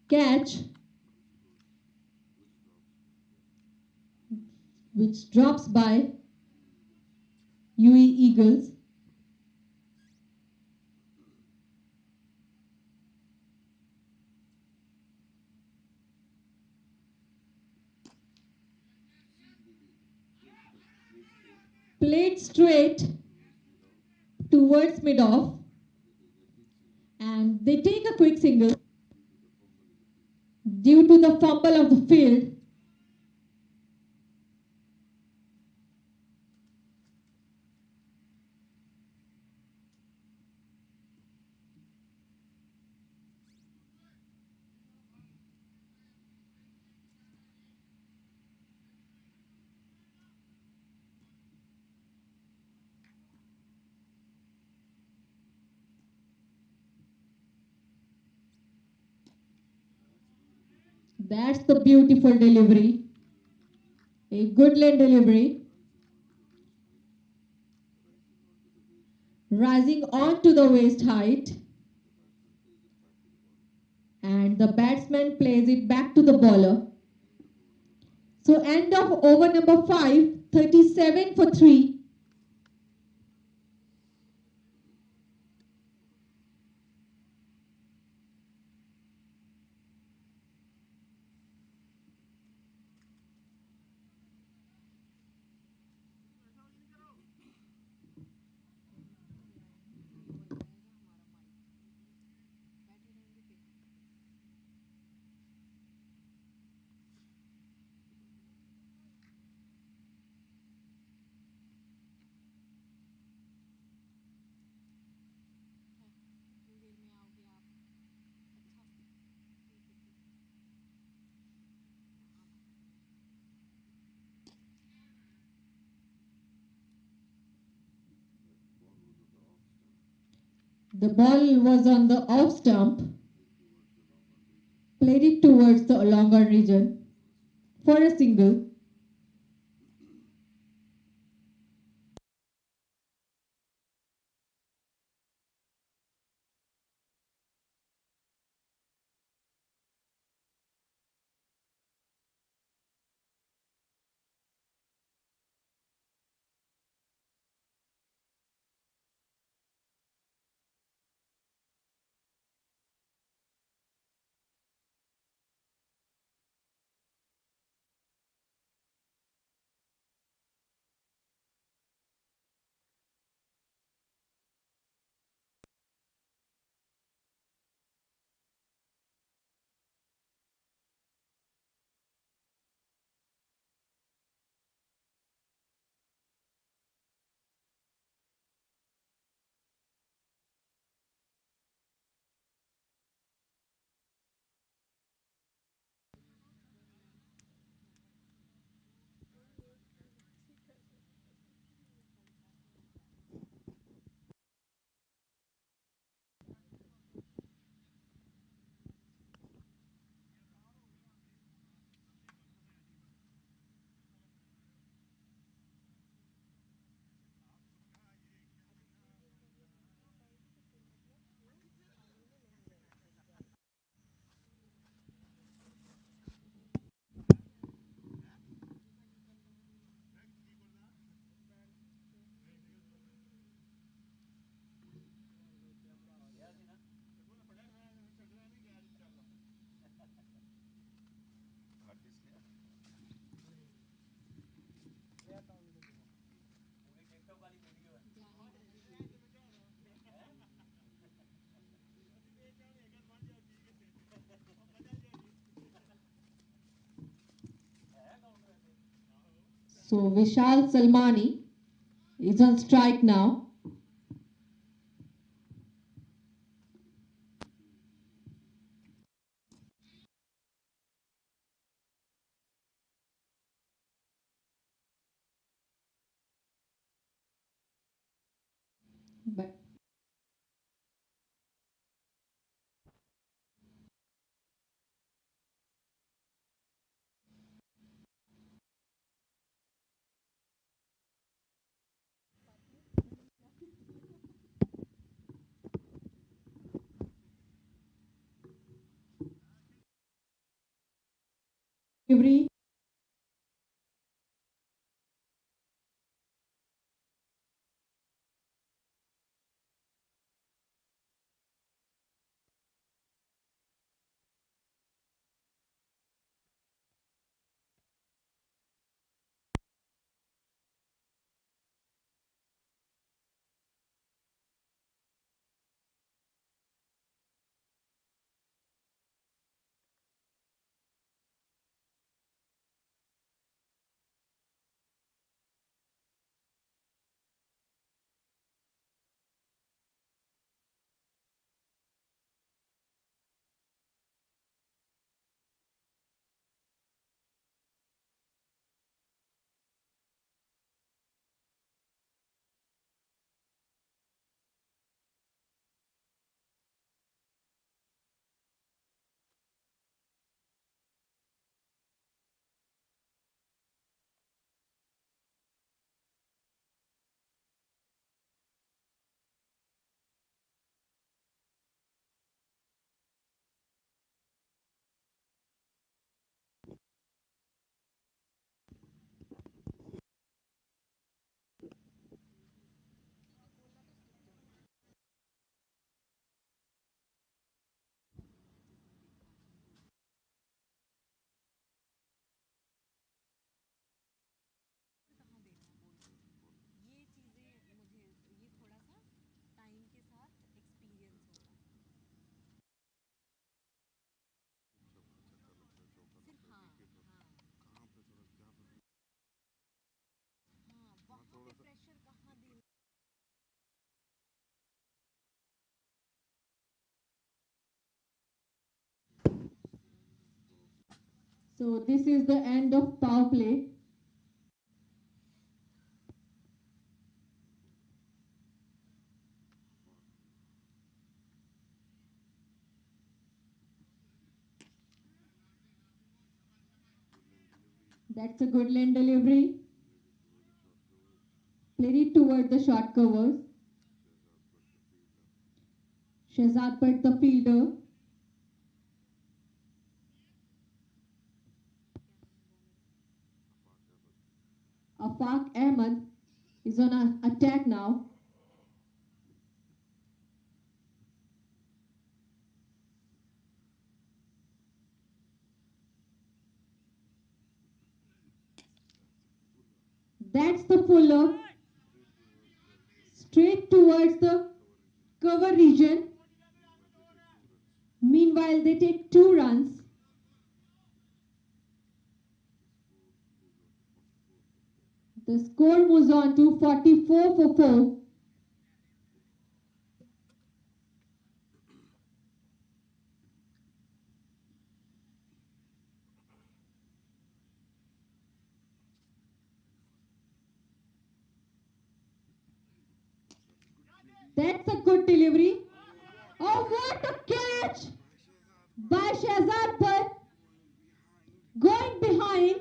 catch, which drops by UAE Eagles. Played straight towards mid-off. And they take a quick single due to the fumble of the field. That's the beautiful delivery. A good lane delivery. Rising onto the waist height. And the batsman plays it back to the bowler. So end of over number 5, 37 for 3. The ball was on the off stump, played it towards the longer region for a single. So Vishal Salmani is on strike now. But every ये चीज़ें मुझे ये थोड़ा सा time के साथ experience होगा। सिर्फ हाँ हाँ हाँ वहाँ पे प्रेशर कहाँ देना। so this is the end of power play. That's a good lane delivery. Played it toward the short covers. Shehzad Bhatt, the fielder. Afaq Ahmed is on an attack now. That's the fuller. Straight towards the cover region. Meanwhile, they take 2 runs. The score moves on to 44 for 4. That's a good delivery. Oh, what a catch by Shehzad Bhatt. Going behind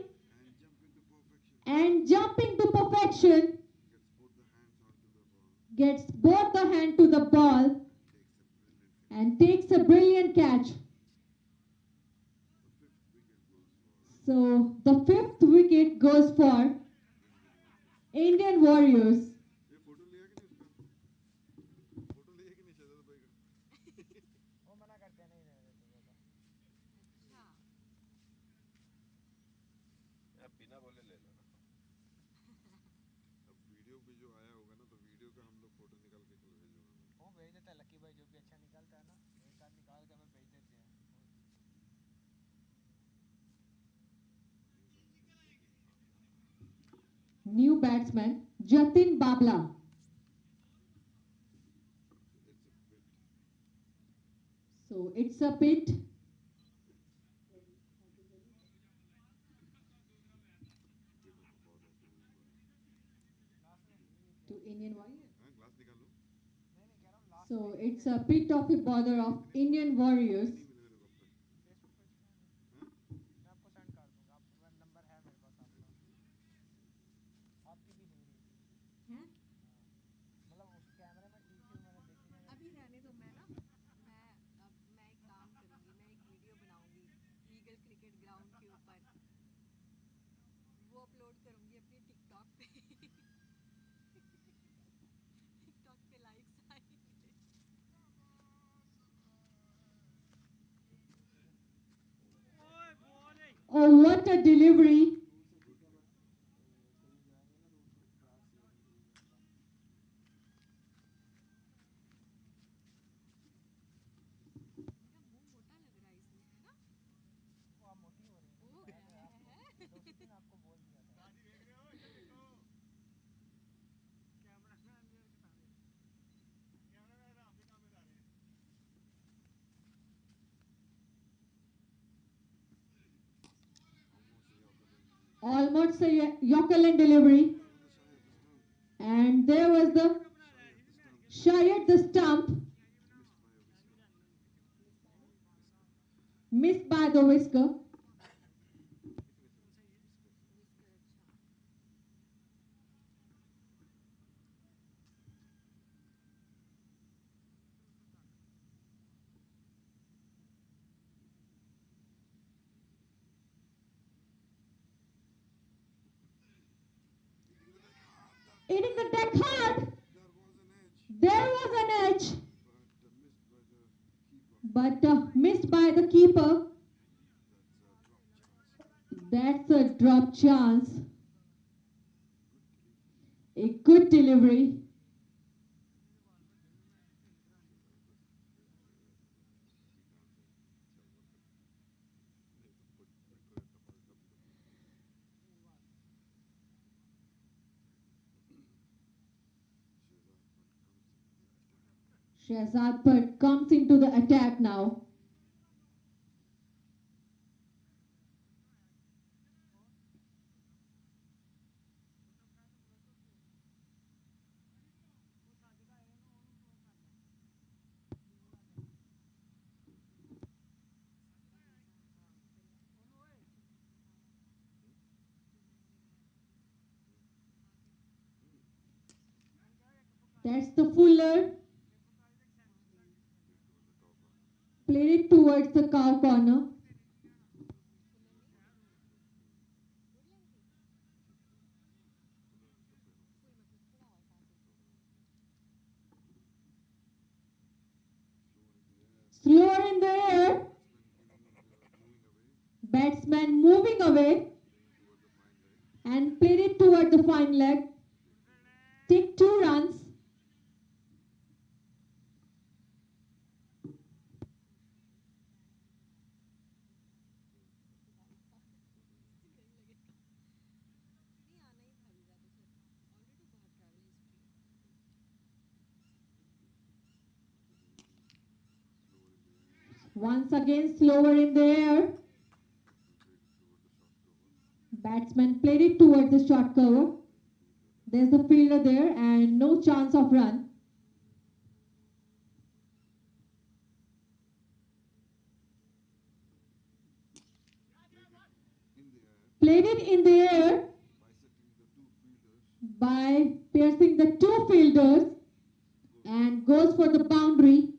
and jumping to perfection. Gets both the hand to the ball and takes a brilliant catch. So the 5th wicket goes for Indian Warriors. ये photo लिया कि नहीं उसका? Photo लिया कि नहीं शहजाद भाई का? वो मना करते हैं नहीं रहने देते वो तो। अच्छा यार बिना बोले ले लो ना। अब वीडियो भी जो आया होगा ना तो वीडियो का हम लोग फोटो निकाल के कल भेजूंगा मैं। वो भेज देता है लकी भाई, जो भी अच्छा निकलता है ना एक आध निकाल के हमें भेज देते हैं। New batsman Jatin Babla. So it's a pit. To Indian Warriors. हाँ ग्लास निकालो। नहीं नहीं कह रहा हूँ last So it's a pit of a bowler of Indian Warriors. नहीं मिले मेरे को अब तक। फेसबुक पेज पे हाँ? मैं आपको सेंड कर दूंगा, आपका नंबर है मेरे पास आपका। आपकी भी नहीं रही थी हैं? मतलब उस कैमरे में ठीक थी, मैंने देखी ना। अभी रहने दो, मैं ना मैं एक काम करूंगी, मैं एक वीडियो बनाऊंगी ईगल क्रिकेट ग्राउंड के ऊपर, वो अपलोड करूंगी अपनी टिकटॉक पे। टिकटॉक पे लाइक्स आएंगे। Oh, what a delivery! मेरा मुंह मोटा लग रहा है इसमें, है ना? वो आप मोटी हो रही ओ है, है, मैंने आपको 2 दिन आपको बोल दिया था। Almost a Yorkerland delivery. And there was the shy at the stump. Missed by the whisker. Whisker, अच्छा। Hitting the deck hard. There was an edge, There was an edge. but missed by the keeper. But missed by the keeper. That's a drop chance. That's a drop chance. A good delivery. Shehzad Bhatt comes into the attack now. That's the fuller. Played it towards the cow corner. Slower in the air. Batsman moving away and played it toward the fine leg. Take 2 runs. नहीं आना ही था visa तो sir already बहुत travel history Once again slower in the air. Batsman played it towards the short cover. There's the fielder there and no chance of run. Played it in the air by piercing the 2 fielders and goes for the boundary.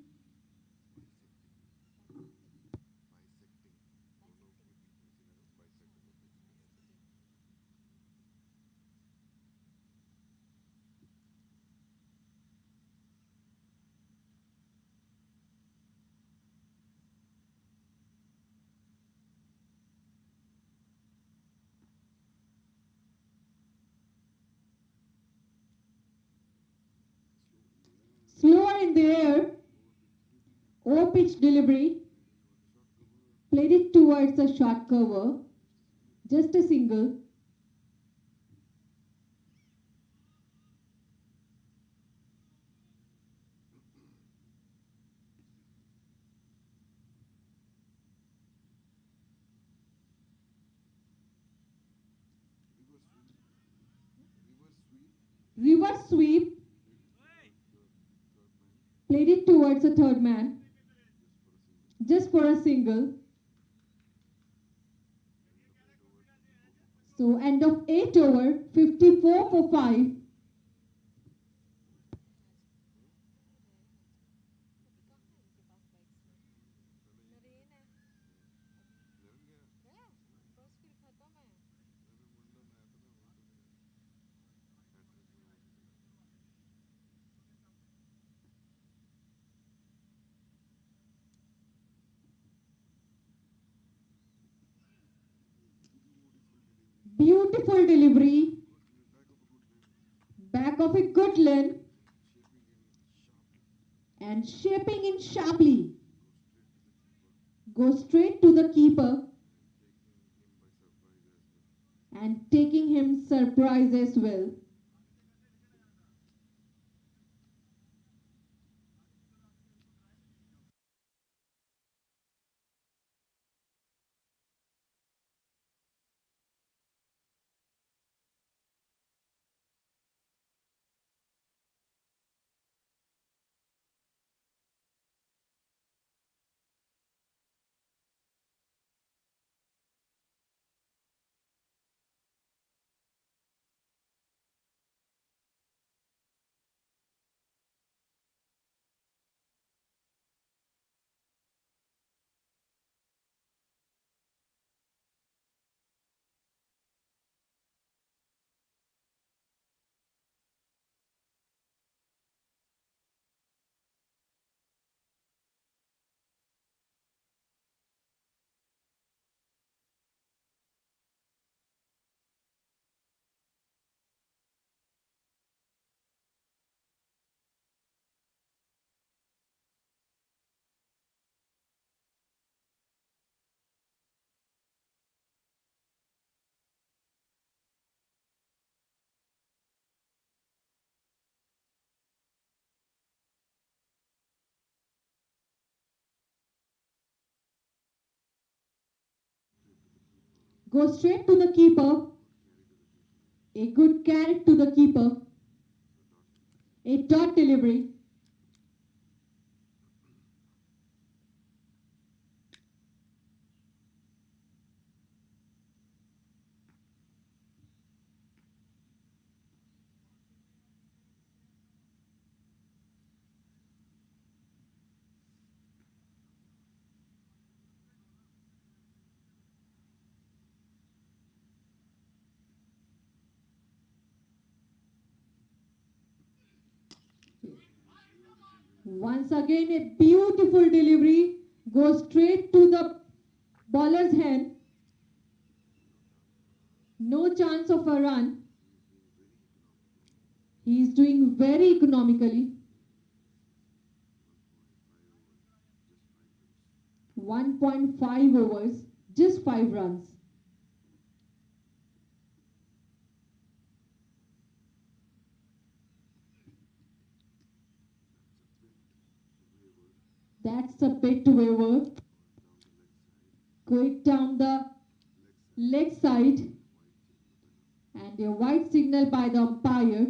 Slower in the air. O pitch delivery. Played it towards the short cover. Just a single. Reverse sweep. Played it towards the third man. Just for a single. So end of 8 over, 54 for 5. बस फिर खत्म है Beautiful delivery. Back of a good length. And shaping in sharply. Go straight to the keeper. And taking him surprise as well. Go straight to the keeper. A good carrot to the keeper. A dot delivery. Once again, a beautiful delivery goes straight to the bowler's hand. No chance of a run. He is doing very economically. 1.5 overs, just 5 runs. That's a bit wayward. Going down the leg side. And a white signal by the umpire.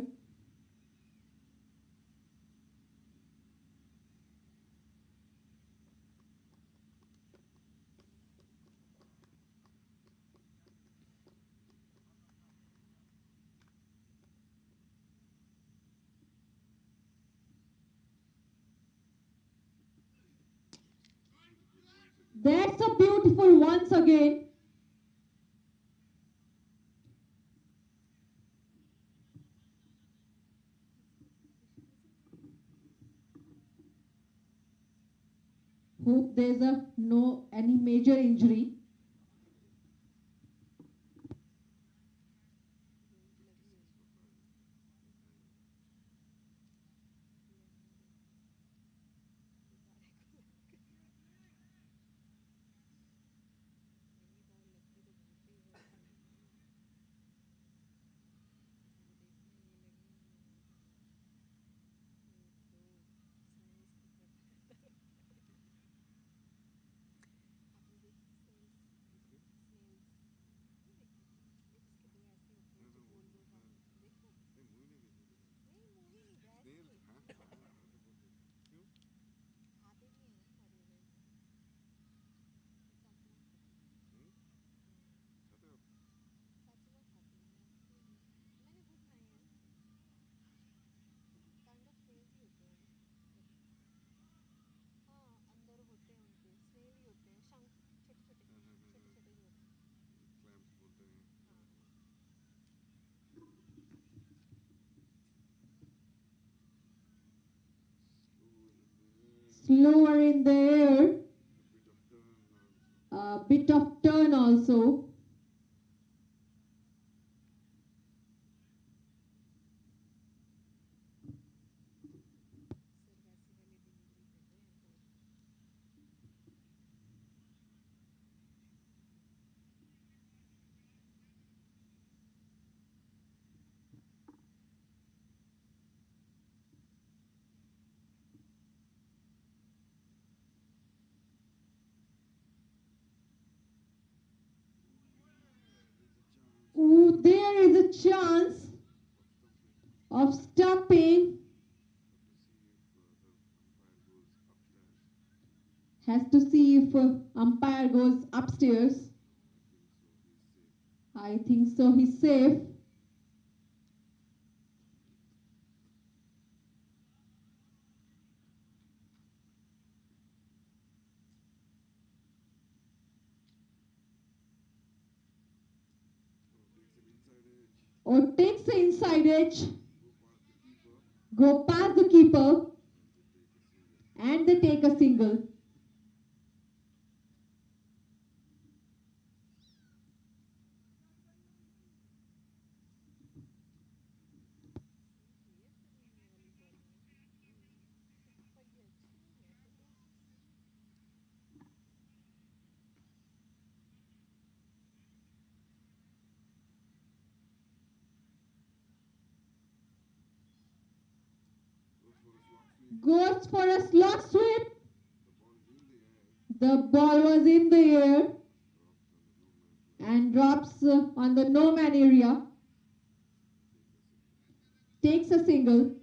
That's a beautiful once again. Hope there's no any major injury. Slower in the air. A bit of turn also. Ooh, there is a chance of stopping. Has to see if umpire goes upstairs. I think so, he's safe. Or takes the inside edge, go past the keeper, and they take a single. Goes for a slot sweep. The ball was in the air and drops on the no man area. Takes a single.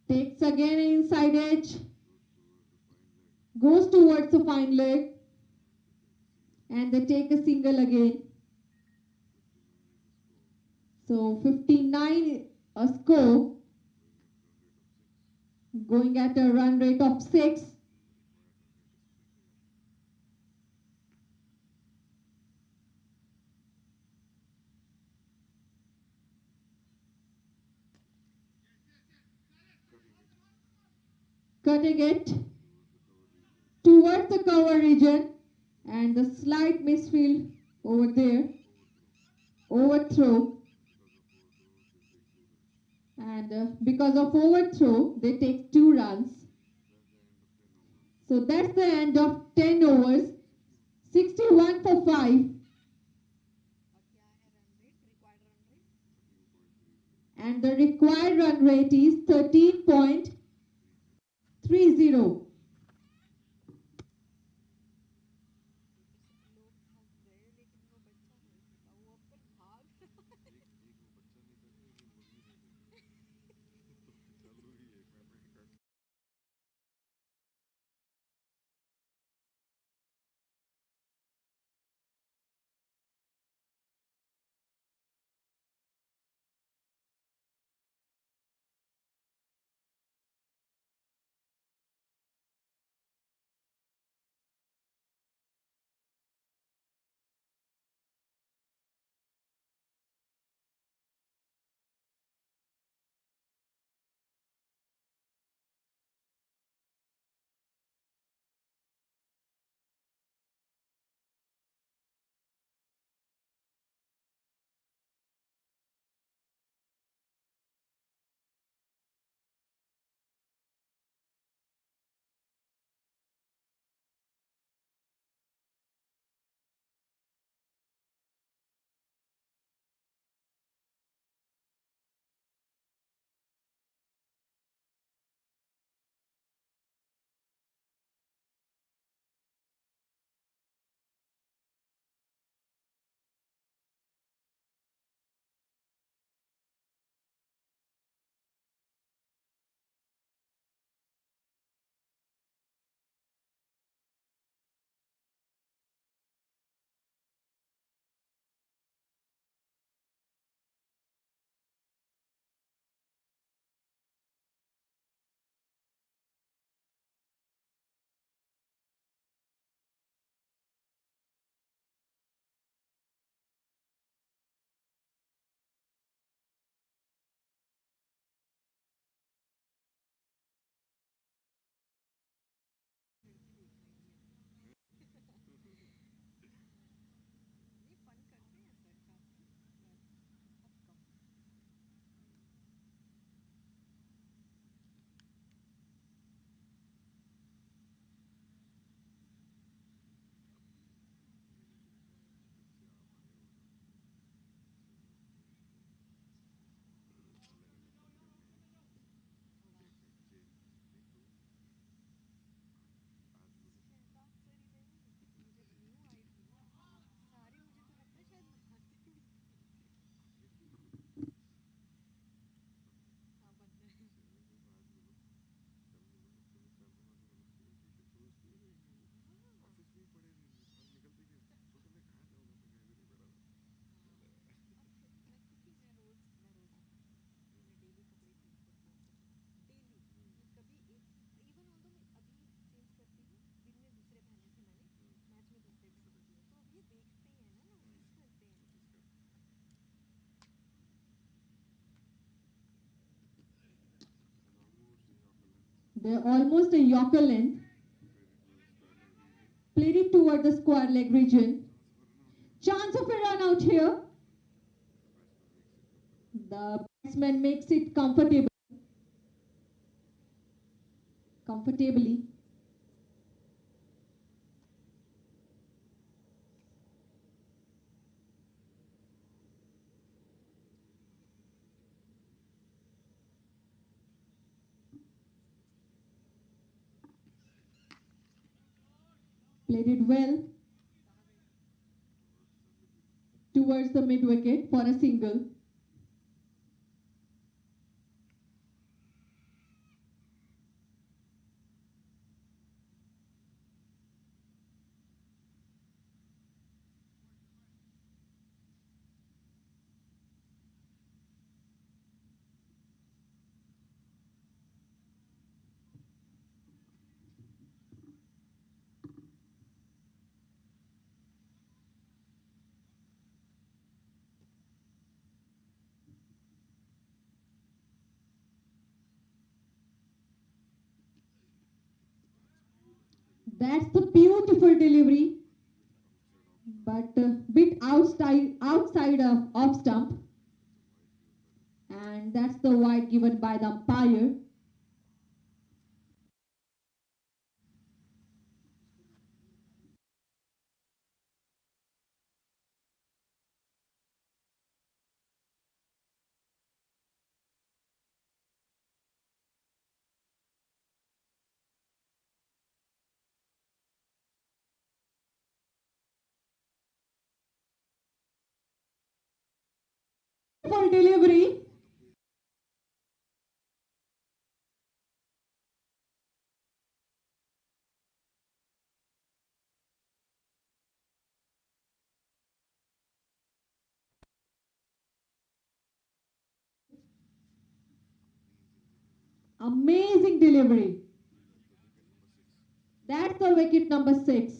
Takes again inside edge. Goes towards the fine leg. And they take a single again. So 59 a score, going at a run rate of 6. Cutting it towards the cover region, and the slight misfield over there, overthrow, and because of overthrow they take 2 runs. So that's the end of 10 overs, 61 for 5, and the required run rate is 13.30. They're almost a Yorker length. Played it toward the square leg region. Chance of a run out here. The batsman makes it comfortably. Played it well towards the mid wicket for a single. That's the beautiful delivery, but bit outside of off stump, and that's the wide given by the umpire. For delivery, amazing delivery. That's the wicket number 6.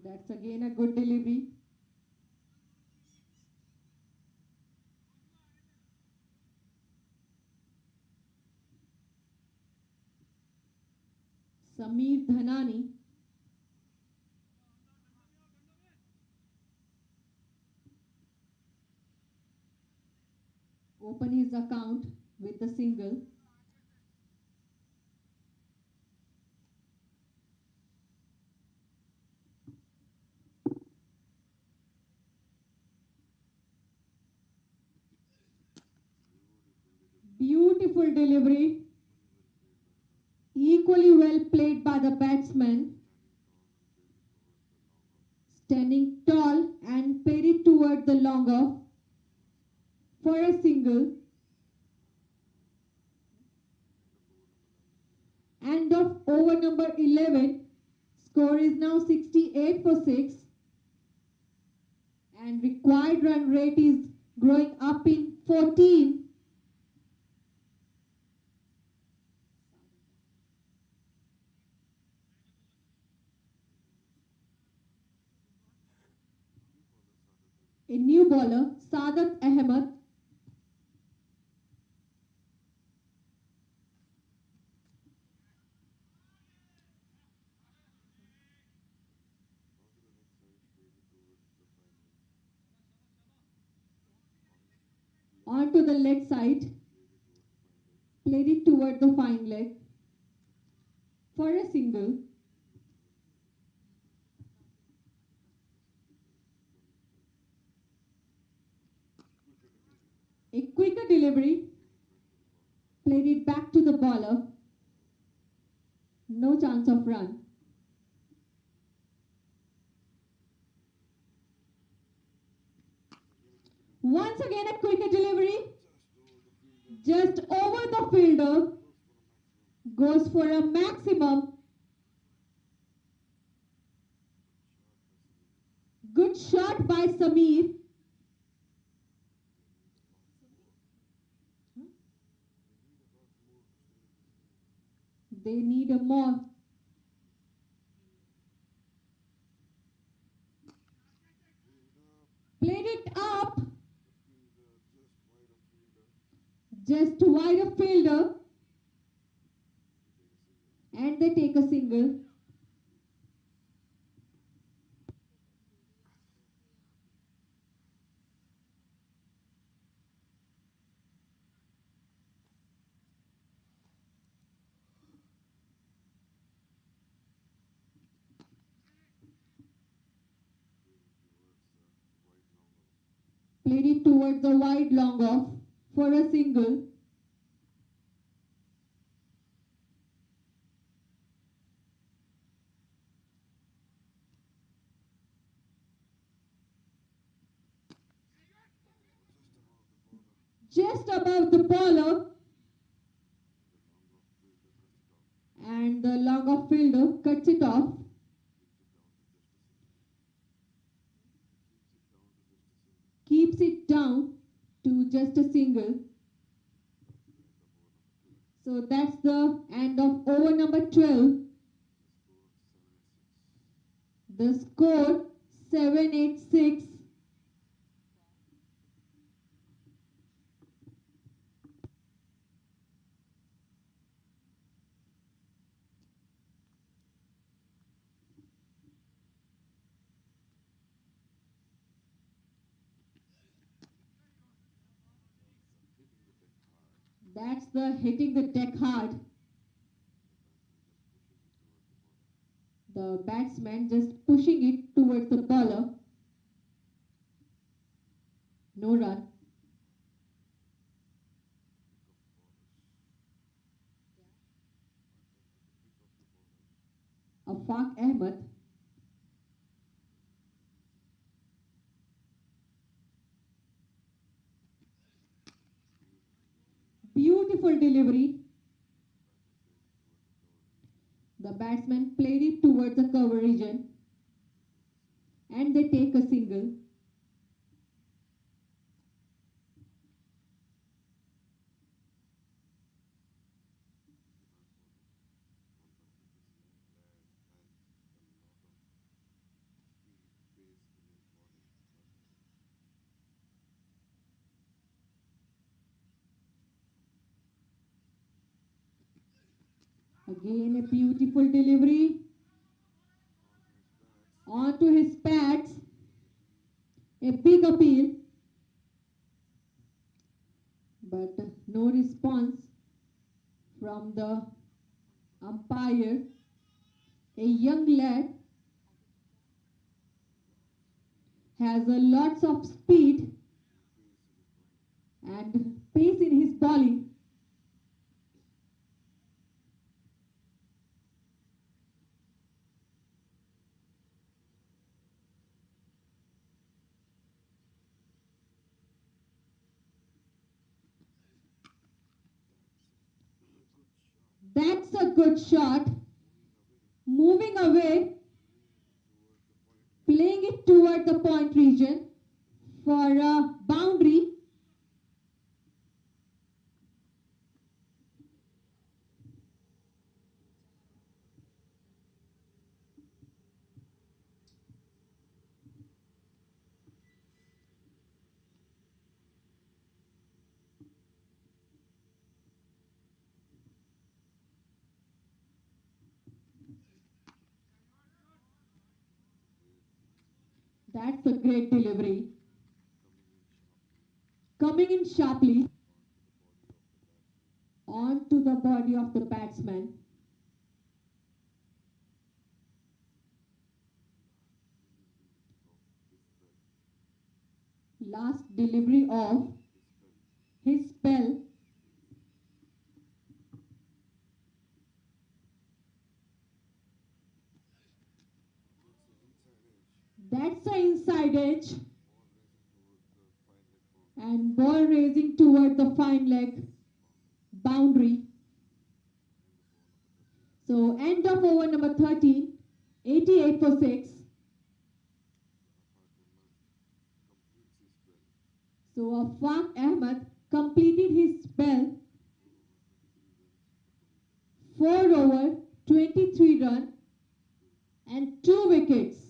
That's again a good delivery. Sameer Dhanani open his account with the single. Beautiful delivery. Equally well played by the batsman. Standing tall and paid it toward the long off for a single. End of over number 11. Score is now 68 for 6. And required run rate is growing up in 14. A new bowler, Sadat Ahmed. Onto the leg side. Played it toward the fine leg for a single. A quicker delivery. Played it back to the bowler. No chance of run. Once again a quicker delivery. Just over the fielder. Goes for a maximum. Good shot by Sameer. They need a more. Played it up. just wide a fielder and they take a single. Played it towards the wide long off for a single. Just above the bowler, and the long off fielder cuts it off. Keeps it down to just a single. So that's the end of over number 12. The score 7-8-6. That's the hitting the deck hard. The batsman just pushing it towards the bowler. No run. Afaq Ahmed. Beautiful delivery. The batsman played it towards the cover region and they take a single. Again a beautiful delivery. On to his pads. A big appeal. But no response from the umpire. A young lad has a lots of speed and pace in his bowling. That's a good shot. Moving away, playing it toward the point region for a boundary. That's a great delivery. Coming in sharply onto the body of the batsman. Last delivery of his spell. That's the inside edge. And ball raising toward the fine leg boundary. So end of over number 13, 88 for 6. So Afaq Ahmed completed his spell. 4 over, 23 run and 2 wickets. Spell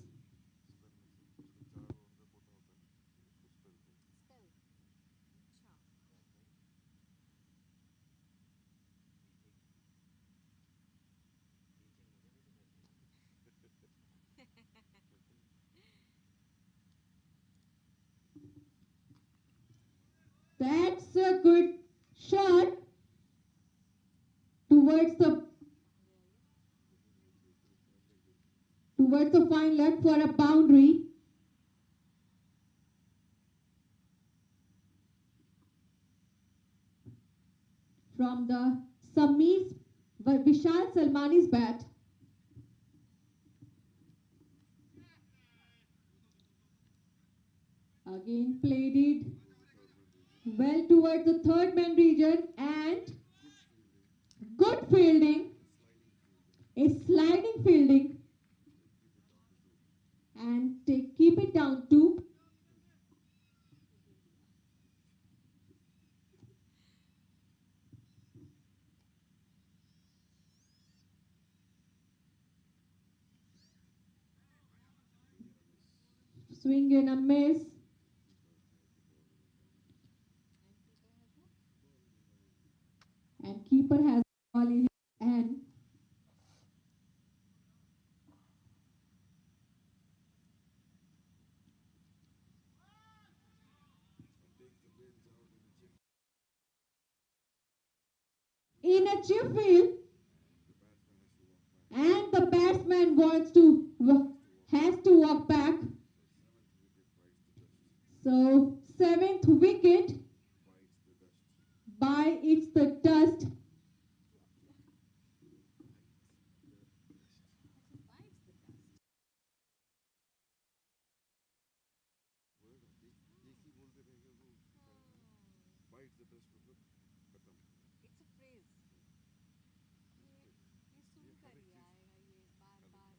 अच्छा a good shot towards the fine left for a boundary. From the Vishal Salmani's bat. Again played it well towards the third man region and good fielding, a sliding fielding, and keep it down to swing and a miss. And keeper has the ball in his hand. In a chip field, and the batsman has to walk back. So 7th wicket bites the dust. It's a phrase. ये सुनकर ही आएगा ये बार बार.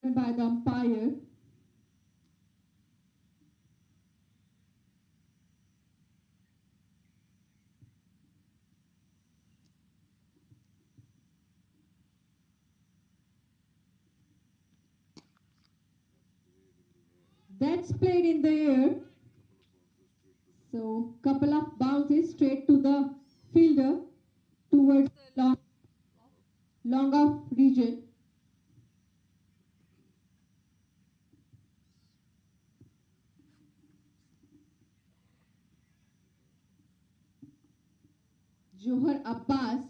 By the umpire. That's played in the air. So couple of bounces straight to the fielder towards the long off region. Johar Abbas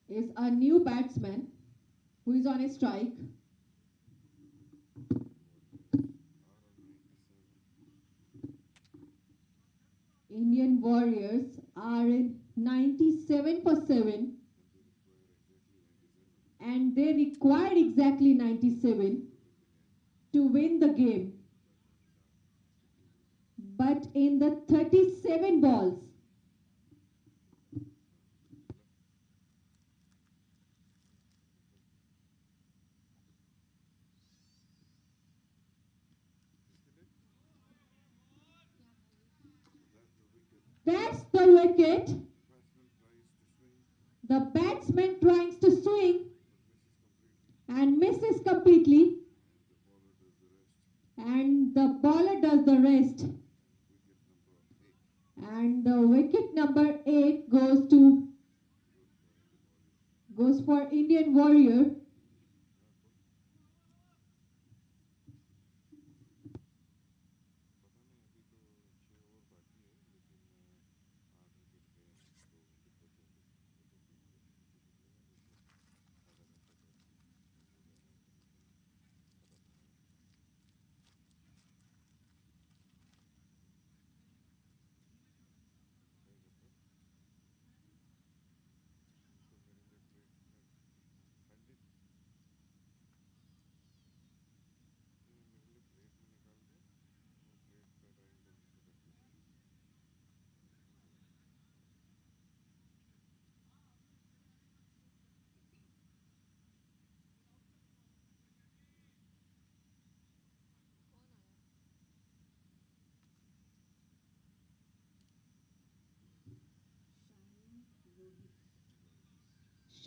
is a new batsman who is on a strike. Indian Warriors are in 97 for 7 and they required exactly 97 to win the game. But in the 37 balls, that's the wicket. The batsman tries to swing and misses completely. And the bowler does the rest. And the wicket number 8 goes for Indian Warrior.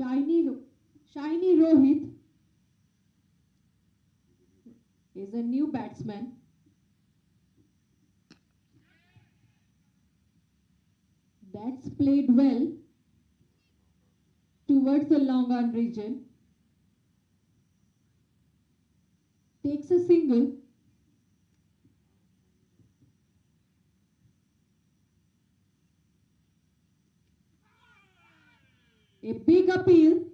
Shiny Rohit is a new batsman. That's played well towards the long on region. Takes a single. A big appeal.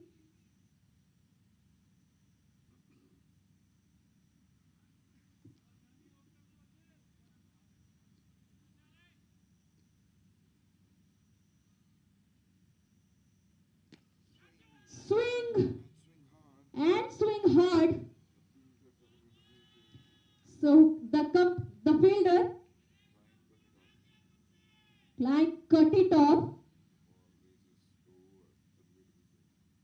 Swing and swing hard. So the fielder cut it off,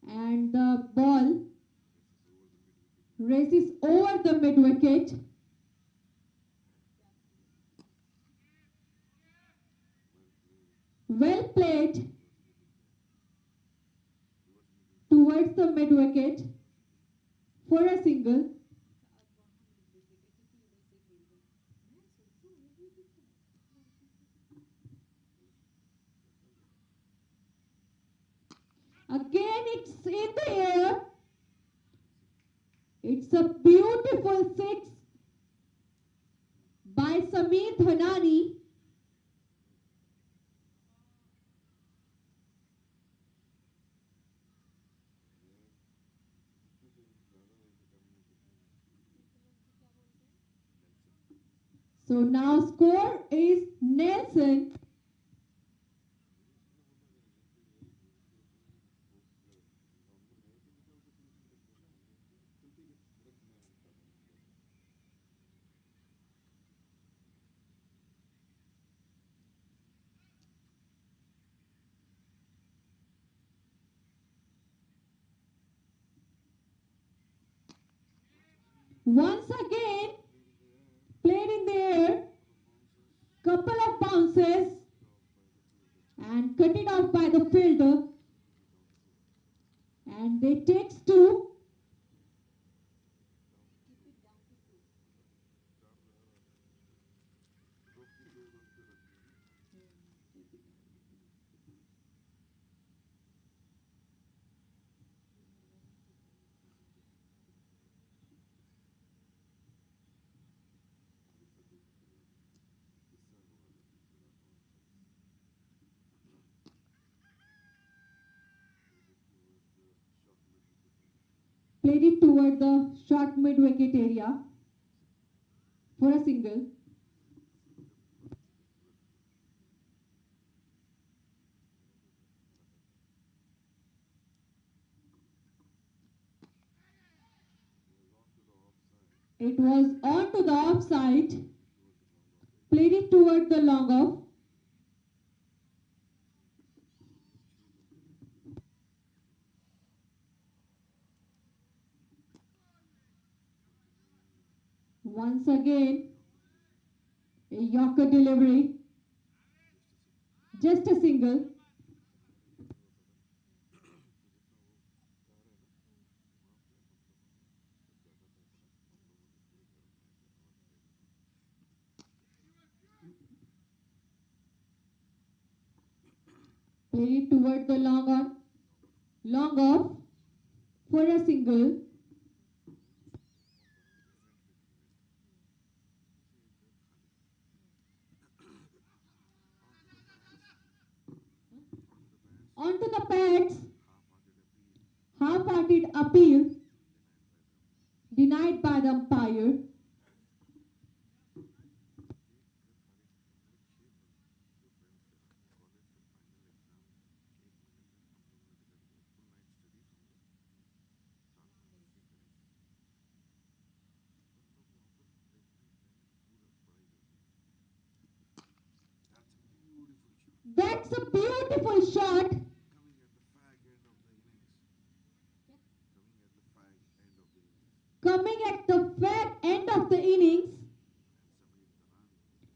and the ball races over the mid wicket. Well played towards the mid wicket for a single. Again, it's in the air. It's a beautiful six by Sameer Dhanani. So now score is Nelson. Once again, played in the air, couple of bounces, and cut it off by the fielder. And they takes two. Played it toward the short mid wicket area for a single. It was on to the offside. Played it toward the long off. Once again, a Yorker delivery. Just a single. Played it toward the long off for a single. Onto the pads. Half-hearted appeal denied by the umpire. That's a beautiful shot. Coming at the far end of the innings.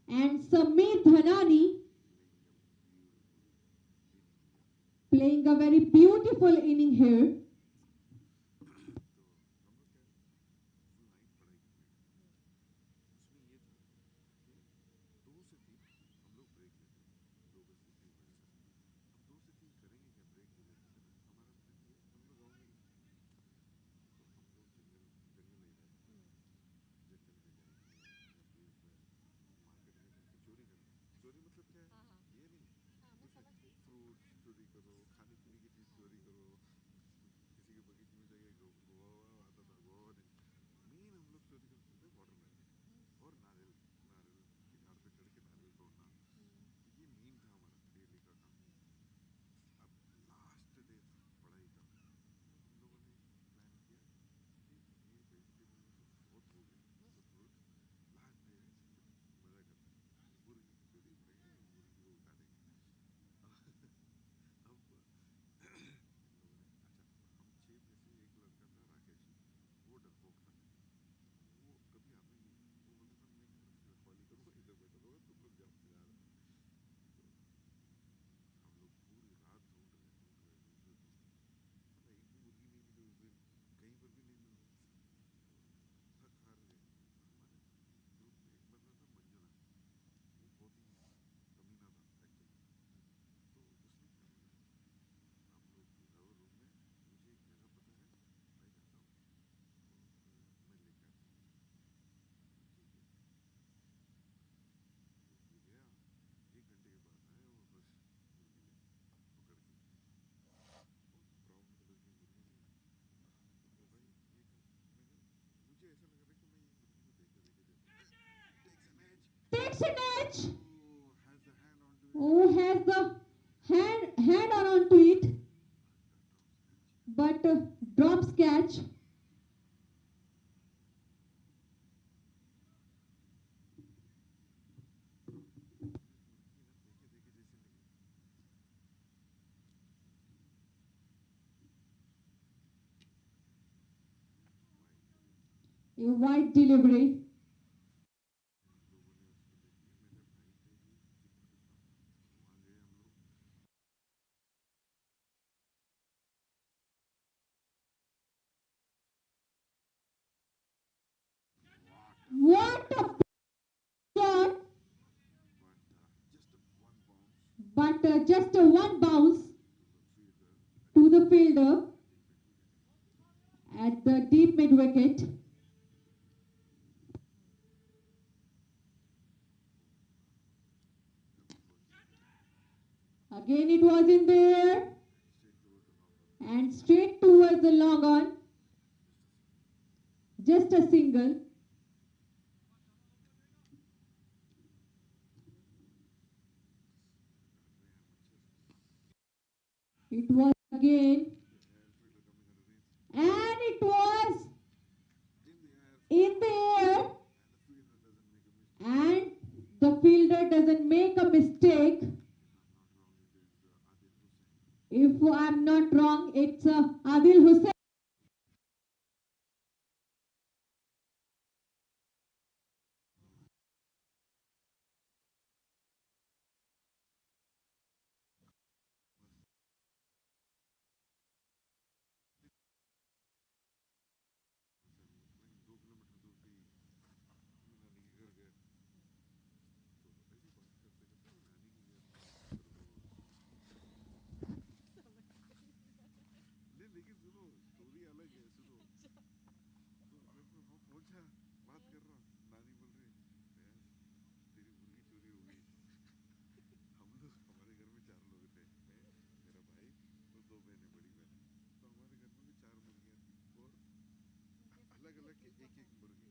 And Sameer Dhanani playing a very beautiful inning here. चोरी मतलब क्या है? हाँ हाँ ये नहीं हाँ मैं समझ गई फ्रूट्स चोरी करो, खाने पीने की चीज चोरी करो, किसी के बगीचे में जाके गोवा आता था, गोवा नहीं, मेन हम लोग चोरी करते थे वाटरमेलन और नारियल, नारियल के झाड़ पे चढ़ के नारियल तोड़ना, ये मेन था हमारा डेली का काम। अब लास्ट डे था पढ़ाई का, हम लोगों ने प्लान किया कि ये वेजिटेबल में तो बहुत हो गया, तो फ्रूट्स लास्ट डे है, मजा करते हैं, मुर्गी की चोरी करेंगे, मुर्गी को उठा देंगे। अब इन लोगों ने अच्छा, हम 6 में से एक लड़का था राकेश, वो डरपोक था, वो कभी आता ही नहीं था, वो बोलता था मैं घर की रखवाली करूँगा, इधर बैठा रहूँगा, तुम लोग जाओ जा रहे। तो हम लोग पूरी रात ढूंढ रहे मतलब एक भी मुर्गी नहीं मिली उस दिन, कहीं पर भी नहीं मिल रहा, थक हार गए। हमारे ग्रुप में एक बंदा था मंजुना, वो बहुत ही कमीना था एक्चुअली, तो उसने क्या बोला, आप लोग जाओ रूम में, मुझे एक जगह पता है, मैं जाता हूँ और मैं लेके आता हूँ। ठीक है, तो ये गया, 1 घंटे के बाद आया वो बस मुर्गी लेके पकड़ के, और ब्राउन कलर की मुर्गी थी। तो मैं भाई ये क्या, मैंने, मुझे ऐसा लग रहा है कि मैं ये मुर्गी को देखे देखे जैसे takes an edge, Takes an edge. oh has the hand onto it, Oh, has the hand on onto it, but drops catch. but drops catch. मुझे मुर्गी ना देखे देखे जैसे लगी, A wide delivery. लोगों ने उसको देख लिया, मेरे भाई थे भी चिकन के शौक, वहाँ गए हम लोग, What a shot! but just a one bounce But just a one bounce to the fielder to the fielder at the deep mid wicket. at the deep mid wicket. Again, it was in there And straight towards the long on, and straight towards the long on. Just a single. It was again, the air fielder coming underneath, and it was in the air, in the air, and the fielder doesn't make a mistake. and the fielder doesn't make a mistake. If I'm not wrong, it is Adil Hussain. If I'm not wrong, it's Adil Hussain. वहीं 2 kilometre दूर भी नानी के घर गए, तो ऐसी बात करते करते वो नानी के घर नहीं, लेकिन सुनो स्टोरी अलग है, सुनो, तो घर पे वो पहुंचा, बात कर रहा, नानी बोल रही भैंस तेरी मुर्गी चोरी हो गई। हम लोग, हमारे घर में 4 लोग थे, मैं, मेरा भाई और 2 बहनें, बड़ी बहनें, तो हमारे घर में भी 4 मुर्गियां थी और अलग अलग के एक एक मुर्गी,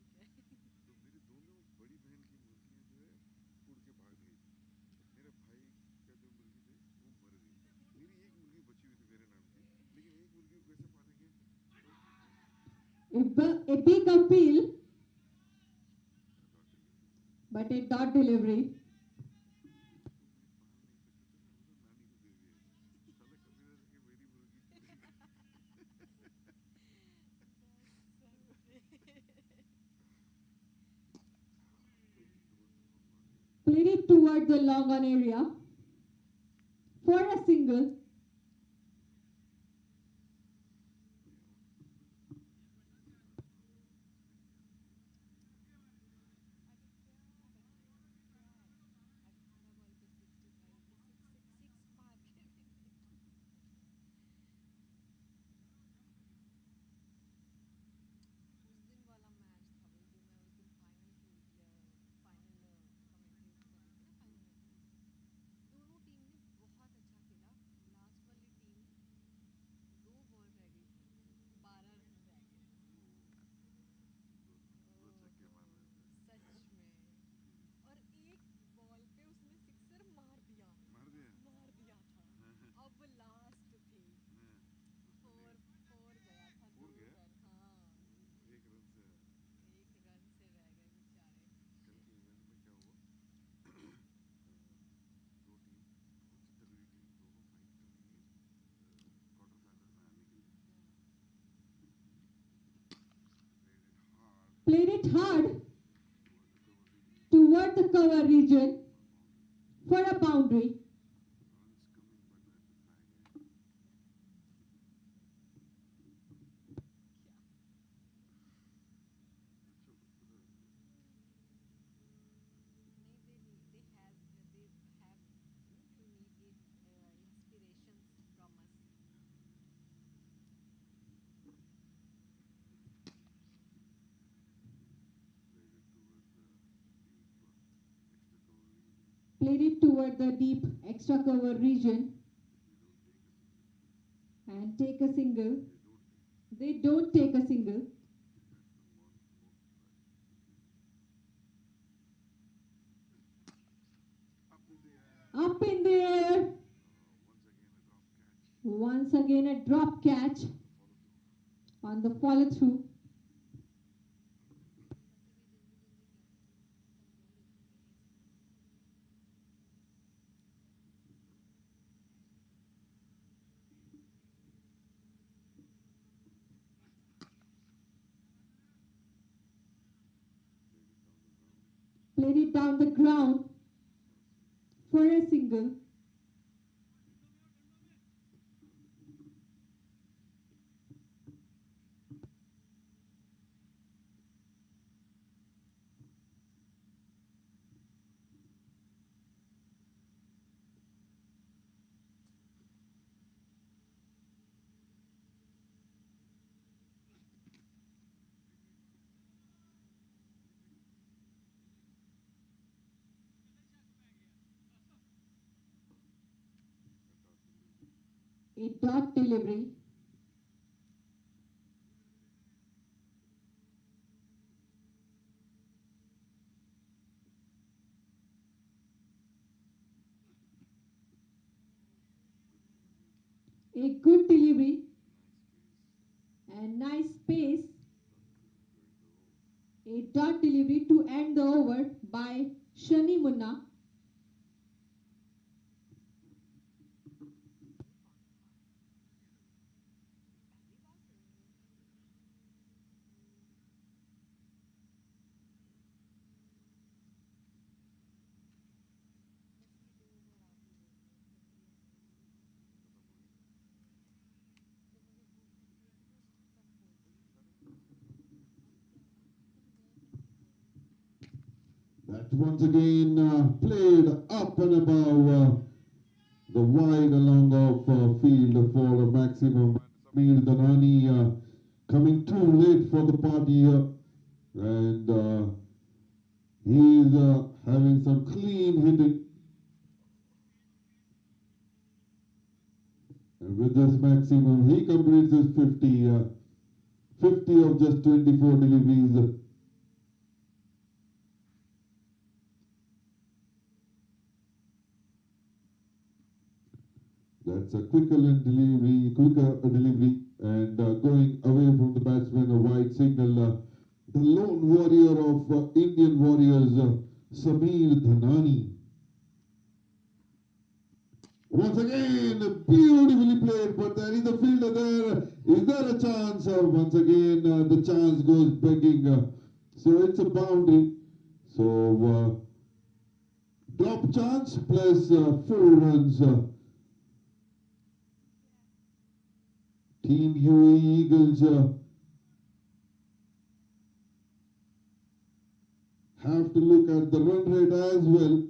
तो मेरी दोनों बड़ी बहन की मुर्गियां जो है उड़ के भाग गई थी, मेरे भाई का जो मुर्गी थे वो मर गई, मेरी एक मुर्गी बची हुई थी मेरे नाम की, लेकिन एक मुर्गी को कैसे पालेंगे, तो A big appeal, dot delivery, but a dot delivery. उसको भाई पाल नहीं सकते थे ना, हम लोग नानी को दे दिए, साला कभी ना जाके मेरी मुर्गी चोरी कर, Played it towards the long on area for a single. it hard toward the cover region for a boundary. They have to need inspirations from us. Played it toward the deep extra cover region and take a single. They don't take a single. Up in the air. Once again a drop catch on the follow through. Played it down the ground for a single. A dot delivery. A good delivery and nice pace. A dot delivery to end the over by Shani Munna. That once again played up and above the wide along of field for a maximum. Samir Dhanani coming too late for the party here, and he is having some clean hitting. And with this maximum, he completes his 50 of just 24 deliveries. That's a quicker delivery, and going away from the batsman, a wide signal. The lone warrior of Indian Warriors, Samir Dhanani. Once again, beautifully played, but there is a fielder there. Is there a chance? Once again, the chance goes begging. So it's a boundary. So drop chance plus 4 runs. Team UAE Eagles have to look at the run rate as well.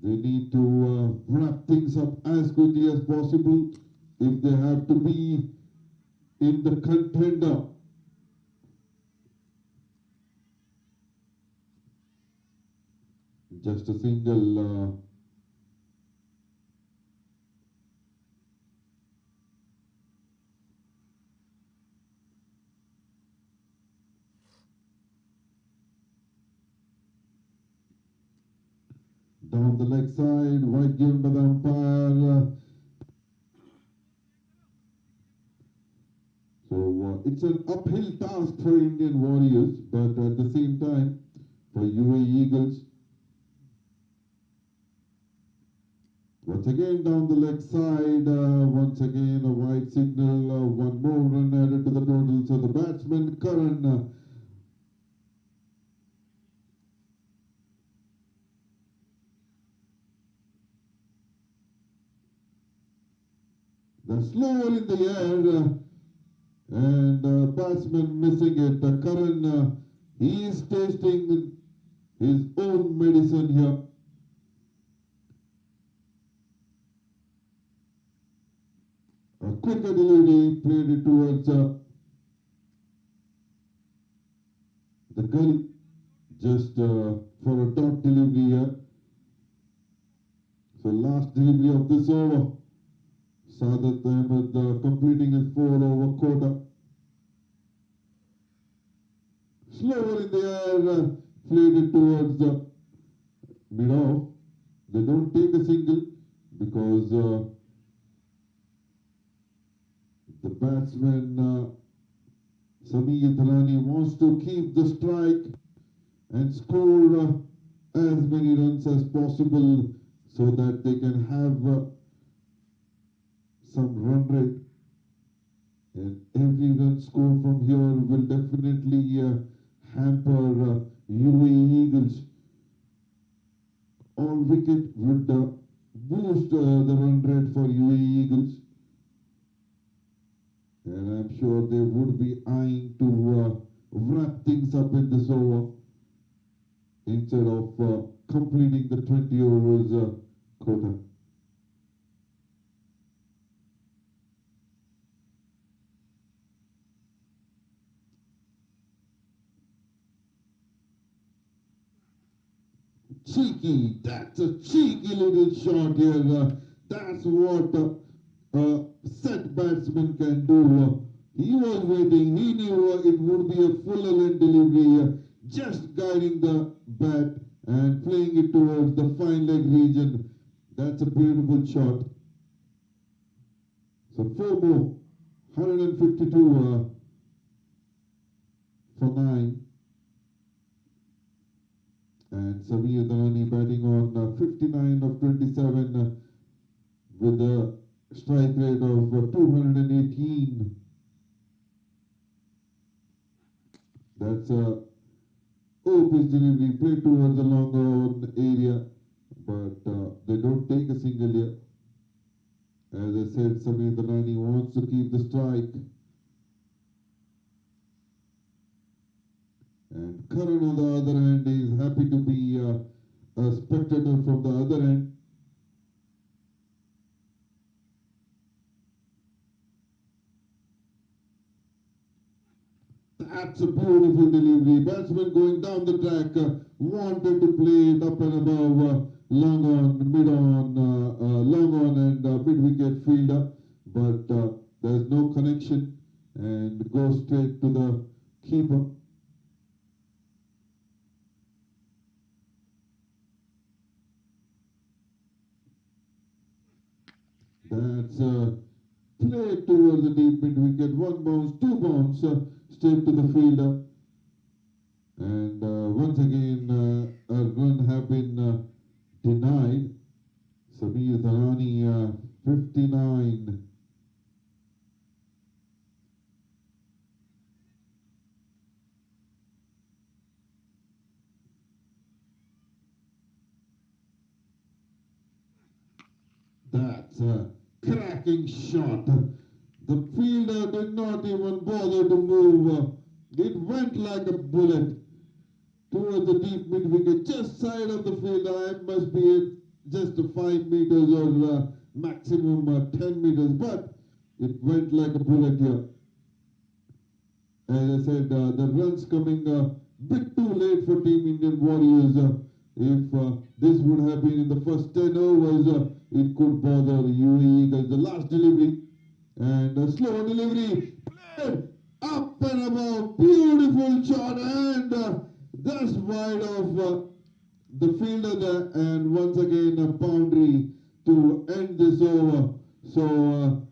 They need to wrap things up as quickly as possible if they have to be in the contender. Just a single. Down the leg side, wide given by the umpire. So it's an uphill task for Indian Warriors, but at the same time, for UAE Eagles. Once again down the leg side, once again a wide signal, one more run added to the total. So the batsman Karan The slower in the air and batsman missing it. Karan, he is tasting his own medicine here. A quicker delivery played it towards the gully, just for a dot delivery here. So last delivery of this over. Sadat Ahmed completing his 4-over quota. Slower in the air, played it towards the mid-off. They don't take a single because the batsman Samir Dharani wants to keep the strike and score as many runs as possible so that they can have some run rate. And every run scored from here will definitely hamper UAE Eagles. All wicket would boost the run rate for UAE Eagles. And I'm sure they would be eyeing to wrap things up in this over instead of completing the 20 overs quota. Cheeky, that's a cheeky little shot here. That's what a set batsman can do. He was waiting, he knew it would be a full length delivery, just guiding the bat and playing it towards the fine leg region. That's a beautiful shot. So 4 more, 152 for 9. And Samir Dharani batting on 59 of 27 with a strike rate of 218. That's a pitch delivery played towards the long on area, but they don't take a single here. As I said, Samir Dharani wants to keep the strike. And Karan on the other hand is happy to be a spectator from the other end. That's a beautiful delivery. Batsman going down the track, wanted to play it up and above, long on, mid on, long on and mid wicket fielder, but there's no connection and goes straight to the keeper. That's played towards the deep mid wicket. 1 bounce, 2 bounce, straight to the fielder. And once again, a run have been denied. Samir Dharani, 59. That's a cracking shot. The fielder did not even bother to move. It went like a bullet towards the deep mid wicket, just side of the fielder. It must be just 5 meters or maximum 10 meters, but it went like a bullet here. As I said, the runs coming a bit too late for Team Indian Warriors. If this would have been in the first 10 overs, it could bother the UAE Eagles. The last delivery and a slow delivery, played up and above, beautiful shot and just wide of the fielder there, and once again a boundary to end this over. So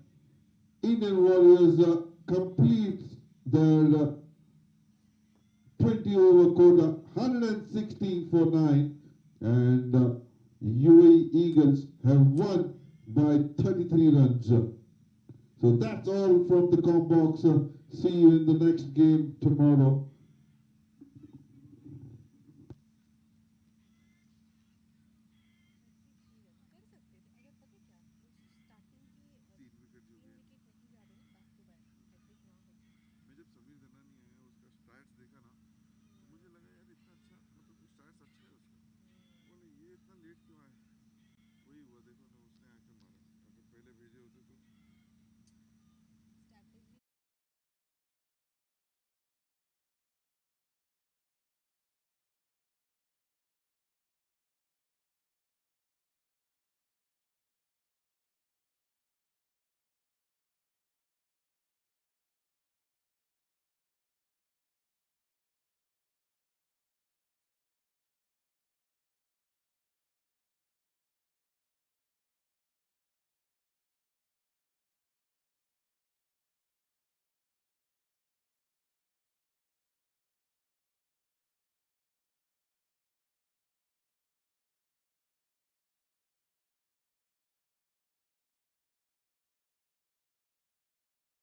Indian Warriors complete their 20 over quota, 116 for 9, and UAE Eagles have won by 33 runs. So that's all from the Com Box. See you in the next game tomorrow. कर सकते थे अगर पता है क्या starting की late क्यों आए? वही हुआ, देखो ना, उसने आके मारा। अगर पहले भेजे होते तो